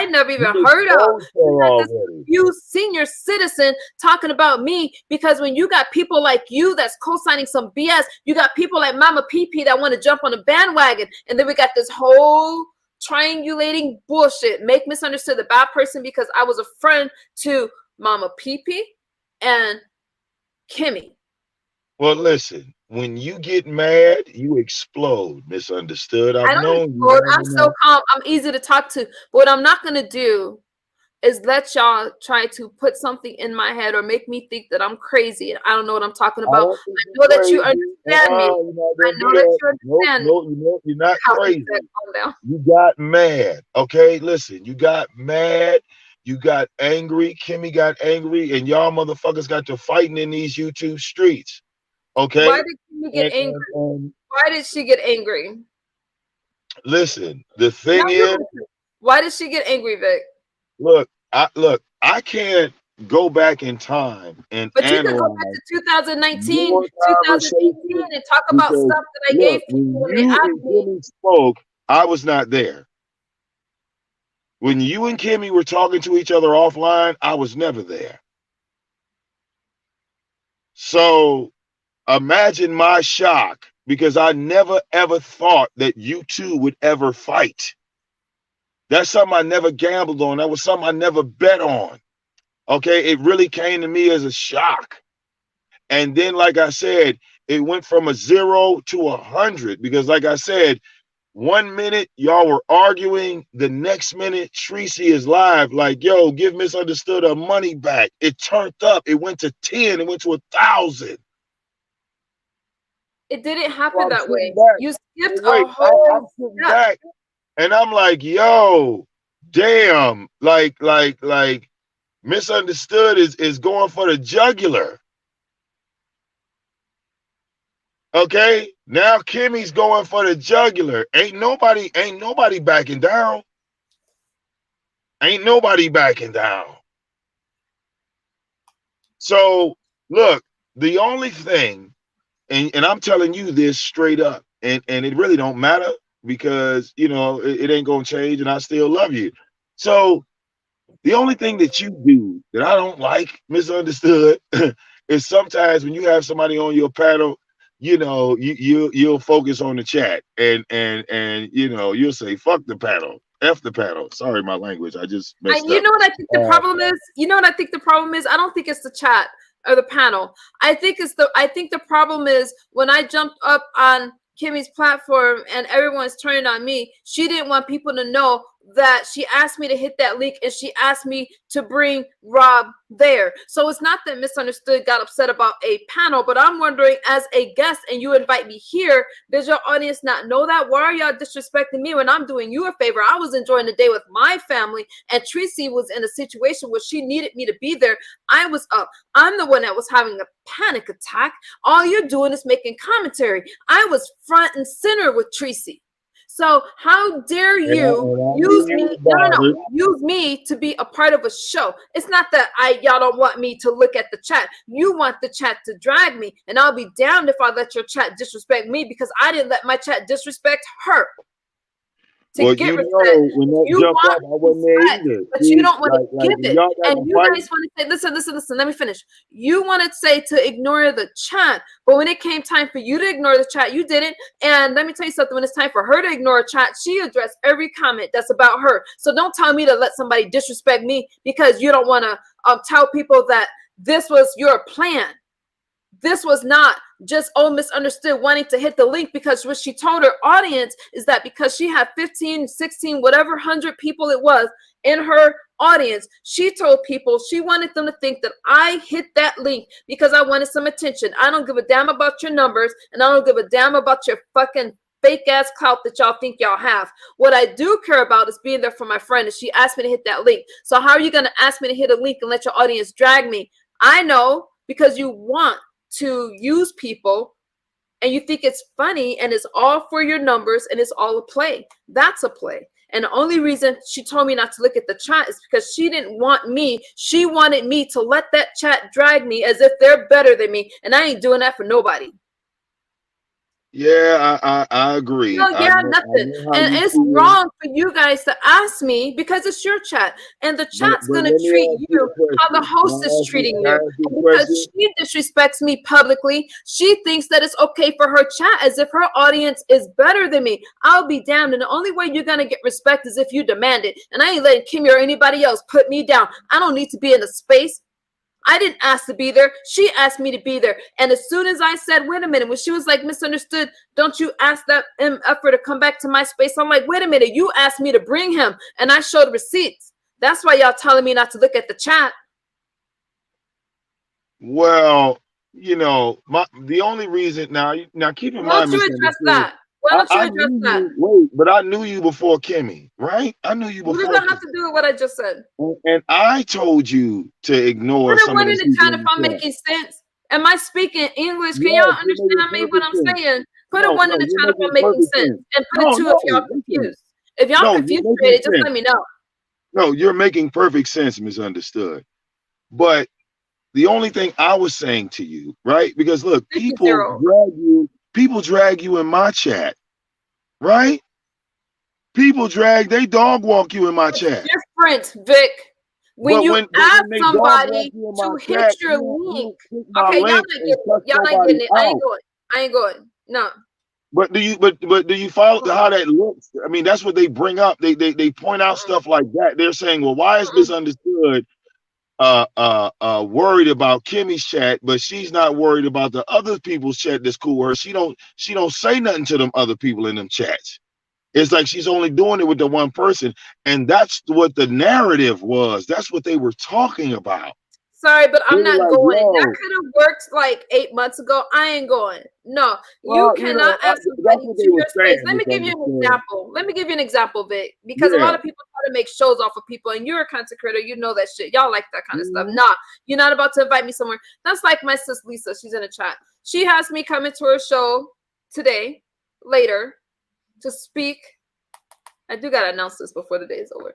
never even heard of. You got this few senior citizen talking about me, because when you got people like you that's co-signing some BS, you got people like Mama PP that want to jump on the bandwagon, and then we got this whole triangulating bullshit. Make Misunderstood the bad person because I was a friend to Mama PP and Kimmy. Well, listen, when you get mad, you explode, Misunderstood. I don't explode. I'm so calm. I'm easy to talk to. But what I'm not going to do is let y'all try to put something in my head or make me think that I'm crazy and I don't know what I'm talking about. I know that you understand me. I know that you understand me. You're not crazy. You got mad. Okay, listen, you got mad. You got angry. Kimmy got angry, and y'all motherfuckers got to fighting in these YouTube streets. Okay. Why did Kimmy get angry? Why did she get angry? Listen, the thing is, why did she get angry, Vic? Look, I can't go back in time and but you can go back to 2019, 2018 and talk about stuff that I gave people when they asked me. Spoke, I was not there. When you and Kimmy were talking to each other offline, I was never there. So imagine my shock, because I never ever thought that you two would ever fight. That's something I never gambled on. That was something I never bet on. Okay, it really came to me as a shock. And then, like I said, it went from a 0 to 100, because like I said, 1 minute y'all were arguing, the next minute Tracy is live like, yo, give Misunderstood her money back. It turned up. It went to 10. It went to 1,000. It didn't happen that way. You skipped a whole step. And I'm like, yo, damn, like Misunderstood is going for the jugular. Okay, now Kimmy's going for the jugular. Ain't nobody backing down. Ain't nobody backing down. So look, the only thing, and I'm telling you this straight up, and it really don't matter, because you know it ain't gonna change, and I still love you. So the only thing that you do that I don't like, Misunderstood, is sometimes when you have somebody on your panel, you know, you'll focus on the chat, and you know, you'll say fuck the panel, F the panel. Sorry, my language. I just messed up. You know what I think the problem is? You know what I think the problem is? I don't think it's the chat or the panel. I think the problem is when I jumped up on Kimmy's platform and everyone's turning on me, she didn't want people to know that she asked me to hit that link, and she asked me to bring Rob there. So it's not that Misunderstood got upset about a panel, but I'm wondering, as a guest and you invite me here, does your audience not know that? Why are y'all disrespecting me when I'm doing you a favor? I was enjoying the day with my family, and Tracy was in a situation where she needed me to be there. I was up. I'm the one that was having a panic attack. All you're doing is making commentary. I was front and center with Tracy. So how dare you use me? Use me to be a part of a show. It's not that y'all don't want me to look at the chat. You want the chat to drag me, and I'll be damned if I let your chat disrespect me, because I didn't let my chat disrespect her. Well, you know, when that jumped up, I wasn't there either. But you don't want to give it. And you guys want to say, listen, let me finish. You wanted to say to ignore the chat, but when it came time for you to ignore the chat, you didn't. And let me tell you something, when it's time for her to ignore a chat, she addressed every comment that's about her. So don't tell me to let somebody disrespect me because you don't want to tell people that this was your plan. This was not just misunderstood wanting to hit the link, because what she told her audience is that because she had 15, 16, whatever 100 people it was in her audience, she told people she wanted them to think that I hit that link because I wanted some attention. I don't give a damn about your numbers, and I don't give a damn about your fucking fake ass clout that y'all think y'all have. What I do care about is being there for my friend, and she asked me to hit that link. So how are you going to ask me to hit a link and let your audience drag me? I know, because you want to use people and you think it's funny and it's all for your numbers and it's all a play. That's a play. And the only reason she told me not to look at the chat is because she didn't want me. She wanted me to let that chat drag me as if they're better than me. And I ain't doing that for nobody. Yeah, I agree. No, yeah, nothing. And it's wrong for you guys to ask me because it's your chat. And the chat's going to treat you how the host is treating you. And because she disrespects me publicly, she thinks that it's okay for her chat as if her audience is better than me. I'll be damned. And the only way you're going to get respect is if you demand it. And I ain't letting Kimmy or anybody else put me down. I don't need to be in a space. I didn't ask to be there. She asked me to be there. And as soon as I said, wait a minute, when she was like, misunderstood, don't you ask that effort to come back to my space? I'm like, wait a minute, you asked me to bring him. And I showed receipts. That's why y'all telling me not to look at the chat. Well, you know, the only reason now keep in mind. Why don't you address that? Why don't you address that? Wait, but I knew you before Kimmy, right? I knew you before. What does that have to do with what I just said? And I told you to ignore some of the in the chat if I'm making sense. Am I speaking English? Can y'all understand me what I'm saying? Put a 1 in the chat if I'm making sense. And put a 2 if y'all confused. If y'all confused, just let me know. No, you're making perfect sense, misunderstood. But the only thing I was saying to you, right? Because look, people drag you in my chat, right? People they dog walk you in my chat. Different, Vic. When you ask somebody to hit your link, okay, y'all not getting it. I ain't going. No. But do you follow how that looks? I mean, that's what they bring up. They point out stuff like that. They're saying, well, why is misunderstood worried about Kimmy's chat, but she's not worried about the other people's chat that's cool with her. She don't say nothing to them other people in them chats. It's like she's only doing it with the one person. And that's what the narrative was. That's what they were talking about. Sorry, but I'm not going. Yo. That could have worked like 8 months ago. I ain't going. No, you cannot ask somebody to your space. Let me give you an example. Let me give you an example, Vic, because a lot of people try to make shows off of people, and you're a content creator. You know that shit. Y'all like that kind of stuff. Nah, you're not about to invite me somewhere. That's like my sis Lisa. She's in a chat. She has me come into her show today, later, to speak. I do gotta announce this before the day is over.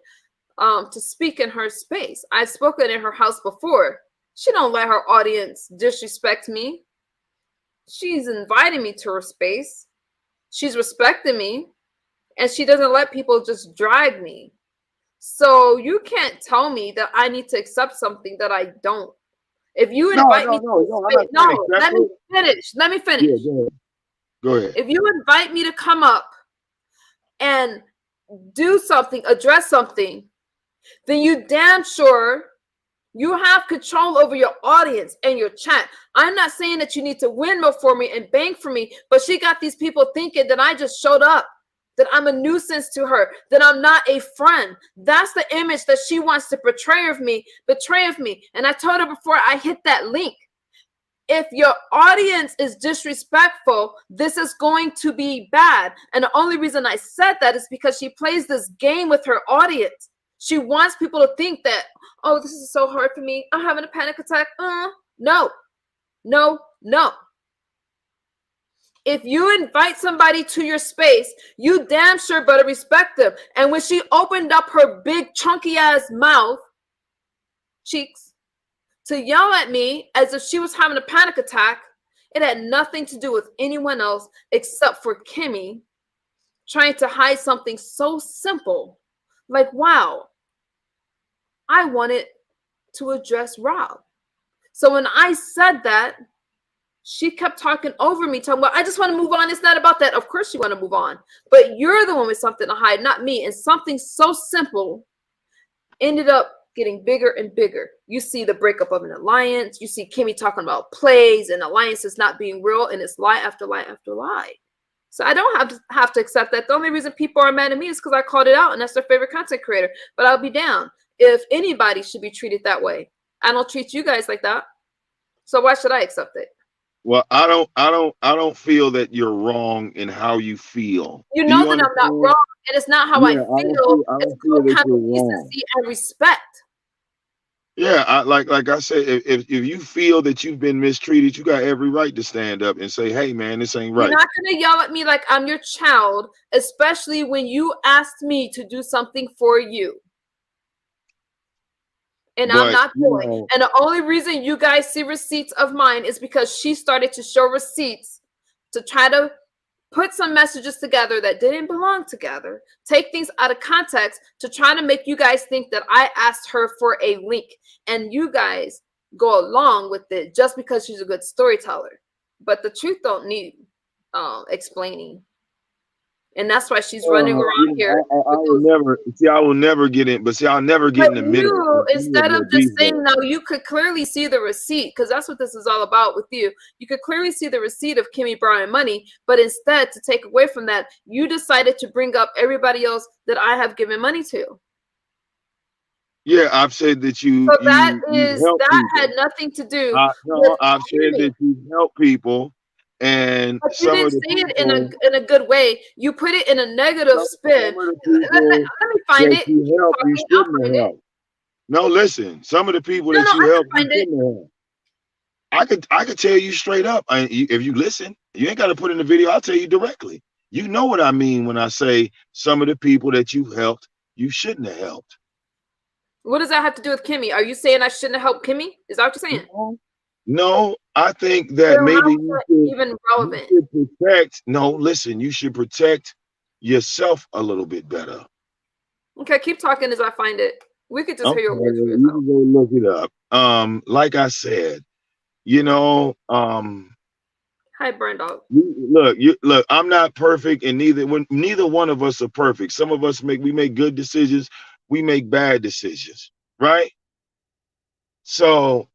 To speak in her space. I've spoken in her house before. She don't let her audience disrespect me. She's inviting me to her space. She's respecting me. And she doesn't let people just drag me. So you can't tell me that I need to accept something that I don't. If you invite me to space, let me finish. Let me finish. Yeah, go ahead. If you invite me to come up and do something, address something, then you damn sure you have control over your audience and your chat. I'm not saying that you need to windmill for me and bank for me, but she got these people thinking that I just showed up, that I'm a nuisance to her, that I'm not a friend. That's the image that she wants to betray of me. And I told her before I hit that link, if your audience is disrespectful, this is going to be bad. And the only reason I said that is because she plays this game with her audience. She wants people to think that, oh, this is so hard for me. I'm having a panic attack. No. If you invite somebody to your space, you damn sure better respect them. And when she opened up her big chunky ass mouth, cheeks, to yell at me as if she was having a panic attack, it had nothing to do with anyone else except for Kimmy trying to hide something so simple. Like, wow, I wanted to address Rob. So when I said that, she kept talking over me, talking about, I just want to move on. It's not about that. Of course you want to move on. But you're the one with something to hide, not me. And something so simple ended up getting bigger and bigger. You see the breakup of an alliance. You see Kimmy talking about plays and alliances not being real, and it's lie after lie after lie. So I don't have to accept that. The only reason people are mad at me is because I called it out, and that's their favorite content creator. But I'll be down if anybody should be treated that way. I don't treat you guys like that. So why should I accept it? Well, I don't feel that you're wrong in how you feel. You know that I'm not wrong, and it's not how I feel. It's called common decency and respect. Yeah, like I said, if you feel that you've been mistreated, you got every right to stand up and say, "Hey, man, this ain't right." You're not gonna yell at me like I'm your child, especially when you asked me to do something for you. And I'm not doing. And the only reason you guys see receipts of mine is because she started to show receipts to try to put some messages together that didn't belong together, take things out of context to try to make you guys think that I asked her for a link. And you guys go along with it just because she's a good storyteller. But the truth don't need explaining. And that's why she's running around here. I will never get in, but see, I'll never get in the middle. Instead of just saying, no, you could clearly see the receipt, because that's what this is all about with you. You could clearly see the receipt of Kimmy borrowing money, but instead, to take away from that, you decided to bring up everybody else that I have given money to. Yeah, I've said that you. So that had nothing to do. I've said that you help people. And but you didn't say it in a good way. You put it in a negative spin. Let me find it. No, listen. Some of the people that you help, I could tell you straight up. If you listen, you ain't got to put in the video. I'll tell you directly. You know what I mean when I say some of the people that you helped, you shouldn't have helped. What does that have to do with Kimmy? Are you saying I shouldn't have helped Kimmy? Is that what you're saying? No, I think that maybe even relevant. You should protect. No, listen, you should protect yourself a little bit better. Okay, keep talking as I find it. We could just hear your words. You can go look it up. Like I said, you know, hi, Brando. Look, I'm not perfect, and neither one of us are perfect. Some of us make good decisions, we make bad decisions, right? So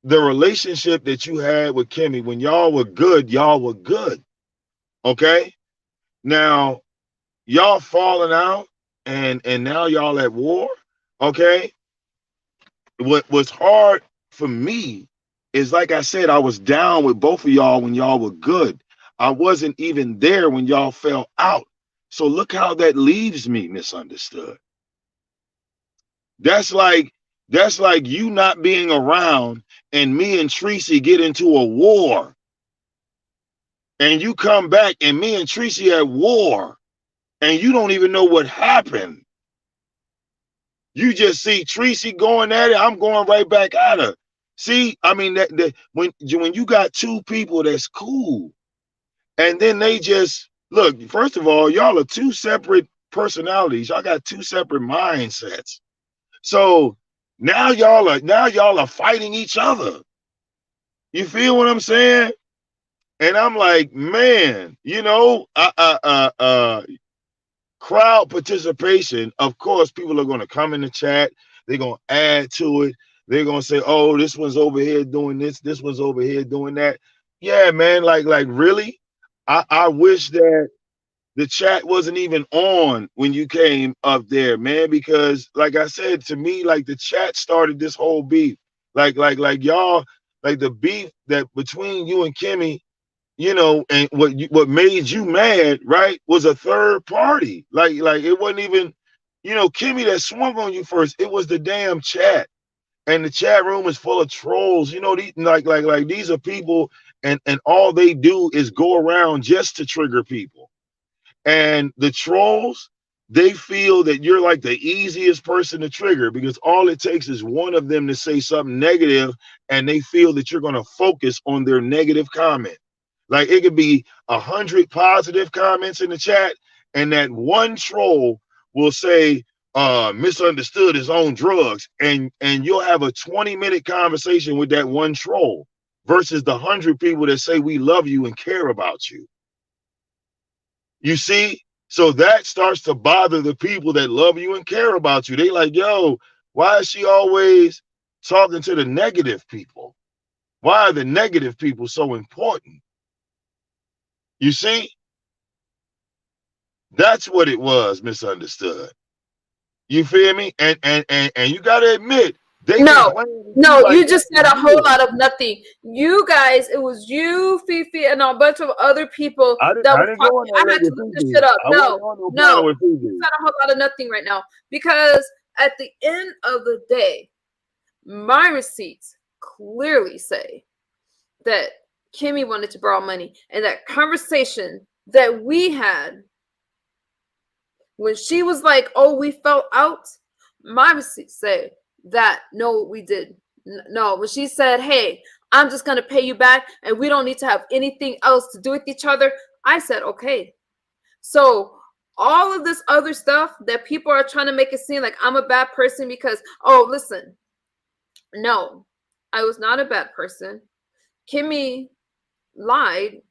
the relationship that you had with Kimmy, when y'all were good, okay? Now, y'all falling out, and now y'all at war, okay? What was hard for me is, like I said, I was down with both of y'all when y'all were good. I wasn't even there when y'all fell out. So look how that leaves me misunderstood. That's like you not being around and me and Tracy get into a war. And you come back and me and Tracy at war. And you don't even know what happened. You just see Tracy going at it, I'm going right back at her. See, I mean, when you got two people that's cool, and then they just, look, first of all, y'all are two separate personalities. Y'all got two separate mindsets. So now y'all are fighting each other. You feel what I'm saying? And I'm like, man, you know, crowd participation. Of course, people are going to come in the chat. They're going to add to it. They're going to say, oh, this one's over here doing this. This one's over here doing that. Yeah, man, like really? I wish that the chat wasn't even on when you came up there, man, because like I said, to me, like the chat started this whole beef. Like y'all, like the beef that between you and Kimmy, you know, and what made you mad, right, was a third party. Like it wasn't even, you know, Kimmy that swung on you first. It was the damn chat. And the chat room is full of trolls. You know, like these are people, and all they do is go around just to trigger people. And the trolls, they feel that you're like the easiest person to trigger because all it takes is one of them to say something negative, and they feel that you're going to focus on their negative comment. Like it could be 100 positive comments in the chat, and that one troll will say, misunderstood is on drugs, and you'll have a 20-minute conversation with that one troll versus the 100 people that say we love you and care about you. You see? So that starts to bother the people that love you and care about you. They like, yo, Why is she always talking to the negative people? Why are the negative people so important? You see? That's what it was, misunderstood. You feel me? And you gotta admit, they No, like you just said a whole lot of nothing. You guys, it was you, Fifi, and a bunch of other people that was talking. I had to look this shit up. No, you said a whole lot of nothing right now. Because at the end of the day, my receipts clearly say that Kimmy wanted to borrow money, and that conversation that we had when she was like, "Oh, we fell out," my receipts say that no, we did. No, when she said, "Hey, I'm just gonna pay you back, and we don't need to have anything else to do with each other," I said, "Okay." So all of this other stuff that people are trying to make it seem like I'm a bad person because, oh, listen, no, I was not a bad person. Kimmy lied,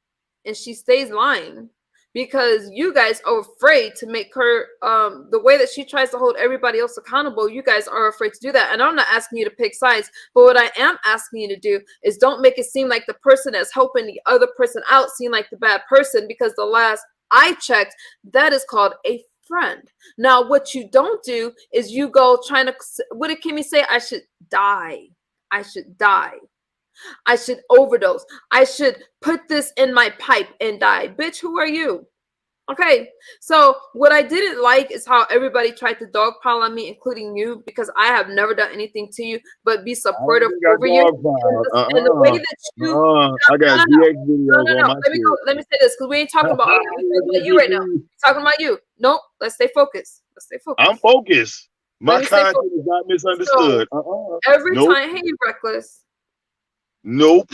and she stays lying because you guys are afraid to make her the way that she tries to hold everybody else accountable. You guys are afraid to do that, and I'm not asking you to pick sides, but what I am asking you to do is don't make it seem like the person that's helping the other person out seem like the bad person, because the last I checked, that is called a friend. Now what you don't do is you go trying to, what did Kimmy say? I should die. I should die. I should overdose. I should put this in my pipe and die. Bitch, who are you? Okay, so what I didn't like is how everybody tried to dogpile on me, including you, because I have never done anything to you but be supportive over you. And the way that you, I got DX videos on my let me say this, because we ain't talking about you right now. We're talking about you. Nope, let's stay focused. Let's stay focused. I'm focused. My content is not misunderstood. So, every time, hey, Reckless. Nope.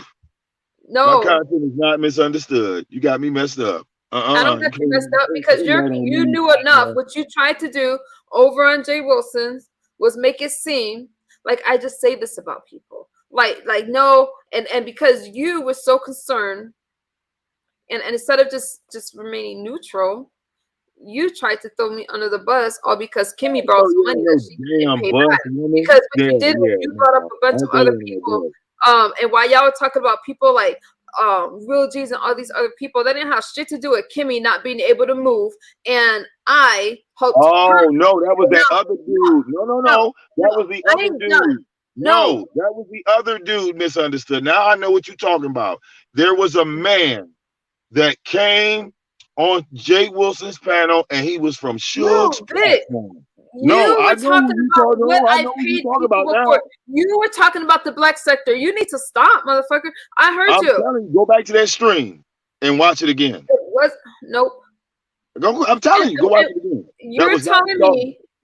No. My content is not misunderstood. You got me messed up. I don't get you messed up because you knew enough. What you tried to do over on Jay Wilson's was make it seem like I just say this about people. Like no, and because you were so concerned, and instead of just remaining neutral, you tried to throw me under the bus, all because Kimmy borrowed some money that she didn't pay back. Because what you did was you brought up a bunch of other people. And while y'all were talking about people like Real G's and all these other people, that didn't have shit to do with Kimmy not being able to move. And I hope. Oh no, that was that other dude. No. That was the other dude. No, that was the other dude. Misunderstood. Now I know what you're talking about. There was a man that came on Jay Wilson's panel, and he was from Suge's platform. You were talking about what I paid people for. You were talking about the black sector. You need to stop, motherfucker. I heard you. I'm telling you, go back to that stream and watch it again. It was nope. I'm telling you, go watch it again.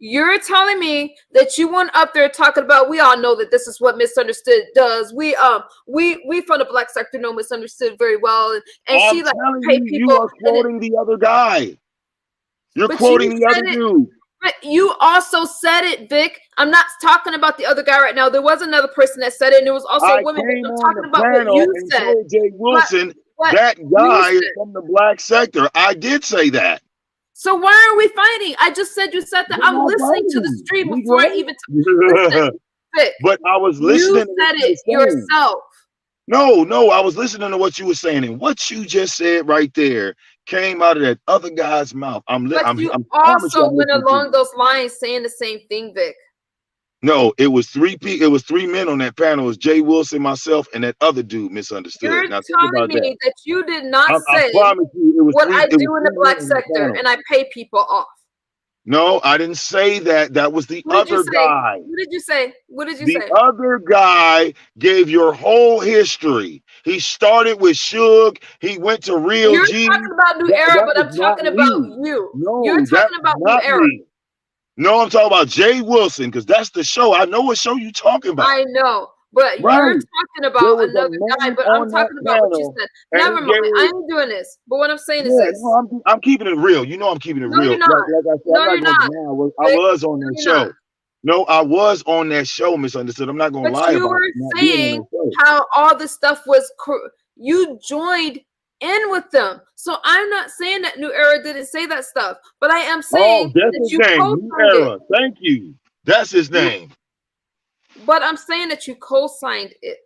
You're telling me that you went up there talking about, we all know that this is what misunderstood does. We from the black sector know misunderstood very well, and she like pay people. You are quoting the other guy. You're quoting the other dude. But you also said it, Vic. I'm not talking about the other guy right now. There was another person that said it, and there was also women. I'm talking about what you said. Jay Wilson, that guy is from the black sector. I did say that. So why are we fighting? I just said you said that. I'm listening to the stream before I even listen. Vic, but I was listening. You said it yourself. No, I was listening to what you were saying, and what you just said right there came out of that other guy's mouth. I'm also went along those lines saying the same thing, Vic. No, it was three men on that panel. It was Jay Wilson, myself, and that other dude. Misunderstood. You're telling me that you did not say what I do in the black sector, and I pay people off. No, I didn't say that. That was the other guy. What did you say? What did you say? The other guy gave your whole history. He started with Suge. He went to Real G. You're talking about New Era, but I'm talking about you. No, you're talking about New Era. No, I'm talking about Jay Wilson, because that's the show. I know what show you're talking about. I know. But you're talking about another guy, but I'm talking about what you said. Never mind. I ain't doing this. But what I'm saying is this. No, I'm keeping it real. You know I'm keeping it real. You're not. Like I said, I was on that show. No, I was on that show, Misunderstood. I'm not going to lie about it. But you were saying how all this stuff was, you joined in with them. So I'm not saying that New Era didn't say that stuff, but I am saying that's his name, New Era. Thank you. That's his name. But I'm saying that you co-signed it.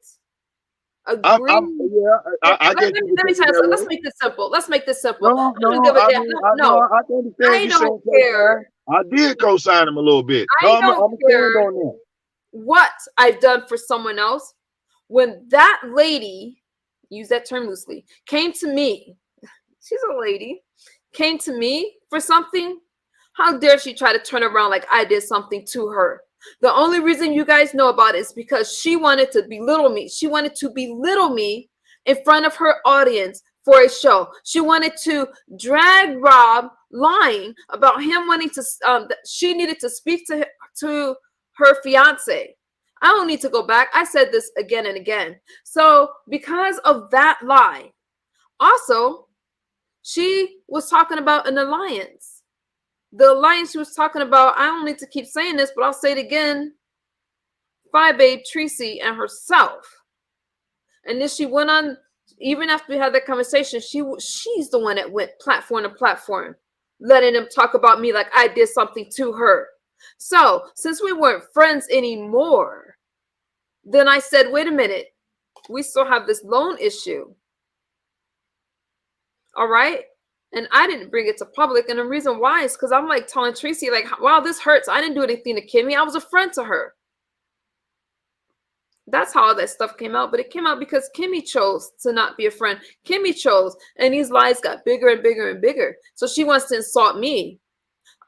I guess let me tell you, let's make this simple. Let's make this simple. No, I understand I don't care. I did co-sign him a little bit. I don't care what I've done for someone else. When that lady, use that term loosely, came to me, she's a lady, came to me for something, how dare she try to turn around like I did something to her? The only reason you guys know about it is because she wanted to belittle me. She wanted to belittle me in front of her audience for a show. She wanted to drag Rob lying about him wanting to, she needed to speak to her fiance. I don't need to go back. I said this again and again. So because of that lie, also, she was talking about an alliance. The alliance she was talking about, I don't need to keep saying this, but I'll say it again. Firebase, Tracy, and herself. And then she went on, even after we had that conversation, she's the one that went platform to platform, letting them talk about me like I did something to her. So since we weren't friends anymore, then I said, wait a minute, we still have this loan issue. All right. And I didn't bring it to public. And the reason why is because I'm like telling Tracy, like, wow, this hurts. I didn't do anything to Kimmy. I was a friend to her. That's how all that stuff came out. But it came out because Kimmy chose to not be a friend. Kimmy chose. And these lies got bigger and bigger and bigger. So she wants to insult me.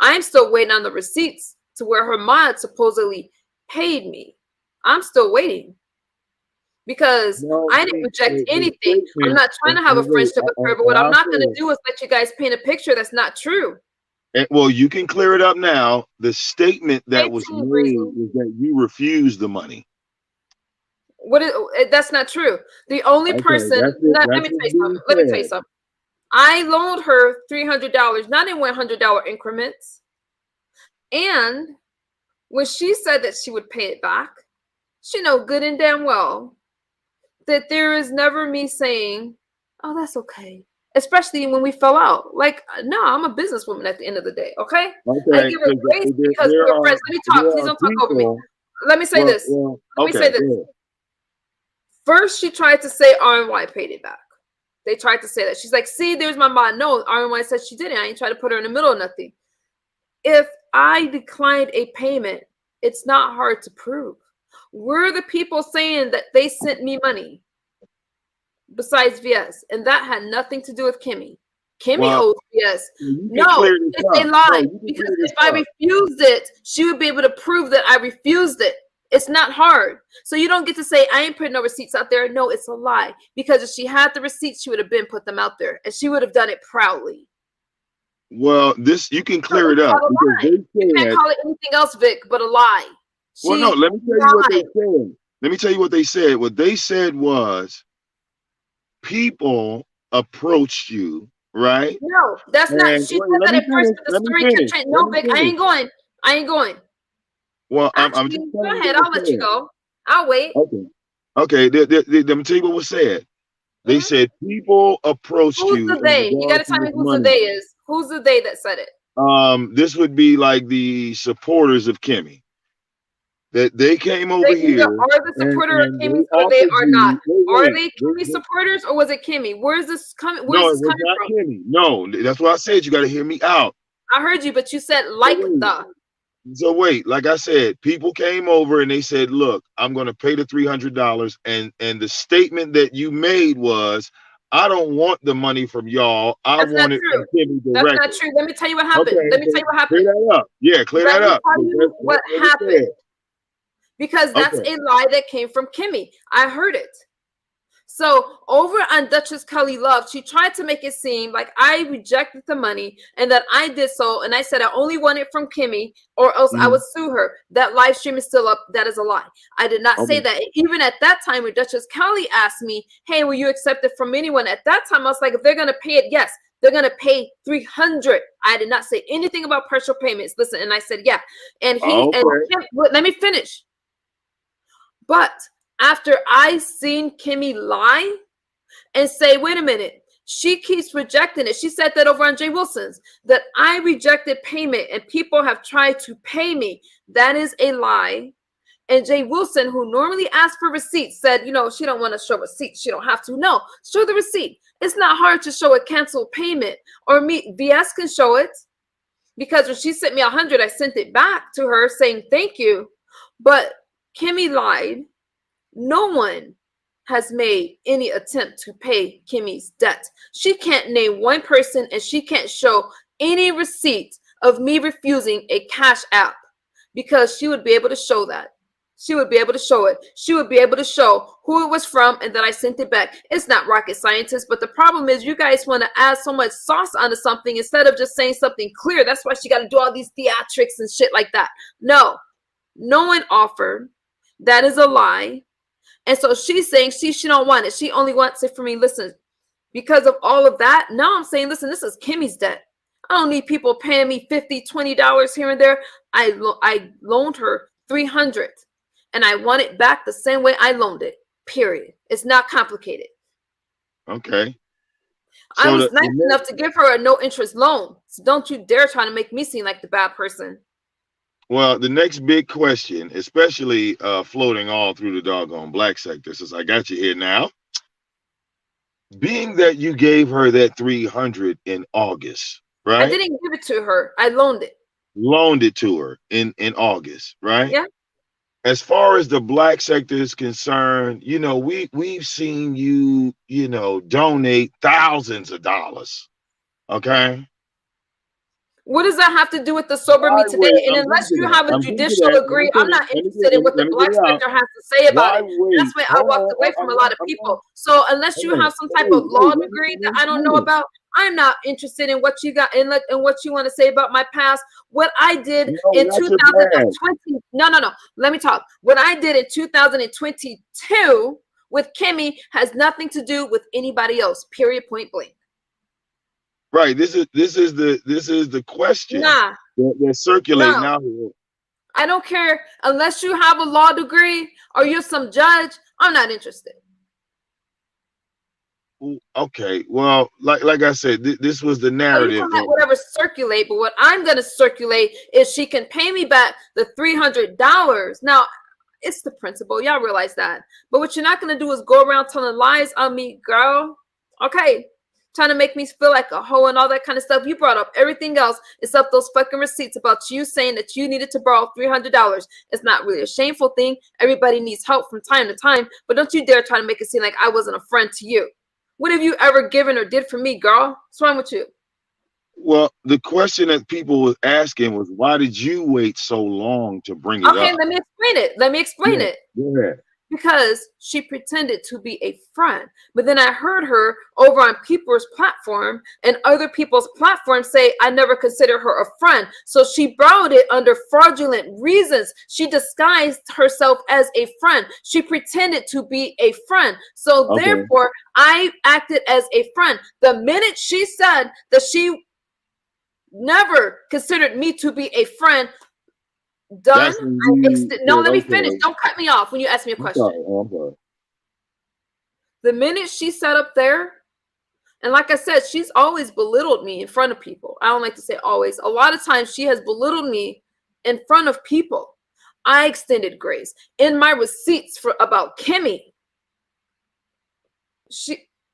I'm still waiting on the receipts to where her mod supposedly paid me. I'm still waiting. Because I didn't reject anything. I'm not trying to have a friendship with her, but what I'm not going to do is let you guys paint a picture that's not true. And, well, you can clear it up now. The statement that was made is that you refused the money. That's not true. The only person, let me tell you something. I loaned her $300, not in $100 increments. And when she said that she would pay it back, she know good and damn well that there is never me saying, oh, that's okay. Especially when we fell out. Like, no, I'm a businesswoman at the end of the day, okay? I give her grace because we're friends. Let me talk. Please don't talk over me. Let me say this. Let me say this. First, she tried to say RNY paid it back. They tried to say that. She's like, see, there's my mom. No, RNY said she didn't. I ain't trying to put her in the middle of nothing. If I declined a payment, it's not hard to prove. We're the people saying that they sent me money besides VS, and that had nothing to do with Kimmy. Kimmy owes VS. No, it's a lie. Because if I refused it, she would be able to prove that I refused it. It's not hard. So you don't get to say, I ain't putting no receipts out there. No, it's a lie. Because if she had the receipts, she would have been put them out there, and she would have done it proudly. Well, this, you can clear it up. You can't call it anything else, Vic, but a lie. Well, no, let me tell you what they said. Let me tell you what they said. What they said was people approached you, right? No, that's not. She said that at first, but the story kept changing. No, Vic, I ain't going. I ain't going. Well, actually, I'm just go ahead. I'll let you go. I'll wait. Okay. Let me tell you what was said. They said people approached you. Who's the they? You got to tell me who the they is. Who's the they that said it? This would be like the supporters of Kimmy. That they came over here. Are the supporter of Kimmy or they are not? Are they Kimmy supporters or was it Kimmy? Where's this coming? Where's this coming from? Kimmy. No, that's what I said. You got to hear me out. I heard you, but you said like the. So wait, like I said, people came over and they said, "Look, I'm going to pay the $300," and the statement that you made was, "I don't want the money from y'all. I want it from Kimmy directly." That's not true. Let me tell you what happened. Let me tell you what happened. Clear that up. Yeah, clear that up. What happened? Because that's a lie that came from Kimmy. I heard it. So over on Duchess Kelly Love, she tried to make it seem like I rejected the money and that I did so. And I said I only want it from Kimmy or else I would sue her. That live stream is still up. That is a lie. I did not say that. Even at that time when Duchess Kelly asked me, hey, will you accept it from anyone? At that time, I was like, if they're going to pay it, yes. They're going to pay $300. I did not say anything about partial payments. Listen, and I said, yeah. And let me finish. But after I seen Kimmy lie and say, wait a minute, she keeps rejecting it. She said that over on Jay Wilson's, that I rejected payment and people have tried to pay me. That is a lie. And Jay Wilson, who normally asks for receipts, said, you know, she don't want to show receipts. She don't have to. No, show the receipt. It's not hard to show a canceled payment. Or me, VS can show it. Because when she sent me 100, I sent it back to her saying thank you. But Kimmy lied. No one has made any attempt to pay Kimmy's debt. She can't name one person, and she can't show any receipt of me refusing a Cash App, because she would be able to show that. She would be able to show it. She would be able to show who it was from and that I sent it back. It's not rocket scientist, but the problem is you guys want to add so much sauce onto something instead of just saying something clear. That's why she got to do all these theatrics and shit like that. No one offered. That is a lie. And so she's saying she don't want it. She only wants it for me. Listen, because of all of that, now I'm saying, listen, this is Kimmy's debt. I don't need people paying me $50, $20 here and there. I loaned her $300. And I want it back the same way I loaned it, period. It's not complicated. Okay. So I was nice enough to give her a no-interest loan. So don't you dare try to make me seem like the bad person. Well, the next big question, especially floating all through the doggone black sector, since I got you here now, being that you gave her that 300 in August, right? I didn't give it to her. I loaned it. Loaned it to her in August, right? Yeah. As far as the black sector is concerned, you know, we've seen you, you know, donate thousands of dollars. Okay. What does that have to do with the sober me today? And unless you have a judicial agree, I'm not interested in what the black sector has to say about it. That's why I walked away from a lot of people. So unless you have some type of law degree that I don't know about, I'm not interested in what you got and what you want to say about my past. What I did in 2020. No. Let me talk. What I did in 2022 with Kimmy has nothing to do with anybody else. Period. Point blank. Right. This is the question that's circulating out here. I don't care unless you have a law degree or you're some judge. I'm not interested. Okay. Well, like I said, this was the narrative. You can let whatever circulate, but what I'm going to circulate is she can pay me back the $300. Now, it's the principle. Y'all realize that. But what you're not going to do is go around telling lies on me, girl. Okay. Trying to make me feel like a hoe and all that kind of stuff. You brought up everything else except those fucking receipts about you saying that you needed to borrow $300. It's not really a shameful thing. Everybody needs help from time to time, but don't you dare try to make it seem like I wasn't a friend to you. What have you ever given or did for me, girl? What's wrong with you? Well, the question that people were asking was, why did you wait so long to bring it up? Okay, let me explain it. Go ahead. Because she pretended to be a friend. But then I heard her over on people's platform and other people's platforms say, I never considered her a friend. So she borrowed it under fraudulent reasons. She disguised herself as a friend. She pretended to be a friend. So therefore, I acted as a friend. The minute she said that she never considered me to be a friend, done. Let me finish. Don't cut me off when you ask me a question. I'm sorry. The minute she sat up there, and like I said, she's always belittled me in front of people. I don't like to say always. A lot of times she has belittled me in front of people. I extended grace in my receipts about Kimmy.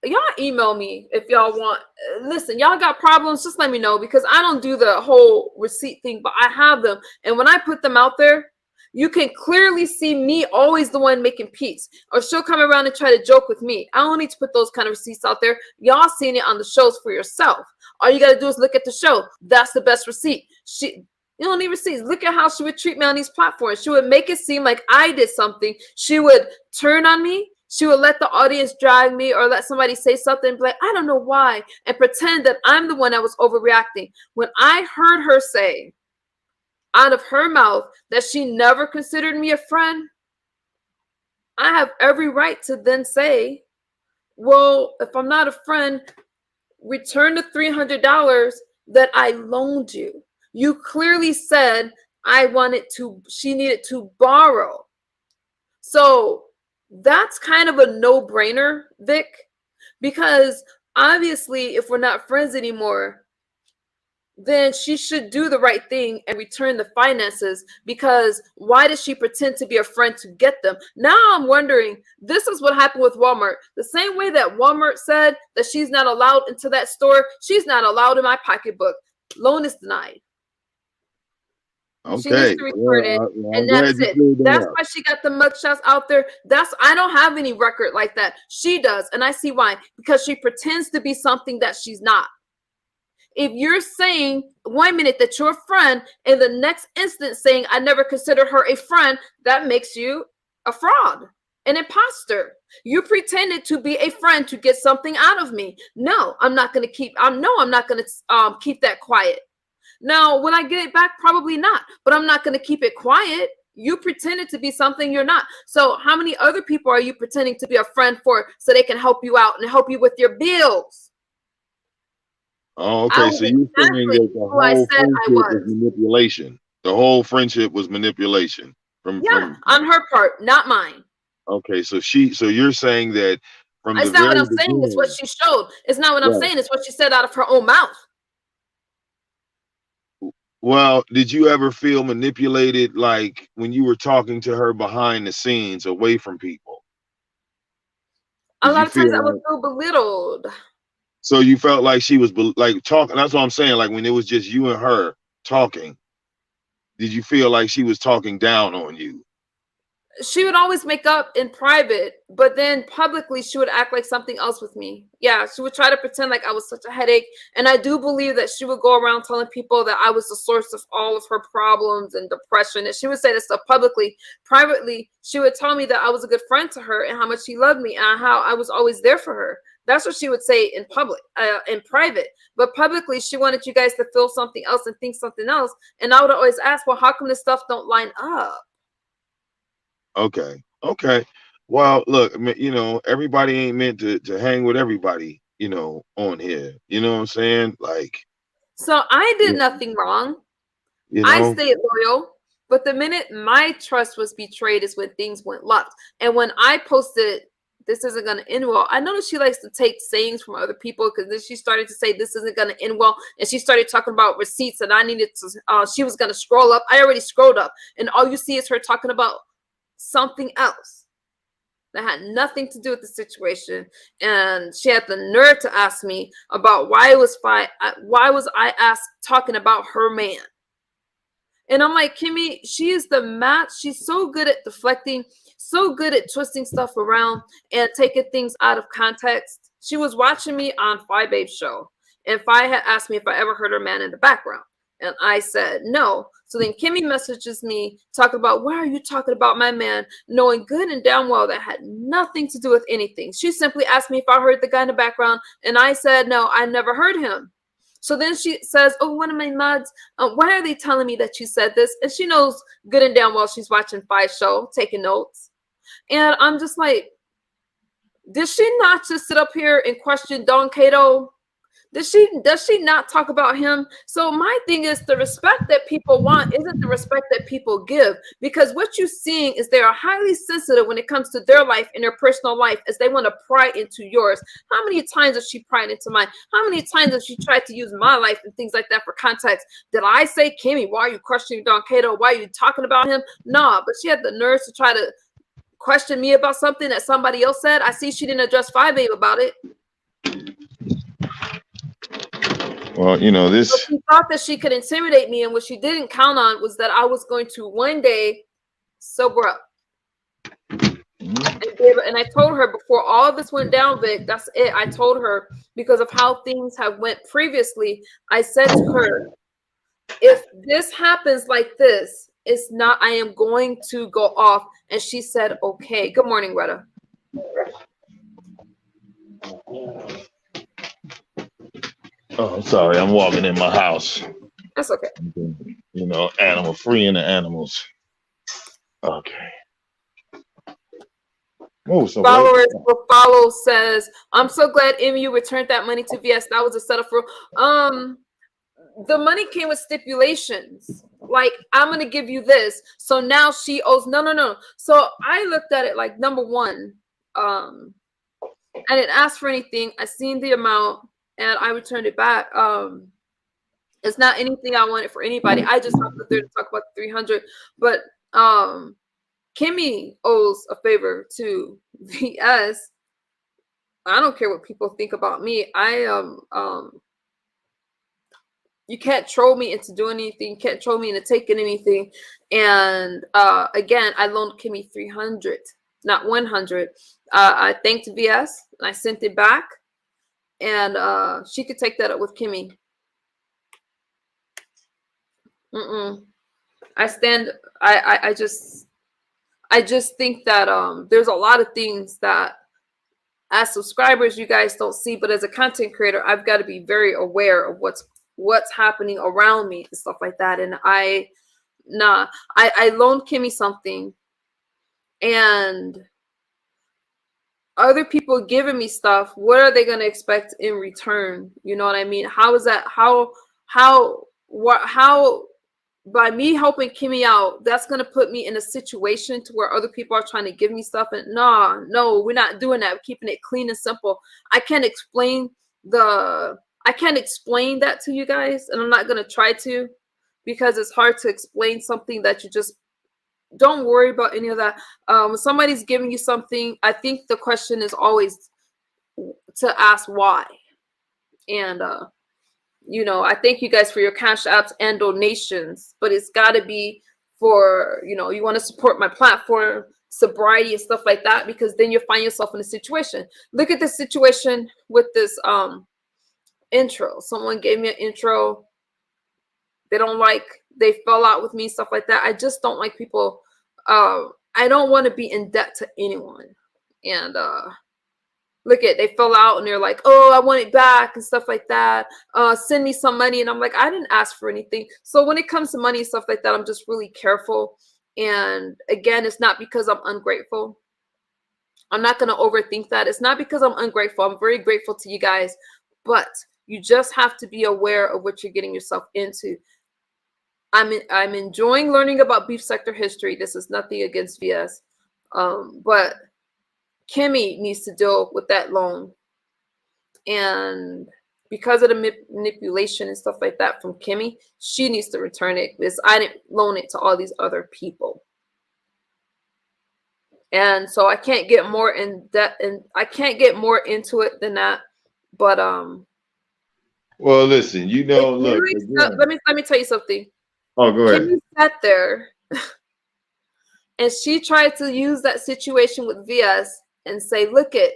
Y'all email me if y'all want. Listen, y'all got problems, just let me know, because I don't do the whole receipt thing, but I have them. And when I put them out there, you can clearly see me always the one making peace. Or she'll come around and try to joke with me. I don't need to put those kind of receipts out there. Y'all seen it on the shows for yourself. All you got to do is look at the show. That's the best receipt. You don't need receipts. Look at how she would treat me on these platforms. She would make it seem like I did something. She would turn on me. She would let the audience drag me or let somebody say something and be like, I don't know why, and pretend that I'm the one that was overreacting. When I heard her say out of her mouth that she never considered me a friend, I have every right to then say, well, if I'm not a friend, return the $300 that I loaned you. You clearly said she needed to borrow. So that's kind of a no-brainer, Vic, because obviously if we're not friends anymore, then she should do the right thing and return the finances, because why does she pretend to be a friend to get them? Now I'm wondering, this is what happened with Walmart. The same way that Walmart said that she's not allowed into that store, she's not allowed in my pocketbook. Loan is denied. Okay. She needs to return it, and that's it. That's why she got the mugshots out there. I don't have any record like that. She does, and I see why. Because she pretends to be something that she's not. If you're saying 1 minute that you're a friend and the next instant saying I never considered her a friend, that makes you a fraud, an imposter. You pretended to be a friend to get something out of me. No, I'm not going to keep. I'm not going to keep that quiet. Now, will I get it back? Probably not. But I'm not going to keep it quiet. You pretended to be something you're not. So how many other people are you pretending to be a friend for so they can help you out and help you with your bills? Oh, okay. So you're saying that the whole friendship was manipulation. The whole friendship was manipulation from on her part, not mine. Okay, so you're saying that from it's not what I'm saying, it's what she showed. It's not what I'm saying, it's what she said out of her own mouth. Well, did you ever feel manipulated, like when you were talking to her behind the scenes, away from people? A lot of times I would feel belittled. So you felt like she was like talking. That's what I'm saying. Like when it was just you and her talking, did you feel like she was talking down on you? She would always make up in private, but then publicly she would act like something else with me. Yeah, she would try to pretend like I was such a headache. And I do believe that she would go around telling people that I was the source of all of her problems and depression. And she would say this stuff publicly. Privately, she would tell me that I was a good friend to her and how much she loved me and how I was always there for her. That's what she would say in public, in private. But publicly, she wanted you guys to feel something else and think something else. And I would always ask, well, how come this stuff don't line up? Okay. Well, look, you know, everybody ain't meant to hang with everybody, you know, on here. You know what I'm saying? Like, so I did nothing wrong. You know? I stayed loyal. But the minute my trust was betrayed is when things went left. And when I posted, this isn't going to end well, I noticed she likes to take sayings from other people, because then she started to say this isn't going to end well. And she started talking about receipts, and I needed to, she was going to scroll up. I already scrolled up. And all you see is her talking about something else that had nothing to do with the situation. And she had the nerve to ask me about why was I asked talking about her man. And I'm like, Kimmy, she is the match. She's so good at deflecting, so good at twisting stuff around and taking things out of context. She was watching me on Firebase show, and Fi had asked me if I ever heard her man in the background. And I said no. So then Kimmy messages me talking about, why are you talking about my man, knowing good and damn well that had nothing to do with anything. She simply asked me if I heard the guy in the background, and I said no, I never heard him. So then she says, oh, one of my mods, why are they telling me that you said this? And she knows good and damn well she's watching Fi's show, taking notes. And I'm just like, did she not just sit up here and question Don Cato? Does she not talk about him? So my thing is, the respect that people want isn't the respect that people give, because what you're seeing is they are highly sensitive when it comes to their life and their personal life, as they want to pry into yours. How many times has she pried into mine? How many times has she tried to use my life and things like that for context? Did I say, Kimmy, why are you questioning Don Cato? Why are you talking about him? Nah, but she had the nerves to try to question me about something that somebody else said. I see she didn't address Firebase about it. Well, you know, this. But she thought that she could intimidate me, and what she didn't count on was that I was going to one day sober up. And I told her before all of this went down, Vic, that's it. I told her, because of how things have went previously, I said to her, if this happens like this, it's not, I am going to go off. And she said, okay. Good morning, Retta. Oh, I'm sorry. I'm walking in my house. That's okay. You know, animal free in the animals. Okay. Oh, so followers will follow says, I'm so glad MU returned that money to VS. That was a setup for the money came with stipulations. Like, I'm gonna give you this. So now she owes no. So I looked at it like, number one, I didn't ask for anything. I seen the amount and I returned it back. It's not anything I wanted for anybody. I just hopped up there to talk about the 300. But Kimmy owes a favor to VS. I don't care what people think about me. You can't troll me into doing anything. You can't troll me into taking anything. And again, I loaned Kimmy 300, not 100. I thanked VS and I sent it back, and she could take that up with Kimmy. I stand. I just think that there's a lot of things that as subscribers you guys don't see, but as a content creator, I've got to be very aware of what's happening around me and stuff like that. And I loaned Kimmy something, and other people giving me stuff. What are they going to expect in return? You know what I mean? How is that? How by me helping Kimmy out, that's going to put me in a situation to where other people are trying to give me stuff. And no, we're not doing that. We're keeping it clean and simple. I can't explain that to you guys, and I'm not going to try to, because it's hard to explain something that you just don't worry about any of that. When somebody's giving you something, I think the question is always to ask why. And you know, I thank you guys for your cash apps and donations, but it's got to be for, you know, you want to support my platform, sobriety and stuff like that, because then you'll find yourself in a situation. Look at this situation with this intro. Someone gave me an intro. They fell out with me, stuff like that. I just don't like people. I don't want to be in debt to anyone. And they fell out and they're like, oh, I want it back and stuff like that. Send me some money. And I'm like, I didn't ask for anything. So when it comes to money and stuff like that, I'm just really careful. And again, it's not because I'm ungrateful. I'm not going to overthink that. It's not because I'm ungrateful. I'm very grateful to you guys, but you just have to be aware of what you're getting yourself into. I'm enjoying learning about beef sector history. This is nothing against VS, but Kimmy needs to deal with that loan, and because of the manipulation and stuff like that from Kimmy, she needs to return it, because I didn't loan it to all these other people. And so I can't get more in depth, and I can't get more into it than that. But well, listen, you know, look. Let me tell you something. Oh, go ahead. Kimmy sat there, and she tried to use that situation with VS and say, look it,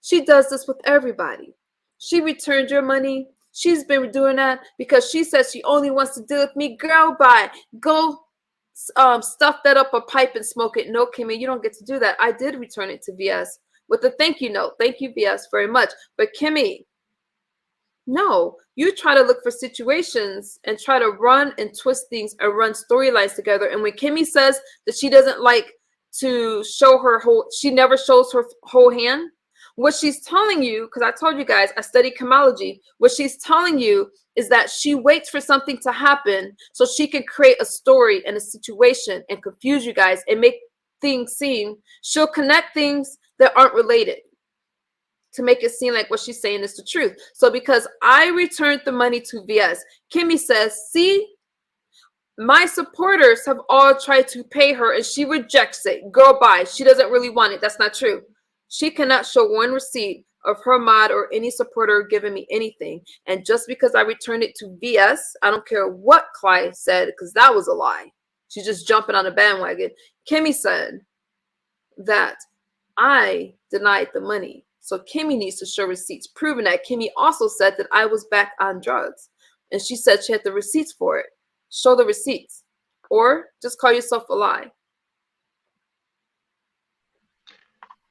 she does this with everybody. She returned your money. She's been doing that because she says she only wants to deal with me. Girl, bye. Go stuff that up a pipe and smoke it. No, Kimmy, you don't get to do that. I did return it to VS with a thank you note. Thank you, VS, very much. But Kimmy, no, you try to look for situations and try to run and twist things and run storylines together. And when Kimmy says that she doesn't like to show her she never shows her whole hand. What she's telling you, because I told you guys, I study chemology. What she's telling you is that she waits for something to happen so she can create a story and a situation and confuse you guys and make things seem, she'll connect things that aren't related to make it seem like what she's saying is the truth. So because I returned the money to VS, Kimmy says, see, my supporters have all tried to pay her and she rejects it. Girl, bye. She doesn't really want it. That's not true. She cannot show one receipt of her mod or any supporter giving me anything. And just because I returned it to VS, I don't care what Clyde said, because that was a lie. She's just jumping on a bandwagon. Kimmy said that I denied the money. So Kimmy needs to show receipts proving that. Kimmy also said that I was back on drugs. And she said she had the receipts for it. Show the receipts, or just call yourself a lie.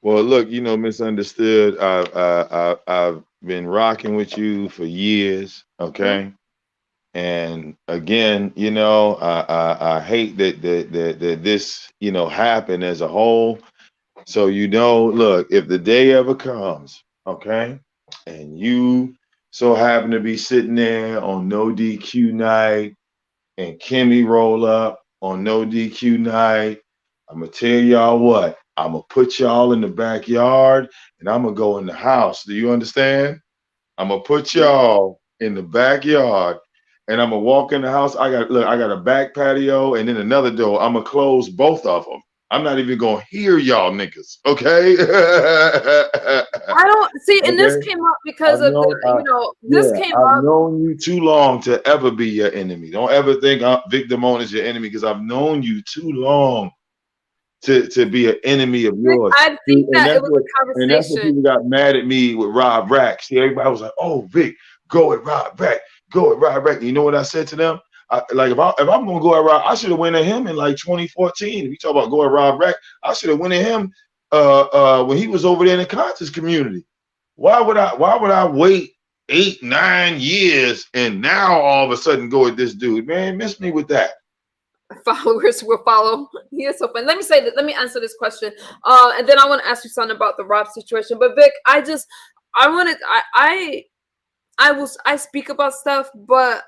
Well, look, you know, Misunderstood. I've been rocking with you for years, okay? And again, you know, I hate that this, you know, happened as a whole. So, you know, look, if the day ever comes, okay, and you so happen to be sitting there on no DQ night, and Kimmy roll up on no DQ night, I'm gonna tell y'all what, I'm gonna put y'all in the backyard and I'm gonna go in the house. Do you understand? I'm gonna put y'all in the backyard and I'm gonna walk in the house. I got a back patio and then another door. I'm gonna close both of them. I'm not even gonna hear y'all niggas, okay? I don't see, and this came up because of this came up. I've known you too long to ever be your enemy. Don't ever think Vic Damone is your enemy, because I've known you too long to be an enemy of yours. I think that it was a conversation. And that's when people got mad at me with Rob Rack. See, everybody was like, "Oh, Vic, go at Rob Rack, go at Rob Rack." And you know what I said to them? If I'm gonna go at Rob, I should have went at him in like 2014. If you talk about going at Rob Rack, I should have went at him when he was over there in the conscious community. Why would I wait 8-9 years and now all of a sudden go at this dude? Man, miss me with that. Followers will follow. He is so fun. Let me say that. Let me answer this question, and then I want to ask you something about the Rob situation. But Vic, I speak about stuff, but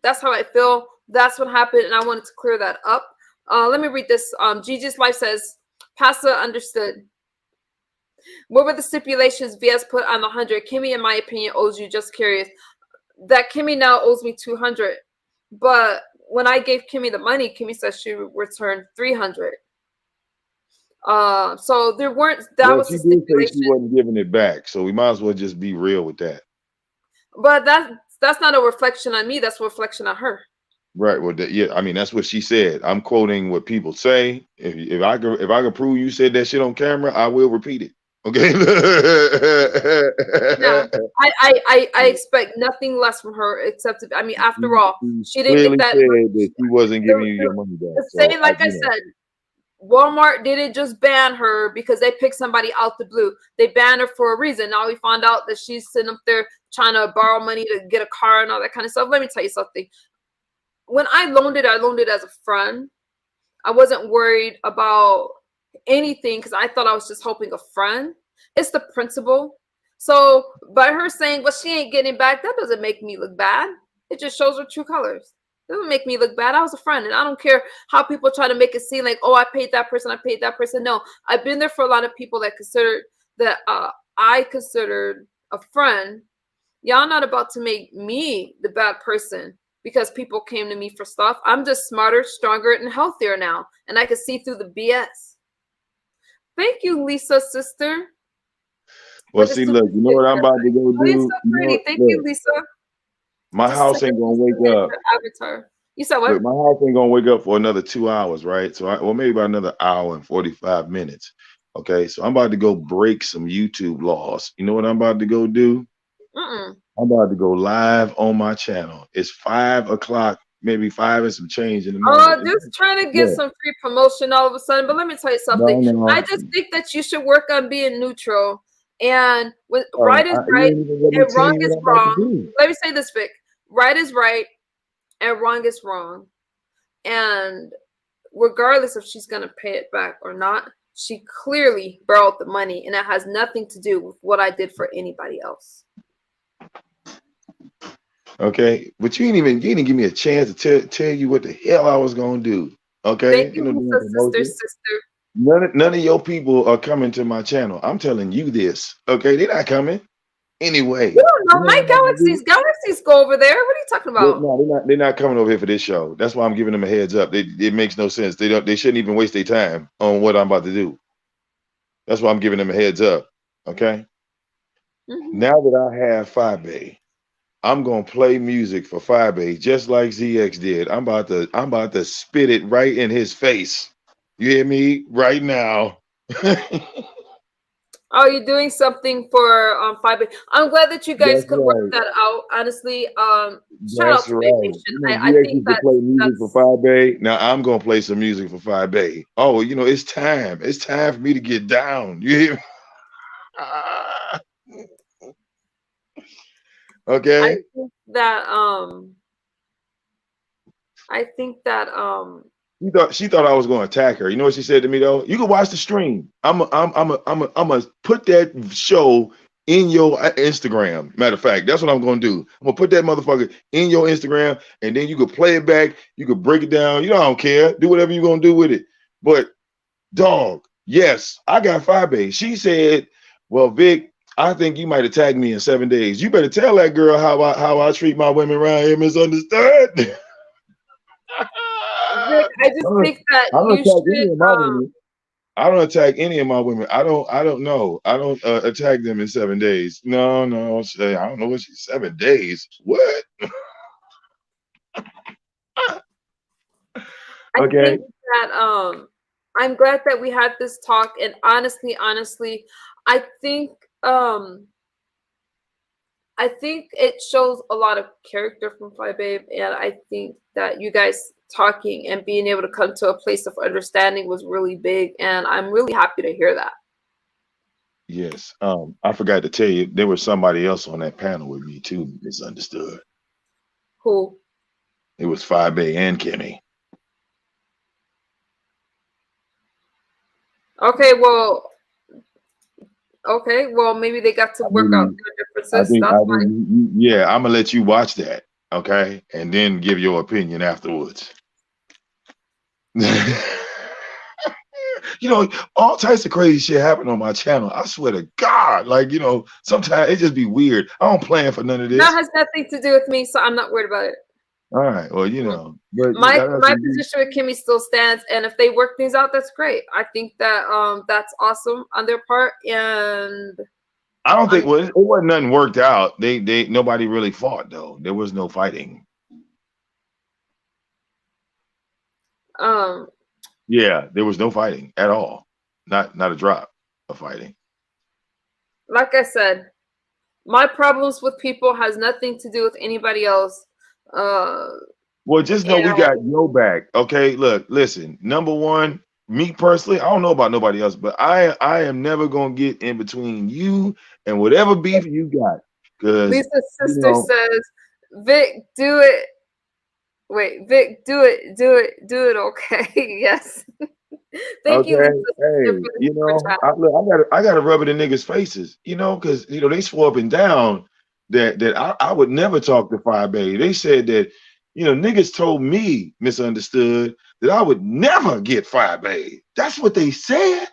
that's how I feel. That's what happened, and I wanted to clear that up. Let me read this. Gigi's Life says, Pasta understood. What were the stipulations VS put on the 100? Kimmy, in my opinion, owes you. Just curious. That Kimmy now owes me 200. But when I gave Kimmy the money, Kimmy said she would return 300. So there weren't. That was the stipulation. She wasn't giving it back, so we might as well just be real with that. But that's not a reflection on me. That's a reflection on her. Right. Well, yeah. I mean, that's what she said. I'm quoting what people say. If I can prove you said that shit on camera, I will repeat it. Okay. Yeah, I expect nothing less from her except after all, she didn't get that. That she wasn't giving you your money back. Say, like I said, Walmart didn't just ban her because they picked somebody out the blue. They banned her for a reason. Now we found out that she's sitting up there trying to borrow money to get a car and all that kind of stuff. Let me tell you something. When I loaned it as a friend. I wasn't worried about anything because I thought I was just helping a friend. It's the principle. So by her saying, well, she ain't getting it back, that doesn't make me look bad. It just shows her true colors. It doesn't make me look bad. I was a friend, and I don't care how people try to make it seem like, oh, I paid that person. No, I've been there for a lot of people that I considered a friend. Y'all not about to make me the bad person because people came to me for stuff. I'm just smarter, stronger, and healthier now, and I can see through the BS. Thank you, Lisa, sister. Well, see, look, you know what I'm about to go do? Lisa, pretty. Thank you, Lisa. My house ain't gonna wake up. Avatar. You said what? Look, my house ain't gonna wake up for another 2 hours, right? So, maybe about another hour and 45 minutes. Okay, so I'm about to go break some YouTube laws. You know what I'm about to go do? I'm about to go live on my channel. It's 5 o'clock, maybe 5 and some change in the morning. Just trying to get some free promotion all of a sudden. But let me tell you something. No. I just think that you should work on being neutral. And right is right and wrong is wrong. Let me say this, Vic. Right is right and wrong is wrong. And regardless if she's going to pay it back or not, she clearly borrowed the money, and it has nothing to do with what I did for anybody else. Okay, but you didn't give me a chance to tell you what the hell I was going to do. Okay, thank you, sister. None of your people are coming to my channel. I'm telling you this. Okay, they're not coming anyway. You don't know my galaxies go over there. What are you talking about? No, they're not coming over here for this show. That's why I'm giving them a heads up. It makes no sense. They shouldn't even waste their time on what I'm about to do. That's why I'm giving them a heads up. Okay. Now that I have Firebase, I'm gonna play music for Firebase just like ZX did. I'm about to spit it right in his face. You hear me right now? Oh, you're doing something for Firebase. I'm glad that you guys could work that out. Honestly, shout out to Vacation. I think that play music for Firebase. Now I'm gonna play some music for Firebase. Oh, it's time. It's time for me to get down. You hear me? Okay. I think that she thought I was going to attack her. You know what she said to me though? You can watch the stream. I'm gonna put that show in your Instagram. Matter of fact, that's what I'm gonna do. I'm gonna put that motherfucker in your Instagram, and then you can play it back. You can break it down. I don't care. Do whatever you're gonna do with it. But dog, yes, I got Firebase. She said, "Well, Vic, I think you might have tagged me in 7 days. You better tell that girl how I treat my women around here, misunderstood. Vic, I just think that you should. I don't attack any of my women. I don't know. I don't attack them in 7 days. No. I don't know what 7 days. What? I think that I'm glad that we had this talk, and honestly, I think it shows a lot of character from Firebabe, and I think that you guys talking and being able to come to a place of understanding was really big, and I'm really happy to hear that. Yes. I forgot to tell you, there was somebody else on that panel with me too, misunderstood. Who? It was Firebase and Kimmy. Okay, well, maybe they got to work out their differences. That's fine. Yeah, I'm gonna let you watch that, okay, and then give your opinion afterwards. You know, all types of crazy shit happen on my channel. I swear to God, like, you know, sometimes it just be weird. I don't plan for none of this. That has nothing to do with me, so I'm not worried about it. All right, well, you know, but my position with Kimmy still stands, and if they work things out, that's great. I think that that's awesome on their part, and I don't think it wasn't nothing worked out. Nobody really fought though. There was no fighting. Yeah, there was no fighting at all. Not a drop of fighting. Like I said, my problems with people has nothing to do with anybody else. Well, just know we got your back. Okay, look, listen. Number one, me personally, I don't know about nobody else, but I am never gonna get in between you and whatever beef you got. Because Lisa's sister says, Vic, do it. Wait, Vic, do it. Okay, yes. Thank you, Lisa. Hey, you know, I gotta rub it in niggas' faces, you know, because you know they swore up and down that I would never talk to Firebase. They said that, you know, niggas told me, misunderstood, that I would never get Firebase. That's what they said.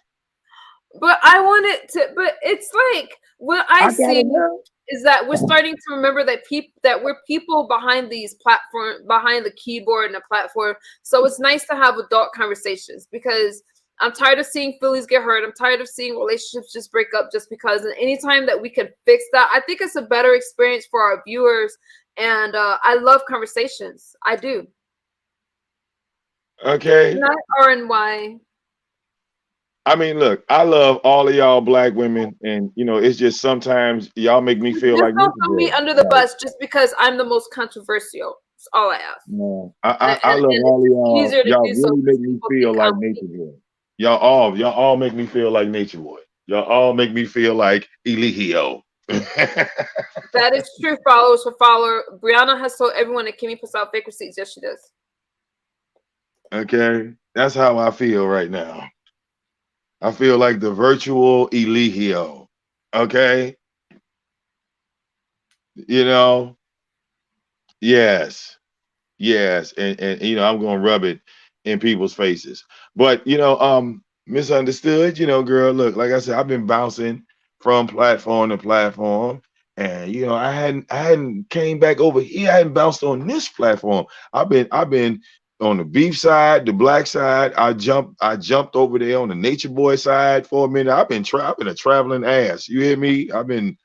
But I wanted to, but it's like what I see is that we're starting to remember that we're people behind these platforms, behind the keyboard and the platform. So it's nice to have adult conversations, because I'm tired of seeing Phillies get hurt. I'm tired of seeing relationships just break up just because. And anytime that we can fix that, I think it's a better experience for our viewers. And I love conversations. I do. Okay. Not RNY. I mean, look, I love all of y'all black women, and you know, it's just sometimes y'all make me feel like don't throw me under the bus just because I'm the most controversial. That's all I ask. No, I love all of y'all. Y'all really make me feel like Nature Boy. Y'all all make me feel like Nature Boy. Y'all all make me feel like Eligio. That is true. Followers for follower. Brianna has told everyone that Kimmy puts out fake receipts. Yes, she does. Okay, that's how I feel right now. I feel like the virtual Eligio. Okay, you know, yes, and you know, I'm gonna rub it in people's faces. But you know, misunderstood. You know, girl, look, like I said, I've been bouncing from platform to platform, and you know, I hadn't came back over here. I hadn't bounced on this platform. I've been on the beef side, the black side. I jumped over there on the Nature Boy side for a minute. I've been a traveling ass. You hear me? I've been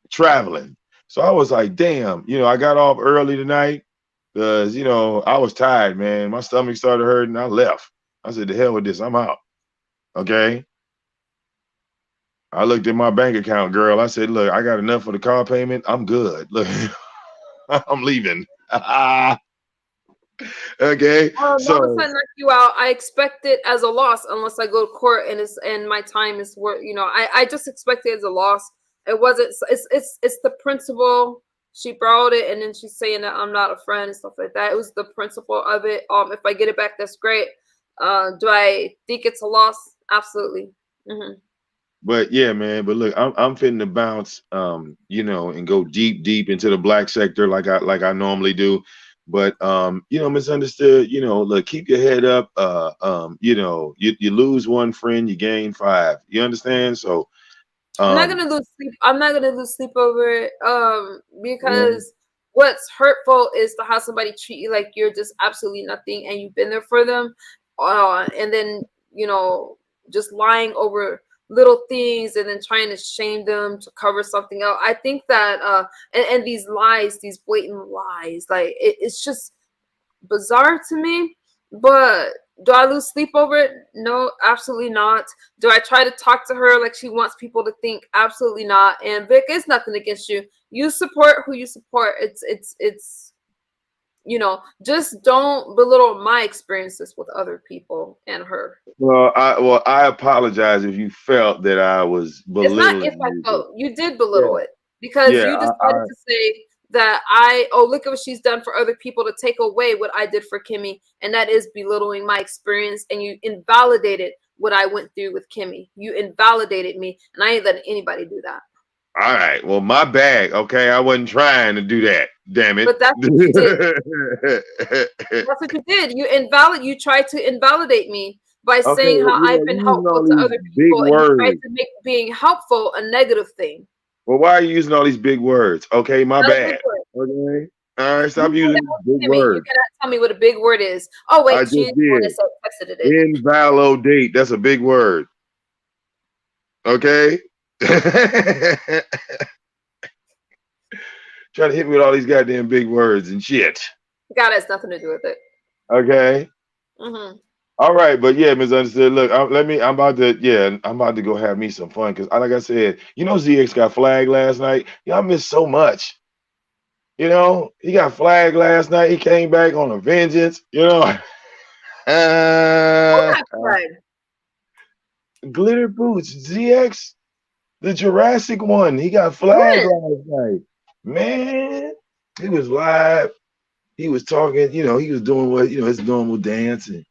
traveling. So I was like, damn, you know, I got off early tonight because, you know, I was tired, man. My stomach started hurting. I left. I said, the hell with this. I'm out. Okay. I looked at my bank account, girl. I said, look, I got enough for the car payment. I'm good. Look, I'm leaving. Okay. So once I knock you out, I expect it as a loss unless I go to court and my time is worth, you know, I just expect it as a loss. It wasn't, it's the principle. She borrowed it and then she's saying that I'm not a friend and stuff like that. It was the principle of it. If I get it back, that's great. Do I think it's a loss? Absolutely. Mm-hmm. But yeah, man. But look, I'm fitting to bounce, you know, and go deep into the black sector like I normally do. But you know, misunderstood. You know, look, keep your head up. You know, you lose one friend, you gain 5. You understand? So, I'm not gonna lose sleep. I'm not gonna lose sleep over it. Because what's hurtful is to have somebody treat you like you're just absolutely nothing, and you've been there for them, and then just lying over little things, and then trying to shame them to cover something else. I think that and these lies, these blatant lies, like it's just bizarre to me. But do I lose sleep over it? No, absolutely not. Do I try to talk to her like she wants people to think? Absolutely not. And Vic, it's nothing against you. You support who you support. It's just don't belittle my experiences with other people and her. Well, I apologize if you felt that I was belittling. It's not if I felt. You did belittle it because you decided to say that look at what she's done for other people to take away what I did for Kimmy, and that is belittling my experience, and you invalidated what I went through with Kimmy. You invalidated me, and I ain't letting anybody do that. All right, well, my bag. Okay, I wasn't trying to do that. Damn it! But that's what you did. That's what you did. You tried to invalidate me by saying how I've been helpful to other people, and you tried to make being helpful a negative thing. Well, why are you using all these big words? Okay, my bad. Okay. All right, stop using big words. You cannot tell me what a big word is. Oh, wait, she's the one that texted it. Invalidate. That's a big word. Okay? Trying to hit me with all these goddamn big words and shit. God has nothing to do with it. Okay? Mm-hmm. All right, but yeah, misunderstood. Look, I'm about to go have me some fun because, like I said, ZX got flagged last night. I missed so much. He got flagged last night. He came back on a vengeance. Glitter Boots, ZX, the Jurassic one. He got flagged last night. Man, he was live. He was talking. He was doing what his normal dance, and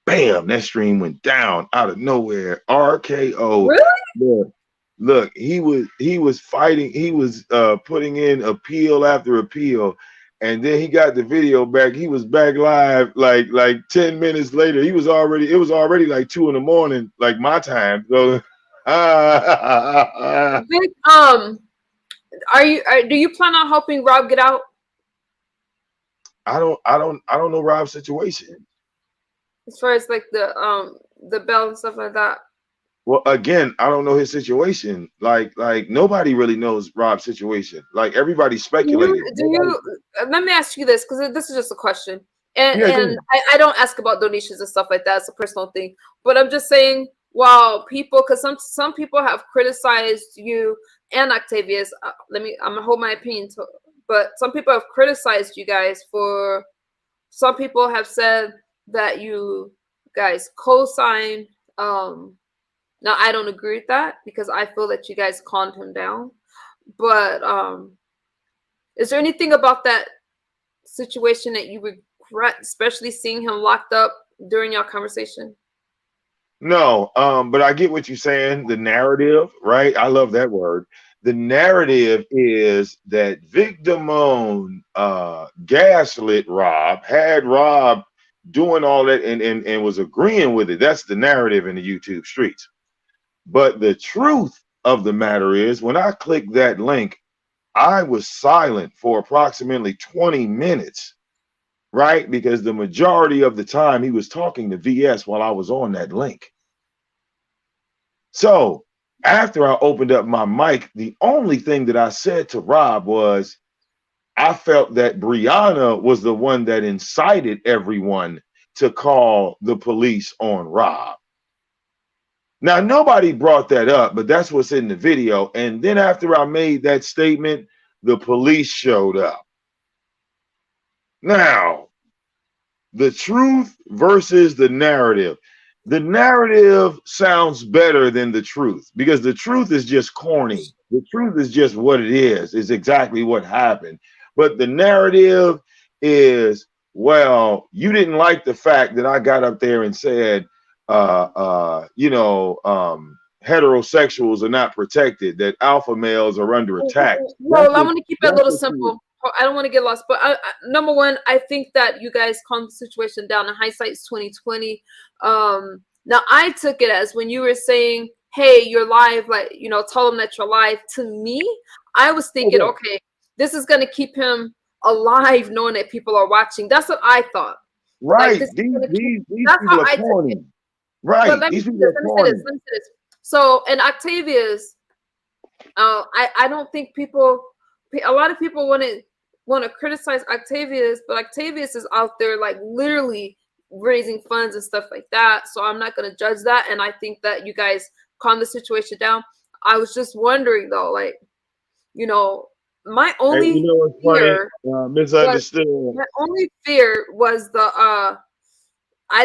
bam, that stream went down out of nowhere. RKO. Really? Look, he was fighting. He was putting in appeal after appeal, and then he got the video back. He was back live like 10 minutes later. It was already like 2 a.m, like my time. So, Vic, do you plan on helping Rob get out? I don't know Rob's situation. As far as like the bell and stuff like that. Well, again, I don't know his situation. Like nobody really knows Rob's situation. Like everybody's speculating. Let me ask you this, because this is just a question. And I don't ask about donations and stuff like that. It's a personal thing. But I'm just saying, because some people have criticized you and Octavius. I'm gonna hold my opinion but some people have criticized you guys for. Some people have said that you guys co-signed. Now, I don't agree with that because I feel that you guys calmed him down. But is there anything about that situation that you regret, especially seeing him locked up during your conversation? No, but I get what you're saying. The narrative, right? I love that word. The narrative is that Vic Damone gaslit Rob, had Rob doing all that and was agreeing with it. That's the narrative in the YouTube streets. But the truth of the matter is, when I clicked that link, I was silent for approximately 20 minutes, right? Because the majority of the time he was talking to VS while I was on that link. So after I opened up my mic, the only thing that I said to Rob was, I felt that Brianna was the one that incited everyone to call the police on Rob. Now, nobody brought that up, but that's what's in the video. And then after I made that statement, the police showed up. Now, the truth versus the narrative. The narrative sounds better than the truth because the truth is just corny. The truth is just what it is exactly what happened. But the narrative is, well, you didn't like the fact that I got up there and said, heterosexuals are not protected, that alpha males are under attack. Well, I want to keep it a little simple. I don't want to get lost, but number one, I think that you guys calmed the situation down. In hindsight, it's 2020. Now I took it as when you were saying hey, you're live, like, you know, tell him that you're live. To me, I was thinking, okay, this is going to keep him alive knowing that people are watching. That's what I thought. Right. Like, These that's people how are I took corny. it. Right. But let me say this. So, and Octavius, I don't think a lot of people want to criticize Octavius, but Octavius is out there like literally raising funds and stuff like that. So I'm not going to judge that. And I think that you guys calm the situation down. I was just wondering though, like, you know, my only fear, misunderstood. my only fear was I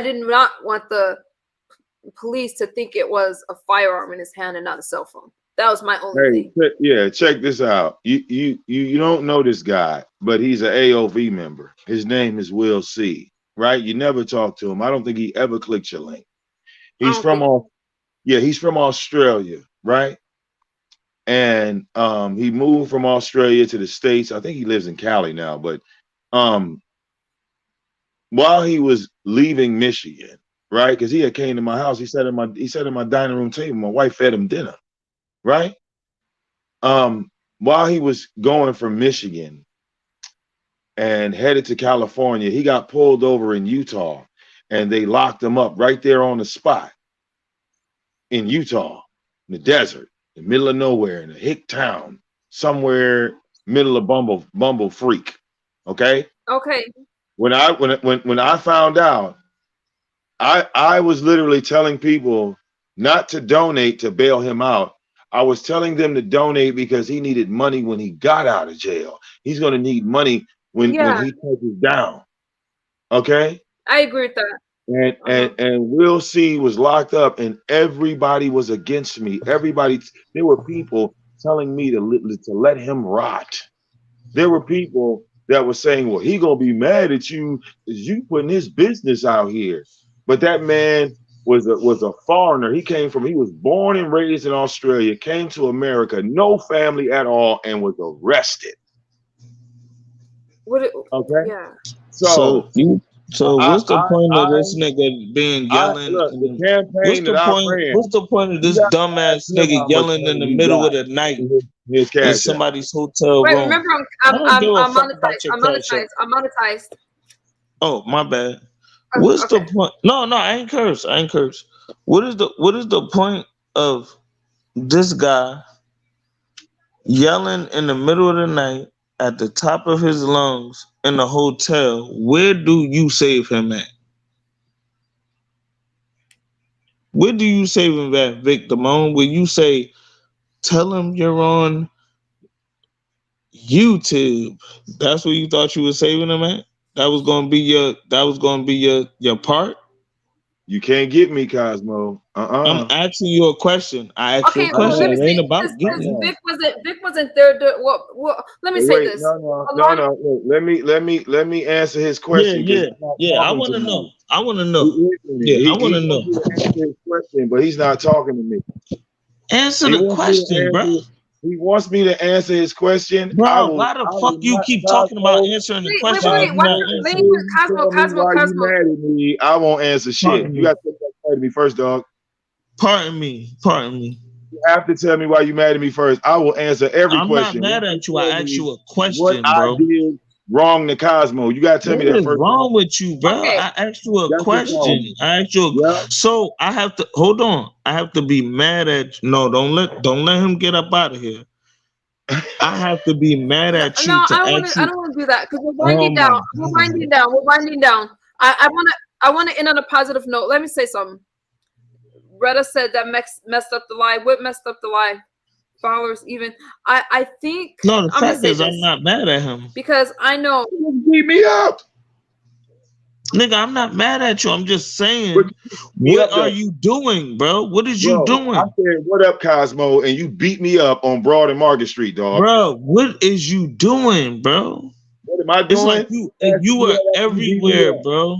did not want the police to think it was a firearm in his hand and not a cell phone. That was my only thing. Check this out. You don't know this guy, but he's an AOV member. His name is Will C. Right? You never talk to him. I don't think he ever clicked your link. He's from Australia, right? And he moved from Australia to the States. I think he lives in Cali now, but while he was leaving Michigan, right? Because he had came to my house, he sat at my dining room table. My wife fed him dinner, right? While he was going from Michigan and headed to California, he got pulled over in Utah, and they locked him up right there on the spot in Utah, in the desert, in the middle of nowhere, in a hick town, somewhere middle of Bumble Freak. Okay. Okay. When I found out, I was literally telling people not to donate to bail him out. I was telling them to donate because he needed money when he got out of jail. He's going to need money when he touches down. Okay. I agree with that. And Will C was locked up, and everybody was against me. There were people telling me to let him rot. There were people that were saying, well, he gonna be mad at you because you putting his business out here. But that man was a foreigner. He was born and raised in Australia, came to America, no family at all, and was arrested. Okay. Yeah. So what's the point of this nigga being yelling? What's the point of this dumbass nigga yelling in the middle of the night in somebody's hotel room? Wait, remember, I'm monetized. Oh, my bad. What's the point? No, I ain't cursed. What is the point of this guy yelling in the middle of the night at the top of his lungs in the hotel? Where do you save him at? Where do you save him at, Vic Damone? Where you say, tell him you're on YouTube. That's where you thought you were saving him at? That was gonna be your part? You can't get me, Cosmo. I'm asking you a question. I asked you a question. It ain't about getting Vic wasn't there. Well, let me say this. No. Let me answer his question. Yeah. I want to know. Yeah, I want to know. He answer his question, but he's not talking to me. Answer the question, bro. He wants me to answer his question. Bro, why the fuck you keep talking about answering the question? Cosmo. Mad at me, I won't answer shit. You got to tell me first, dog. Pardon me. You have to tell me why you mad at me first. I will answer every question. I'm not mad at you. I asked you a question, what bro. I did wrong to Cosmo. You gotta tell me that first. What's wrong with you, bro? Okay. I asked you a question. So I have to hold on. I have to be mad at you. No, don't let him get up out of here. I have to be mad at you. No, I don't want to do that because we're winding down. We're winding down. I want to end on a positive note. Let me say something. Retta said that messed up the live. What messed up the live? Followers even. I think. No, the fact is, I'm not mad at him because I know. Beat me up, nigga. I'm not mad at you. I'm just saying. What are you doing, bro? What is you doing? I said, "What up, Cosmo?" And you beat me up on Broad and Market Street, dog. Bro, what is you doing, bro? What am I doing? It's like you were everywhere, bro.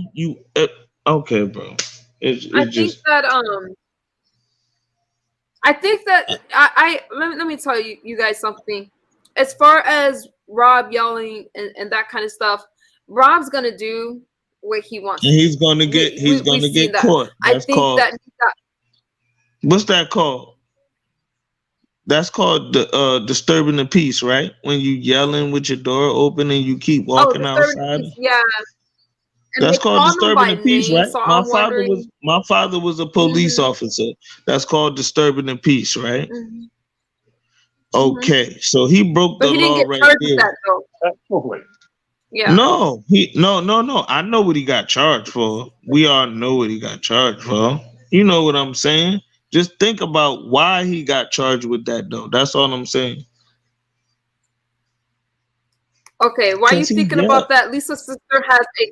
Okay, bro. I think that let me tell you guys something. As far as Rob yelling and that kind of stuff, Rob's gonna do what he wants. And he's gonna get caught. I think that what's that called? That's called disturbing the peace, right? When you yelling with your door open and you keep Oh, walking disturbing outside. peace, yeah. And That's they called call them disturbing by the peace, name, right? so I'm wondering. My father was a police officer. That's called disturbing the peace, right? Okay, so he broke But the he didn't law get right charged with there. that though. Yeah. No, no. I know what he got charged for. We all know what he got charged for. You know what I'm saying? Just think about why he got charged with that, though. That's all I'm saying. Okay, why are you thinking Yeah. about that? Lisa's sister has a.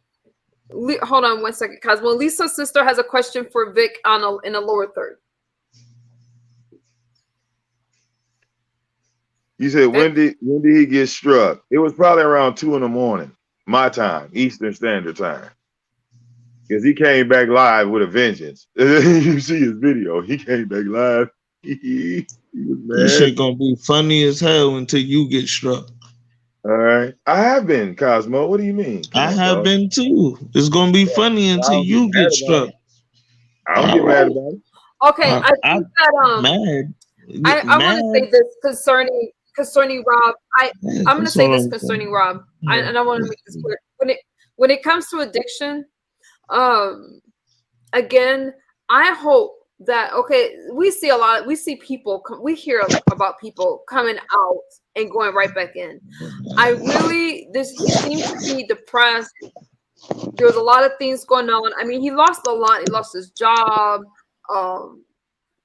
Hold on 1 second, Cosmo. Lisa's sister has a question for Vic in the lower third. You said when did he get struck? It was probably around 2 a.m, my time, Eastern Standard Time. Because he came back live with a vengeance. You see his video. He came back live. He was mad. This shit gonna be funny as hell until you get struck. All right. I have been, Cosmo. What do you mean? I have been too. It's gonna be funny until you get struck. I don't get mad about it. Okay, I think that I want to say this concerning Rob. I'm going to say this concerning Rob, and I want to make this clear. When it comes to addiction, again, I hope that we see people, we hear about people coming out and going right back in. He seems to be depressed. There was a lot of things going on. I mean, he lost a lot. He lost his job.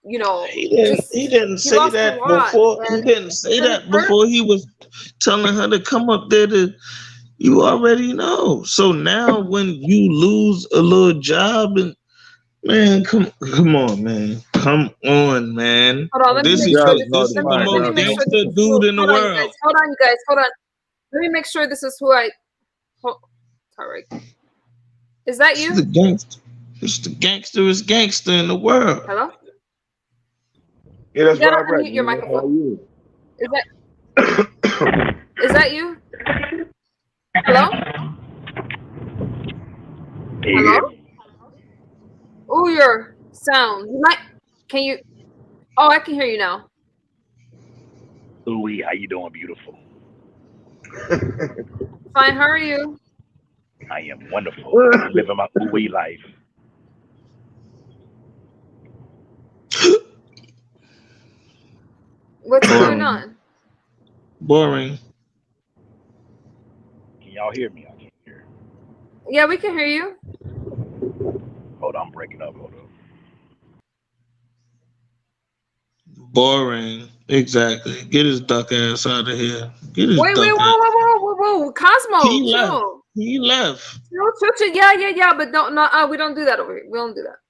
You know, he didn't say that before. He didn't say that before. He was telling her to come up there you already know. So now when you lose a little job and man, come on, man. Come on, man. Hold on, let me This make is sure the most gangster dude in the world. Hold on, you guys. Hold on. Let me make sure this is who I. Sorry. Is that you? It's the gangsterest gangster in the world. Hello? Yeah, that's you gotta right. Unmute your microphone. Is that you? Hello? Hello? Oh, your sound. Can you? Oh, I can hear you now. Louie, how you doing, beautiful? Fine, how are you? I am wonderful. Living my Louie life. What's going on? Boring. Can y'all hear me? I can't hear. Yeah, we can hear you. Hold on, I'm breaking up. Hold on. Boring. Exactly. Get his duck ass out of here. Get his wait, whoa. Cosmo, chill. He left. Chill. Yeah, but we don't do that over here. We don't do that.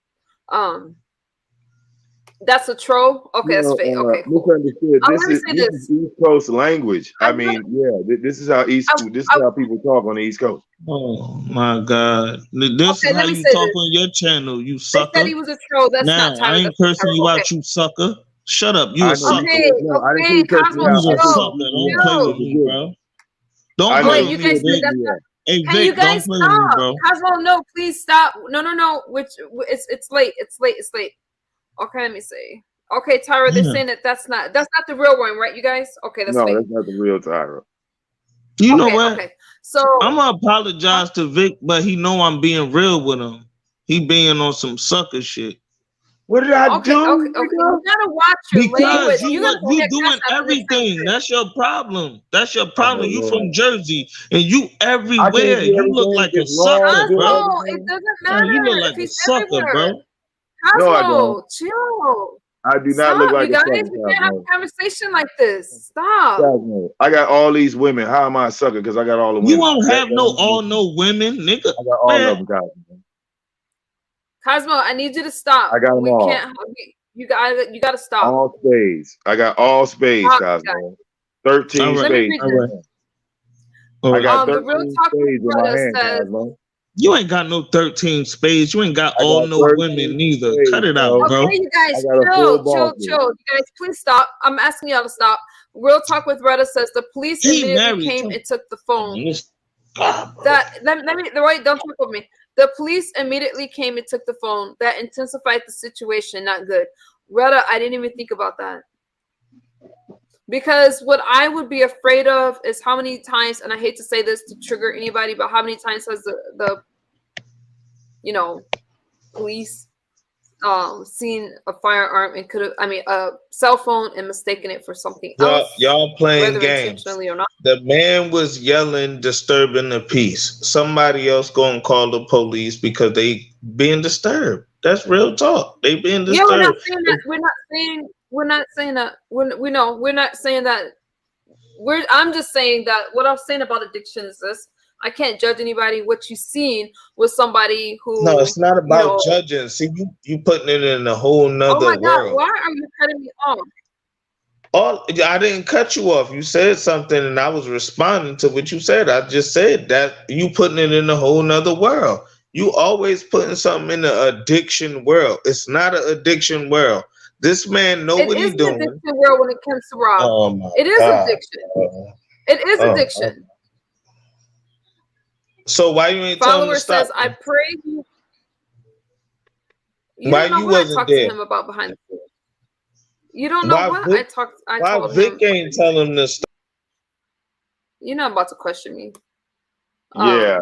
That's a troll. Okay, that's fake. Okay, cool. Misunderstood. This is East Coast language. I mean, this is how people talk on the East Coast. Oh my God! This is how you talk on your channel, you sucker. They said he was a troll. That's not time. I ain't cursing you out, you sucker. Shut up, you a sucker. Okay, Cosmo, chill. Don't play with me, bro. Don't play with me, Vic. Hey, Vic, don't play with me, bro. Cosmo, no, please stop. No. It's late. Okay, let me see. Okay, Tyra, they're saying that's not the real one, right, you guys? Okay, that's fake. That's not the real Tyra. You know what? Okay. So I'm gonna apologize to Vic, but he know I'm being real with him. He being on some sucker shit. What did I do? Okay. You gotta watch your language. You doing everything. That's your problem. You from Jersey and you everywhere. You look like a sucker, bro. It doesn't matter. You look like a sucker, bro. Cosmo, I don't. Chill. I do not look like you guys. We can't have a conversation like this. Stop. I got all these women. How am I a sucker? Because I got all the women. You won't have no women, nigga. I got all of them, Cosmo. Cosmo, I need you to stop. I got them all. You got to stop. All spades. I got all spades, Cosmo. 13 spades. I got 13 spades in my hand, Cosmo. You ain't got no 13 spades. You ain't got all no women neither. Cut it out, bro. Okay, you guys, chill. You guys, please stop. I'm asking y'all to stop. Real Talk with Retta says the police immediately came and took the phone. Don't talk with me. The police immediately came and took the phone. That intensified the situation. Not good. Retta, I didn't even think about that. Because what I would be afraid of is how many times, and I hate to say this to trigger anybody, but how many times has the police seen a firearm and could have, a cell phone and mistaken it for something else, Y'all playing whether games. intentionally or not. The man was yelling, disturbing the peace. Somebody else gonna call the police because they being disturbed. That's real talk. They being disturbed. Yeah, we're not saying that. We're not saying that. We're not saying that. I'm just saying that what I'm saying about addiction is this. I can't judge anybody. What you've seen was somebody who. No, it's not about judging. See, you putting it in a whole nother world. Oh my God! Why are you cutting me off? I didn't cut you off. You said something, and I was responding to what you said. I just said that you putting it in a whole nother world. You always putting something in the addiction world. It's not an addiction world. This man know what he's doing. It is an addiction world when it comes to Rob. Oh my it is God. Addiction. It is addiction. So why you ain't telling him to stop? Follower says, I pray you. You why don't know you what I wasn't talked there? to him about behind the scenes. You don't know what I talked. I why told Vic him. ain't telling him to stop? You're not about to question me. Yeah.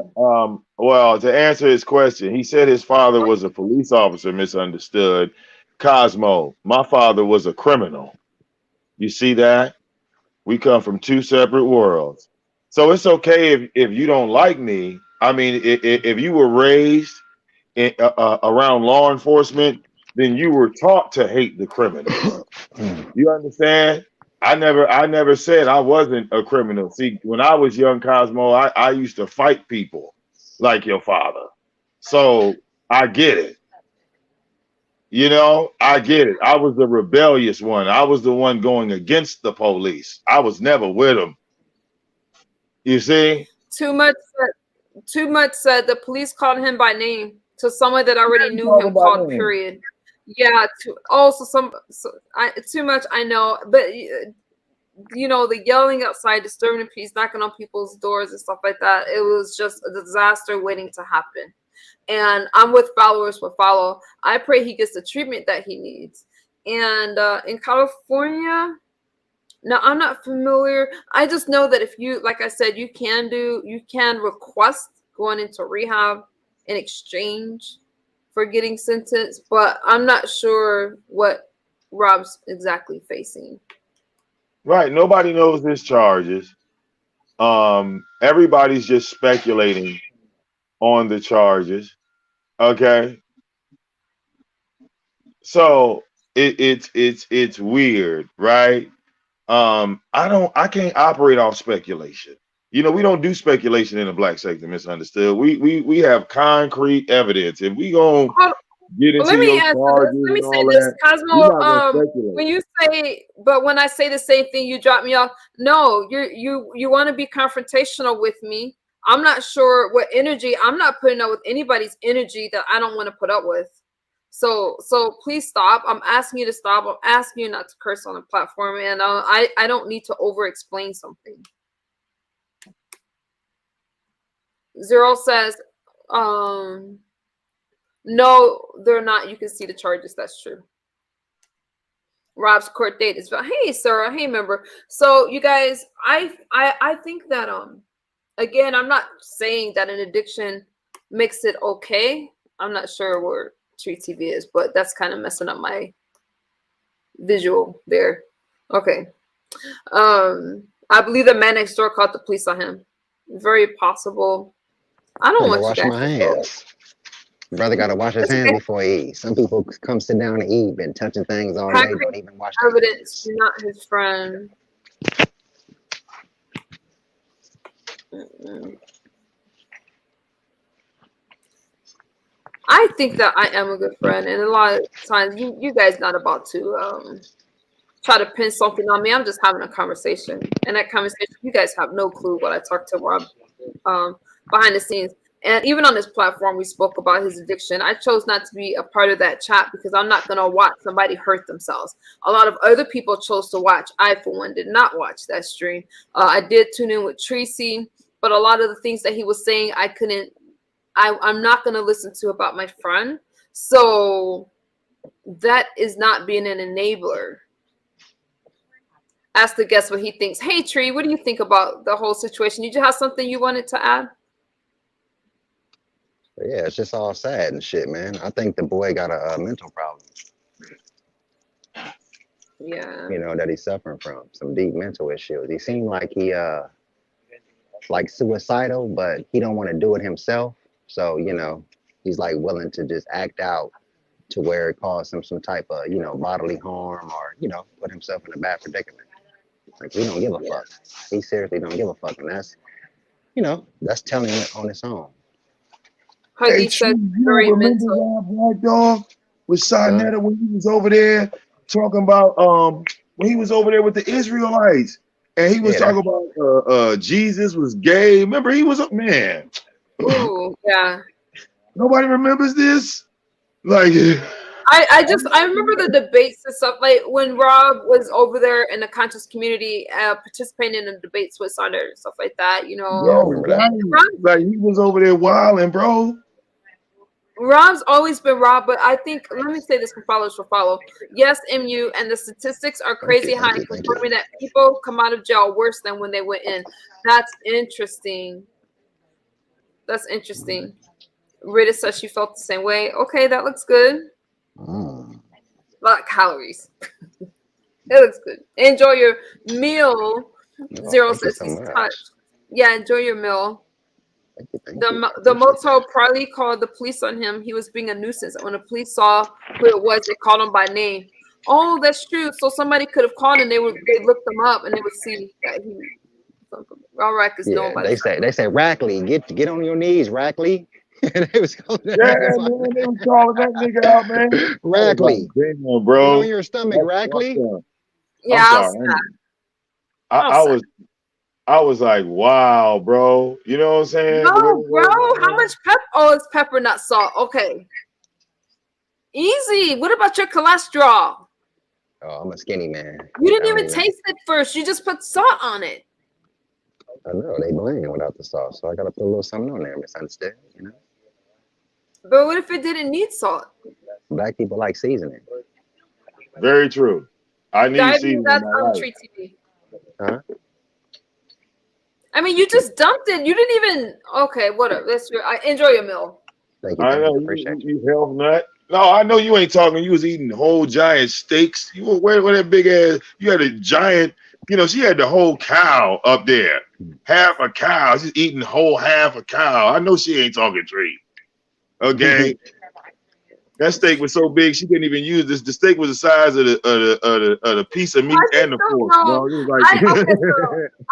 Well, to answer his question, he said his father was a police officer, misunderstood. Cosmo, my father was a criminal. You see that? We come from two separate worlds. So it's okay if you don't like me. I mean, if you were raised around law enforcement, then you were taught to hate the criminal. You understand? I never said I wasn't a criminal. See, when I was young, Cosmo, I used to fight people like your father. So I get it. I get it. I was the rebellious one. I was the one going against the police. I was never with them. You see? Too much said the police called him by name to someone that already knew him called period. Yeah, too much, I know, but the yelling outside, disturbing the peace, knocking on people's doors and stuff like that, it was just a disaster waiting to happen. And I'm with followers for follow. I pray he gets the treatment that he needs. And in California, now I'm not familiar. I just know that if you, like I said, you can request going into rehab in exchange for getting sentenced, but I'm not sure what Rob's exactly facing. Right. Nobody knows his charges. Everybody's just speculating on the charges. Okay. So it's weird, right? I can't operate off speculation. We don't do speculation in the black sector, misunderstood. We have concrete evidence, and we gonna get into your charges and all that. Cosmo, when I say the same thing, you drop me off. No, you want to be confrontational with me. I'm not sure what energy. I'm not putting up with anybody's energy that I don't want to put up with. So please stop. I'm asking you to stop. I'm asking you not to curse on the platform, and I don't need to over-explain something. Zero says, no, they're not. You can see the charges. That's true. Rob's court date is, hey, Sarah. Hey, member. So you guys, I think that, again, I'm not saying that an addiction makes it okay. I'm not sure where Tree TV is, but that's kind of messing up my visual there. Okay. I believe the man next door called the police on him. Very possible. I don't want to wash my hands. Brother got to wash his hands before he eats. Some people come sit down and eat, been touching things all day, don't even wash their evidence. You're not his friend. I think that I am a good friend, and a lot of times you guys not about to try to pin something on me. I'm just having a conversation, and that conversation, you guys have no clue what I talked to Rob behind the scenes. And even on this platform, we spoke about his addiction. I chose not to be a part of that chat because I'm not going to watch somebody hurt themselves. A lot of other people chose to watch. I, for one, did not watch that stream. I did tune in with Tracy, but a lot of the things that he was saying, I'm not going to listen to about my friend. So that is not being an enabler. ask the guest what he thinks. Hey, Tree, what do you think about the whole situation? Did you have something you wanted to add? Yeah, it's just all sad and shit, man. I think the boy got a mental problem. Yeah. You know, that he's suffering from some deep mental issues. He seemed like he like suicidal, but he don't want to do it himself. So, you know, he's like willing to just act out to where it caused him some type of, you know, bodily harm or, you know, put himself in a bad predicament. Like, he don't give a fuck. He seriously don't give a fuck. And that's, you know, that's telling it on its own. Hey, True, you remember Rob Black Dog with Sinetta when he was over there talking about when he was over there with the Israelites and he was talking about Jesus was gay. Remember, he was a man. Ooh, yeah. Nobody remembers this? Like I remember the debates and stuff, like when Rob was over there in the conscious community participating in the debates with Sonder and stuff like that, you know. Yo, like he was over there wilding, bro. Rob's always been Rob, but I think, let me say this for followers for follow. Yes, MU, and the statistics are crazy high, confirming that people come out of jail worse than when they went in. That's interesting. That's interesting. Rita says she felt the same way. Okay, that looks good. A lot of calories. It looks good. Enjoy your meal. Zero says he's touched. Yeah, enjoy your meal. The motel probably called the police on him. He was being a nuisance. When the police saw who it was, they called him by name. Oh, that's true. So somebody could have called and they looked him up and they would see that he. All right, because nobody. They say Rackley, get on your knees, Rackley. They was calling that man, they was calling that nigga out, man. Rackley, damn, bro. Get on your stomach, Rackley. Yeah, I was like, wow, bro. You know what I'm saying? No, bro. How much pepper? Oh, it's pepper, not salt. Okay. Easy. What about your cholesterol? Oh, I'm a skinny man. You didn't even taste it first. You just put salt on it. I know. They blame without the salt. So I got to put a little something on there, misunderstood, you know? But what if it didn't need salt? Black people like seasoning. Very true. I need seasoning. That's on Tree TV. Huh? I mean, you just dumped it. You didn't even. Okay, whatever. Enjoy your meal. Thank you. I know you health nut. No, I know you ain't talking. You was eating whole giant steaks. You where that big ass? You had a giant. You know, she had the whole cow up there. Half a cow. She's eating whole half a cow. I know she ain't talking Tree. Okay. That steak was so big she couldn't even use this. The steak was the size of the piece of meat and the fork. No, it was like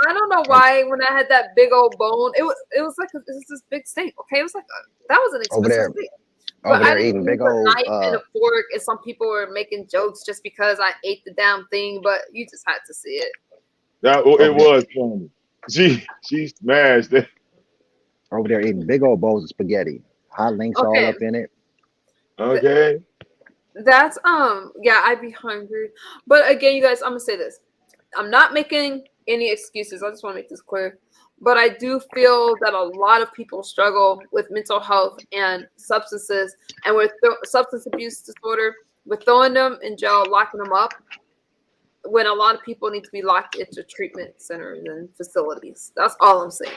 I don't know why when I had that big old bone, it was like this big steak. Okay, it was like that was an expensive steak. Over there eating big old knife and a fork, and some people were making jokes just because I ate the damn thing, but you just had to see it. It was funny. She smashed it. Over there eating big old bowls of spaghetti, hot links all up in it. Okay. That's yeah, I'd be hungry. But again, you guys, I'm gonna say this. I'm not making any excuses. I just want to make this clear. But I do feel that a lot of people struggle with mental health and substances, and with substance abuse disorder. We're throwing them in jail, locking them up, when a lot of people need to be locked into treatment centers and facilities. That's all I'm saying.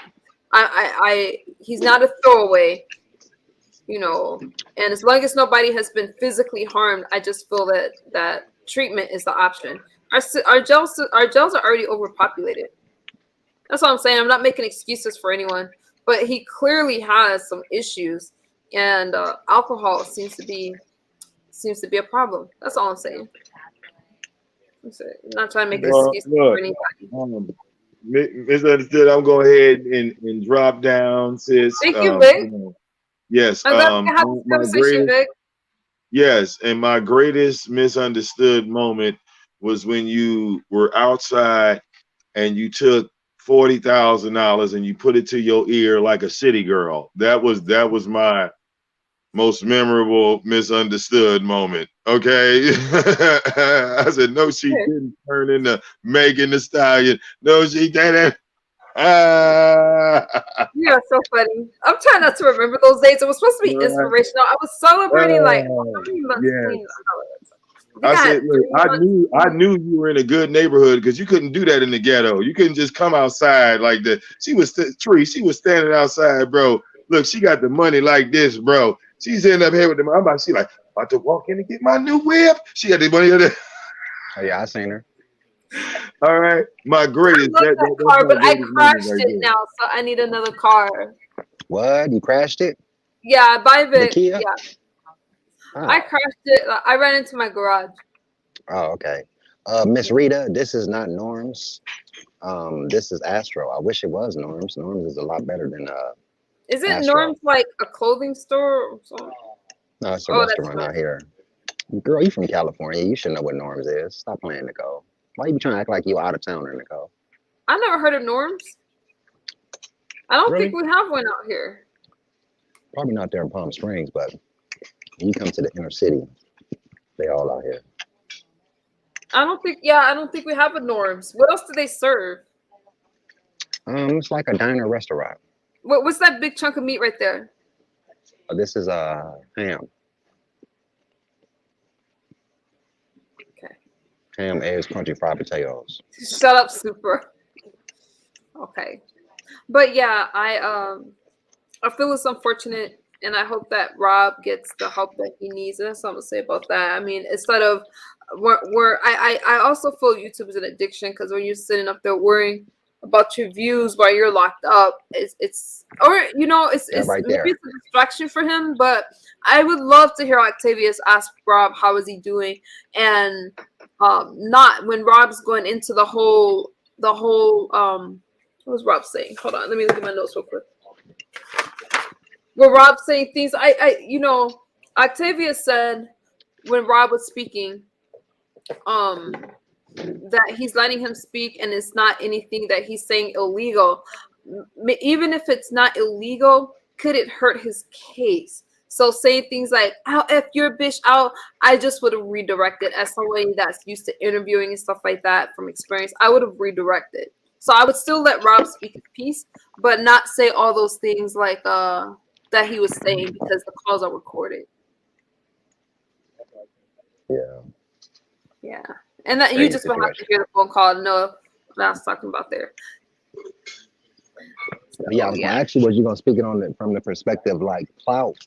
He's not a throwaway. You know, and as long as nobody has been physically harmed, I just feel that treatment is the option. Our jails are already overpopulated. That's all I'm saying. I'm not making excuses for anyone, but he clearly has some issues, and alcohol seems to be a problem. That's all I'm saying. I'm not trying to make excuses for anybody. Misunderstood. I'm going ahead and drop down, sis. Thank you, Vic. Yes. Yes, and my greatest misunderstood moment was when you were outside and you took $40,000 and you put it to your ear like a city girl. That was my most memorable misunderstood moment. Okay. I said, no, she didn't turn into Megan Thee Stallion. No, she didn't. You're so funny. I'm trying not to remember those days. It was supposed to be inspirational. I was celebrating I said, look, I knew you were in a good neighborhood because you couldn't do that in the ghetto. You couldn't just come outside like that. She was standing outside, bro. Look, she got the money like this, bro. She's ending up here with them. She like about to walk in and get my new whip. She got the money. Oh yeah, I seen her. All right, my greatest. I love that car, but I crashed it now, so I need another car. What? You crashed it? Yeah, by Vic. Kia? Yeah. Oh. I crashed it. I ran into my garage. Oh, okay. Miss Rita, this is not Norms. This is Astro. I wish it was Norms. Norms is a lot better than Isn't Astro. Norms like a clothing store or something? No, it's a restaurant out here. Girl, you from California. You should know what Norms is. Stop playing, Nicole. Why you be trying to act like you out of towner, Nicole? I never heard of Norms. I don't think we have one out here. Probably not there in Palm Springs, but when you come to the inner city, they all out here. I don't think we have a Norms. What else do they serve? It's like a diner restaurant. What's that big chunk of meat right there? This is ham. Okay. Ham, eggs, crunchy fried potatoes. Shut up, Super. Okay. But yeah, I feel it's unfortunate, and I hope that Rob gets the help that he needs. And that's something to say about that. I mean, instead of I also feel YouTube is an addiction, because when you're sitting up there worrying about your views while you're locked up, it's right there. It's a distraction for him. But I would love to hear Octavius ask Rob how is he doing, and not when Rob's going into the whole what was Rob saying? Hold on, let me look at my notes real quick. Well, Rob saying things Octavius said when Rob was speaking, that he's letting him speak and it's not anything that he's saying illegal. Even if it's not illegal, could it hurt his case? So saying things like, "I'll F your bitch out," I just would have redirected. As somebody that's used to interviewing and stuff like that from experience, I would have redirected. So I would still let Rob speak his piece, but not say all those things like that he was saying, because the calls are recorded. Yeah. And that you just would have to hear the phone call to know what I was talking about there. So, yeah, I was gonna ask you, was you gonna speak it from the perspective like clout,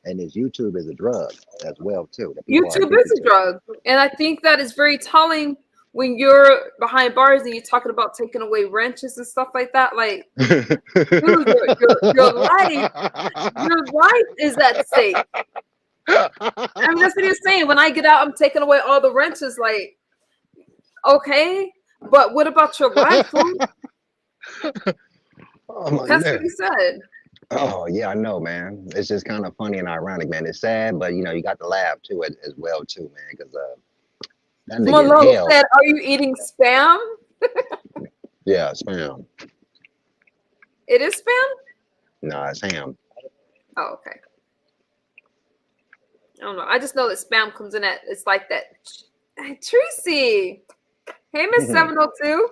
and this YouTube is a drug as well too. YouTube is a drug, and I think that is very telling when you're behind bars and you're talking about taking away wrenches and stuff like that. Like, dude, your life is at stake. I mean, that's what he's saying. When I get out, I'm taking away all the wrenches. Like, okay, but what about your life? That's what he said. Oh yeah, I know, man. It's just kind of funny and ironic, man. It's sad, but you got to laugh too as well too, man. Because that nigga Malone said, "Are you eating spam?" Yeah, spam. It is spam? No, it's ham. Oh, okay. I don't know. I just know that spam comes in it's like that. Hey, Tracy. Hey, Miss 702.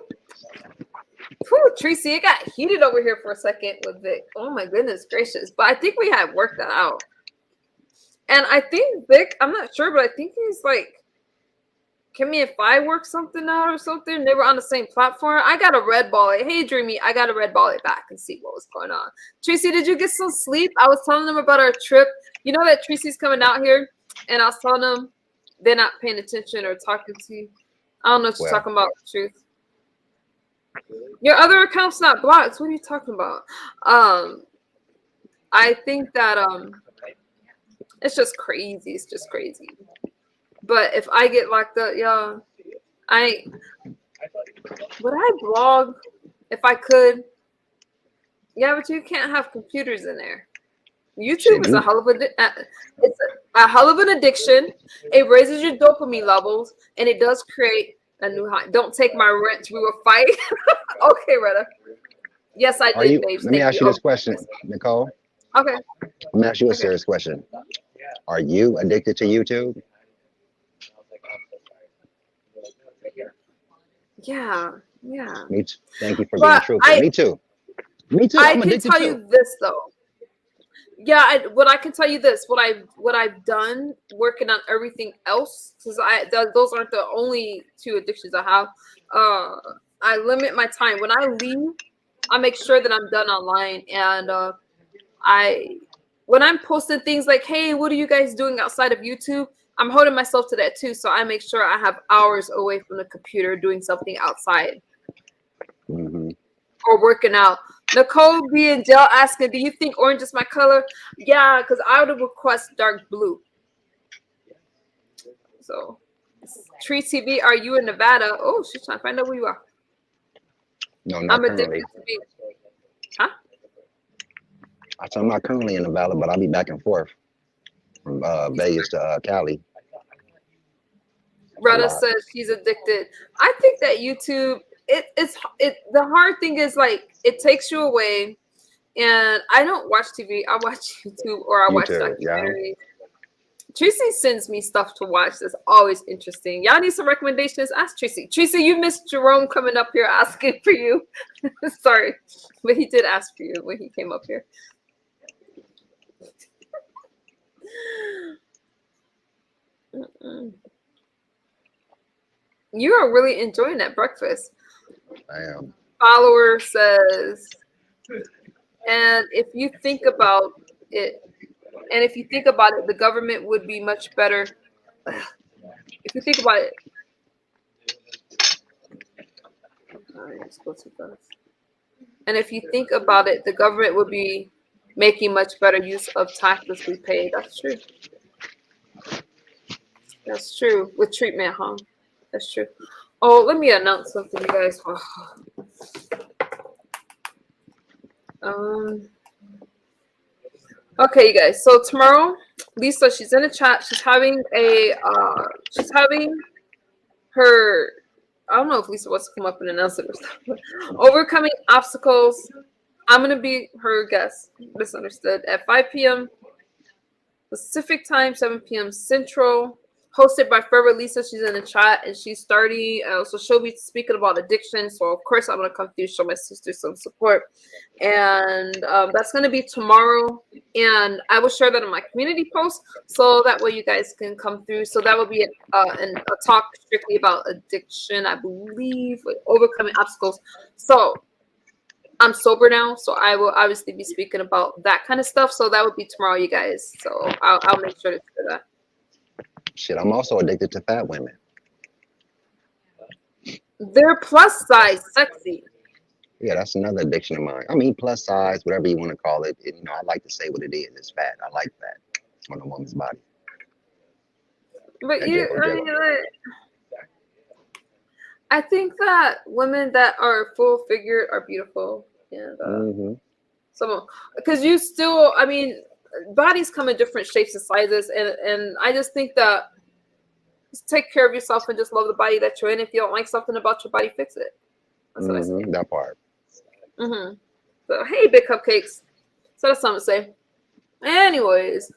Whew, Tracy, it got heated over here for a second with Vic. Oh my goodness gracious. But I think we had worked that out. And I think Vic, I'm not sure, but I think he's like, Kimmy and Fi worked something out or something. They were on the same platform. I got a red ball. Hey, Dreamy, I got a red ball back and see what was going on. Tracy, did you get some sleep? I was telling them about our trip. You know that Tracy's coming out here, and I was telling them they're not paying attention or talking to you. I don't know what you're talking about, Truth. Your other account's not blocked. What are you talking about? I think that it's just crazy. It's just crazy. But if I get locked up, y'all, would I blog if I could? Yeah, but you can't have computers in there. YouTube is a hell of an addiction. It raises your dopamine levels, and it does create a new high. Don't take my wrench. We will fight. Okay, Retta. Yes, I did, babe. Let me ask you this question, Nicole. Okay. Let me ask you a serious question. Are you addicted to YouTube? Yeah. Me too. Thank you for being truthful. Me too. I can tell you this though. Yeah, what I can tell you this, what I've done working on everything else, because those aren't the only two addictions I have. I limit my time. When I leave, I make sure that I'm done online, and when I'm posting things like, hey, what are you guys doing outside of YouTube? I'm holding myself to that too. So I make sure I have hours away from the computer doing something outside. Mm-hmm. Or working out. Nicole B in jail asking, do you think orange is my color? Yeah, because I would request dark blue. So, Tracy V, are you in Nevada? Oh, she's trying to find out where you are. No, not I'm addicted currently. to being. Huh? I said I'm not currently in Nevada, but I'll be back and forth from Vegas to Cali. Retta says she's addicted. I think that YouTube, the hard thing is like it takes you away. And I don't watch TV. I watch YouTube or I watch documentaries. Tracy sends me stuff to watch that's always interesting. Y'all need some recommendations? Ask Tracy. Tracy, you missed Jerome coming up here asking for you. Sorry, but he did ask for you when he came up here. You are really enjoying that breakfast. I am. Follower says, and if you think about it, the government would be much better. If you think about it, and if you think about it, the government would be making much better use of taxes we pay. That's true. That's true. With treatment, huh? That's true. Oh, let me announce something, you guys. Okay, you guys. So tomorrow, Lisa, she's in the chat. She's having her. I don't know if Lisa wants to come up and announce it or something. Overcoming obstacles. I'm gonna be her guest. Misunderstood. At 5 p.m. Pacific time, 7 p.m. Central. Hosted by Forever Lisa. She's in the chat and she's starting. So she'll be speaking about addiction. So of course I'm gonna come through, show my sister some support, and that's gonna be tomorrow. And I will share that in my community post, so that way you guys can come through. So that will be a talk strictly about addiction, I believe, with overcoming obstacles. So I'm sober now, so I will obviously be speaking about that kind of stuff. So that would be tomorrow, you guys. So I'll make sure to do that. Shit, I'm also addicted to fat women. They're plus size sexy. Yeah, that's another addiction of mine. I mean, plus size, whatever you want to call it. You know, I like to say what it is. It's fat. I like fat on a woman's body. But I think that women that are full figured are beautiful. And because you still, I mean, bodies come in different shapes and sizes, and I just think that just take care of yourself and just love the body that you're in. If you don't like something about your body, fix it. That's what I say. That part. So hey, big cupcakes. So that's something to say. Anyways,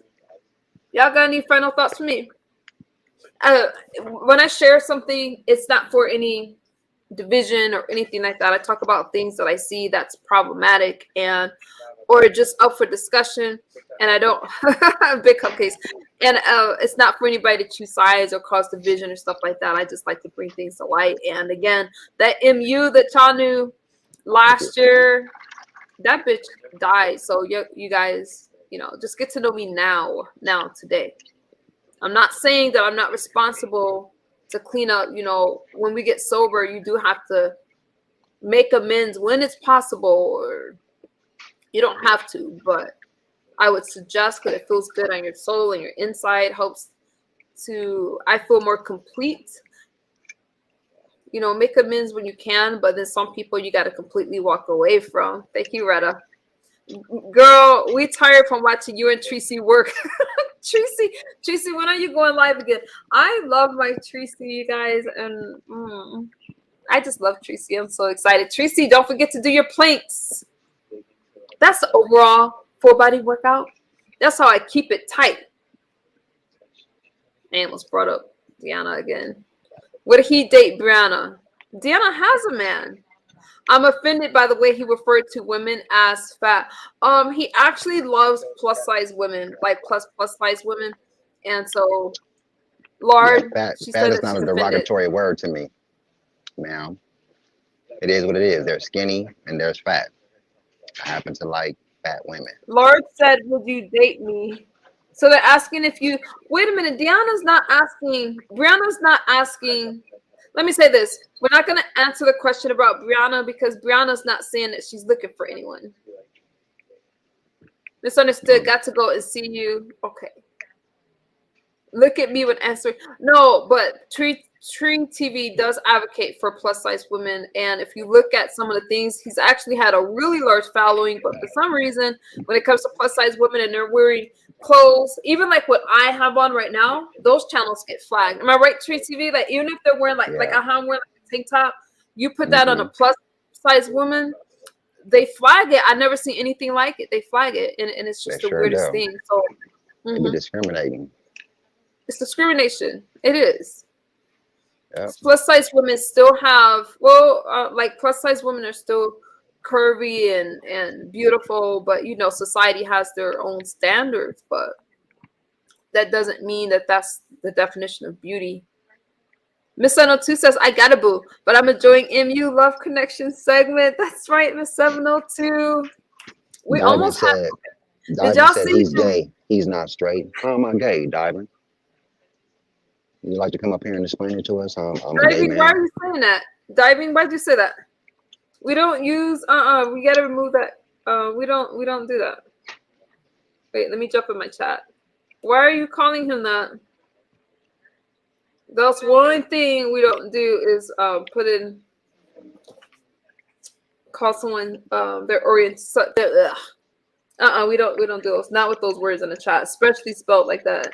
y'all got any final thoughts for me? When I share something, it's not for any division or anything like that. I talk about things that I see that's problematic or just up for discussion, and I don't big cupcakes, and it's not for anybody to choose sides or cause division or stuff like that. I just like to bring things to light. And again, that MU that y'all knew last year, that bitch died. So you guys, just get to know me now today. I'm not saying that I'm not responsible to clean up. When we get sober, you do have to make amends when it's possible, or you don't have to, but I would suggest, because it feels good on your soul and your inside, helps I feel more complete. Make amends when you can, but then some people you got to completely walk away from. Thank you, Retta. Girl, we tired from watching you and Tracy work. Tracy, when are you going live again? I love my Tracy, you guys, and I just love Tracy. I'm so excited. Tracy, don't forget to do your planks. That's the overall full body workout. That's how I keep it tight. I almost brought up Deanna again. Would he date Brianna? Deanna has a man. I'm offended by the way he referred to women as fat. He actually loves plus size women, like plus size women, and so Lord, she fat said is that not she's a offended. derogatory word to me, ma'am. It is what it is. There's skinny and there's fat. I happen to like fat women. Lord said, "Would you date me?" So they're asking if you. Wait a minute. Deanna's not asking. Brianna's not asking. Let me say this. We're not going to answer the question about Brianna because Brianna's not saying that she's looking for anyone. Misunderstood. Got to go and see you. Okay. Look at me when answering. No, but Tree TV does advocate for plus size women, and if you look at some of the things, he's actually had a really large following. But for some reason, when it comes to plus size women and they're wearing clothes, even like what I have on right now, those channels get flagged. Am I right, Tree TV? Like even if they're wearing like I'm wearing like a tank top, you put that on a plus size woman, they flag it. I've never seen anything like it. They flag it, and it's just the weirdest thing. So It's discriminating. It's discrimination. It is. Yep. Plus size women still have like plus size women are still curvy and beautiful, but you know society has their own standards. But that doesn't mean that that's the definition of beauty. Miss 702 says, "I got a boo, but I'm enjoying MU Love Connection segment." That's right, Miss 702. We Diamond almost said, had. Did Diamond y'all said see he's him? gay. He's not straight. How am I gay, Diamond? You like to come up here and explain it to us? I'm a gay man. Why are you saying that? Diving, why'd you say that? We don't use we gotta remove that. We don't do that. Wait, let me jump in my chat. Why are you calling him that? That's one thing we don't do is call someone their orient. We don't do those. Not with those words in the chat, especially spelled like that.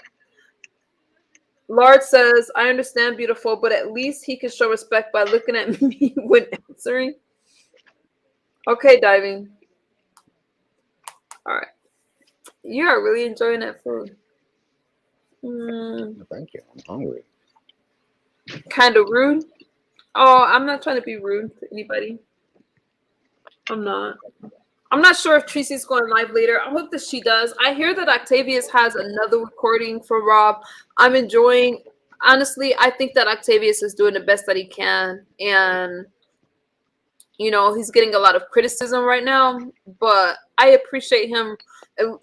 Lard says, "I understand, beautiful, but at least he can show respect by looking at me when answering." Okay, Diving. All right. You are really enjoying that food. Thank you. I'm hungry. Kind of rude. Oh, I'm not trying to be rude to anybody. I'm not. I'm not sure if Tracy's going live later. I hope that she does. I hear that Octavius has another recording for Rob. I'm enjoying. Honestly, I think that Octavius is doing the best that he can. And, you know, he's getting a lot of criticism right now. But I appreciate him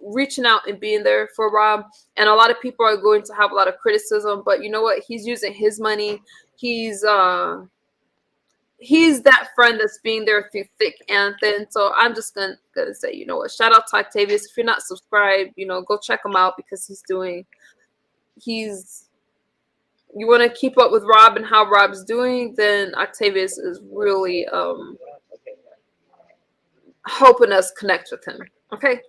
reaching out and being there for Rob. And a lot of people are going to have a lot of criticism. But you know what? He's using his money. He's that friend that's being there through thick and thin. So I'm just gonna say, you know what? Shout out to Octavius. If you're not subscribed, you know, go check him out because you want to keep up with Rob and how Rob's doing, then Octavius is really helping us connect with him. Okay.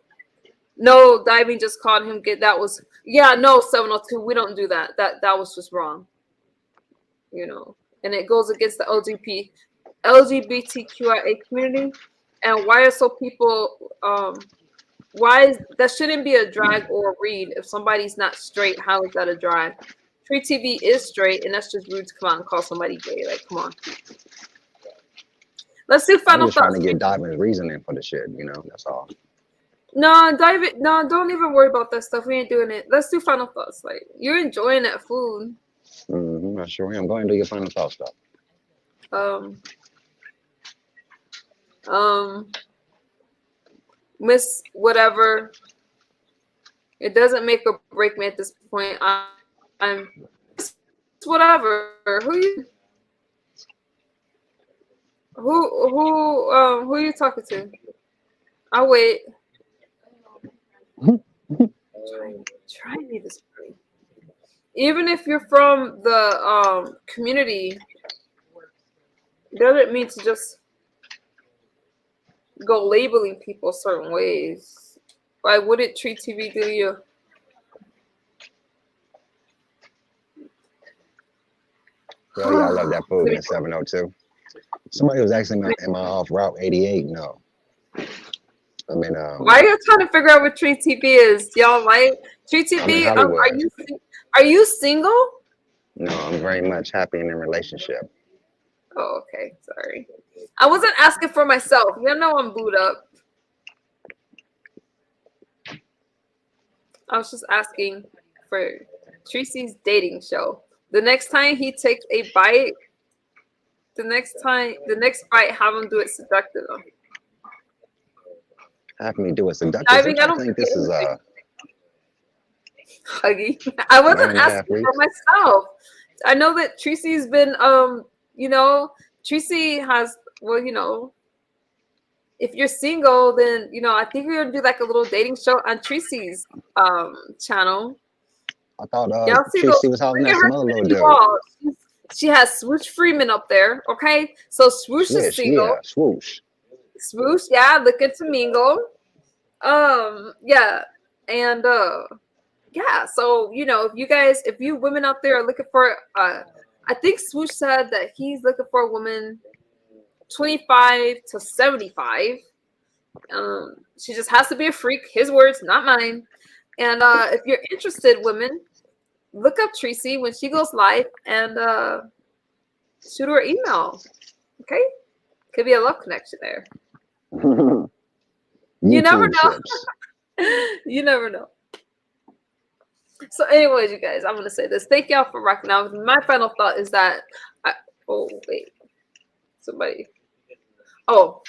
No, Diving just called him. No, 702. We don't do that. That was just wrong. You know. And it goes against the LGBTQIA community. And why are so people that shouldn't be a drag or a read. If somebody's not straight, how is that a drag? Free TV is straight, and that's just rude to come out and call somebody gay. Like, come on. Let's do final thoughts. I'm just trying to get Diamond's reasoning for the shit, you know, that's all. No, don't even worry about that stuff. We ain't doing it. Let's do final thoughts. Like, you're enjoying that food. I sure am. Go ahead and do your final thoughts, though. Miss whatever. It doesn't make or break me at this point. I'm whatever. Who are you talking to? I'll wait. Try me this way. Even if you're from the community, doesn't mean to just go labeling people certain ways. Why would it treat TV do you? Well, yeah, I love that food in 702. Somebody was asking me, am I off Route 88? No. I mean, why are you trying to figure out what Tree TV is? Y'all like Tree TV? Are you single? No, I'm very much happy in a relationship. Oh, okay. Sorry. I wasn't asking for myself. You know I'm booed up. I was just asking for Tracy's dating show. The next time he takes a bite, the next bite, have him do it seductive. Have me do it seductive. I mean, I don't think this is Huggy. I wasn't asking for myself. I know that Tracy's been you know, Tracy has, well, you know, if you're single, then, you know, I think we're gonna do like a little dating show on Tracy's channel. I thought Tracy was holding that some other little dude. She has Swoosh Freeman up there, okay? So Swoosh is single. Yeah, Swoosh. Swoosh, yeah, looking to mingle. Yeah, and yeah, so, you know, if you women out there are looking for I think Swoosh said that he's looking for a woman 25 to 75. She just has to be a freak. His words, not mine. And if you're interested, women, look up Tracy when she goes live and shoot her an email. Okay? Could be a love connection there. You never know. You never know. So anyways, you guys, I'm going to say this. Thank y'all for rocking out. My final thought is that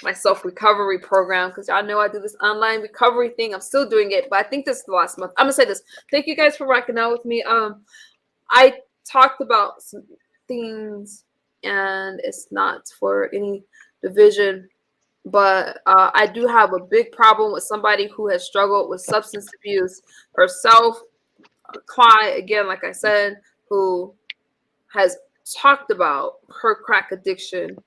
my self-recovery program, because y'all know I do this online recovery thing. I'm still doing it, but I think this is the last month. I'm gonna say this. Thank you guys for rocking out with me. I talked about some things, and it's not for any division, but I do have a big problem with somebody who has struggled with substance abuse herself. Clyde, again, like I said, who has talked about her crack addiction,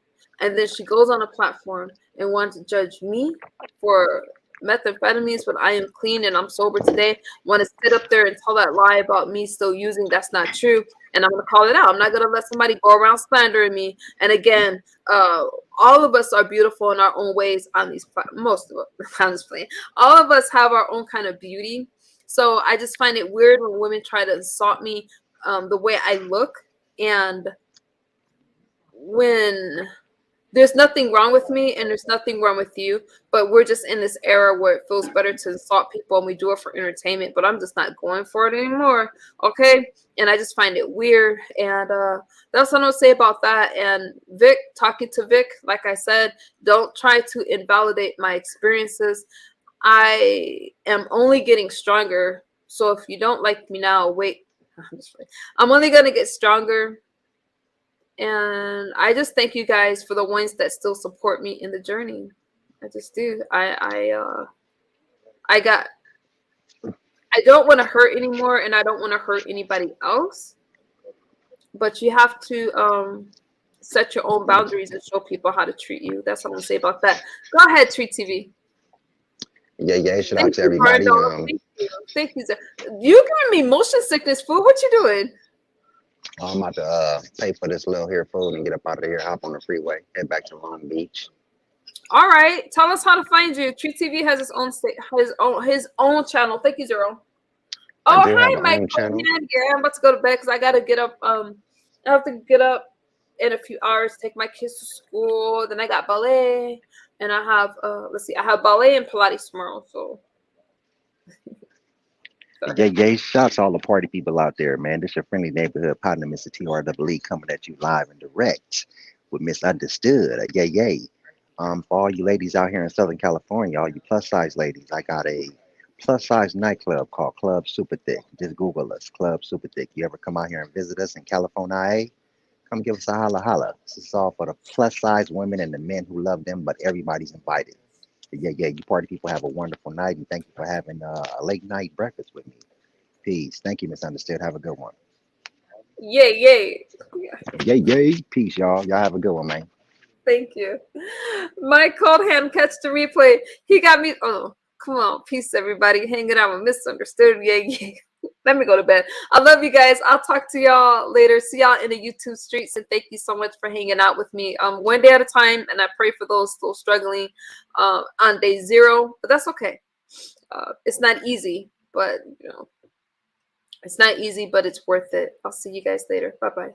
and then she goes on a platform and wants to judge me for methamphetamines when I am clean and I'm sober today. Want to sit up there and tell that lie about me still using. That's not true. And I'm going to call it out. I'm not going to let somebody go around slandering me. And again, all of us are beautiful in our own ways on these, most of us, I'm just playing. All of us have our own kind of beauty. So I just find it weird when women try to insult me the way I look. And when there's nothing wrong with me and there's nothing wrong with you, but we're just in this era where it feels better to insult people and we do it for entertainment, but I'm just not going for it anymore. Okay. And I just find it weird. And that's what I'm gonna say about that. And Vic, talking to Vic, like I said, don't try to invalidate my experiences. I am only getting stronger. So if you don't like me now, wait. I'm only gonna get stronger. And I just thank you guys for the ones that still support me in the journey. I just do. I don't want to hurt anymore, and I don't want to hurt anybody else. But you have to set your own boundaries and show people how to treat you. That's what I'm gonna say about that. Go ahead, Treat TV. Yeah. Shout out to everybody. Thank you, sir. You giving me motion sickness, fool. What you doing? I'm about to pay for this little here food and get up out of here, hop on the freeway, head back to Long Beach. All right. Tell us how to find you. Treat TV has his own channel. Thank you, Zero. Oh, hi, Mike. Yeah, I'm about to go to bed because I gotta get up. I have to get up in a few hours, take my kids to school. Then I got ballet, and I have I have ballet and Pilates tomorrow. So Yeah, shouts to all the party people out there, man. This your friendly neighborhood partner, Mr. TREE, coming at you live and direct with Misunderstood. Yay. For all you ladies out here in Southern California, all you plus size ladies, I got a plus size nightclub called Club Super Thick. Just Google us, Club Super Thick. You ever come out here and visit us in California, come give us a holla. This is all for the plus size women and the men who love them, but everybody's invited. Yeah, you party people have a wonderful night, and thank you for having a late night breakfast with me. Peace. Thank you, Misunderstood. Have a good one. Yay. Peace, y'all. Y'all have a good one, man. Thank you. My cold hand catch the replay. He got me. Oh, come on. Peace, everybody. Hanging out with Misunderstood. Yay. Let me go to bed. I love you guys. I'll talk to y'all later. See y'all in the YouTube streets. And thank you so much for hanging out with me. One day at a time. And I pray for those still struggling on day 0. But that's okay. It's not easy. But, it's not easy, but it's worth it. I'll see you guys later. Bye-bye.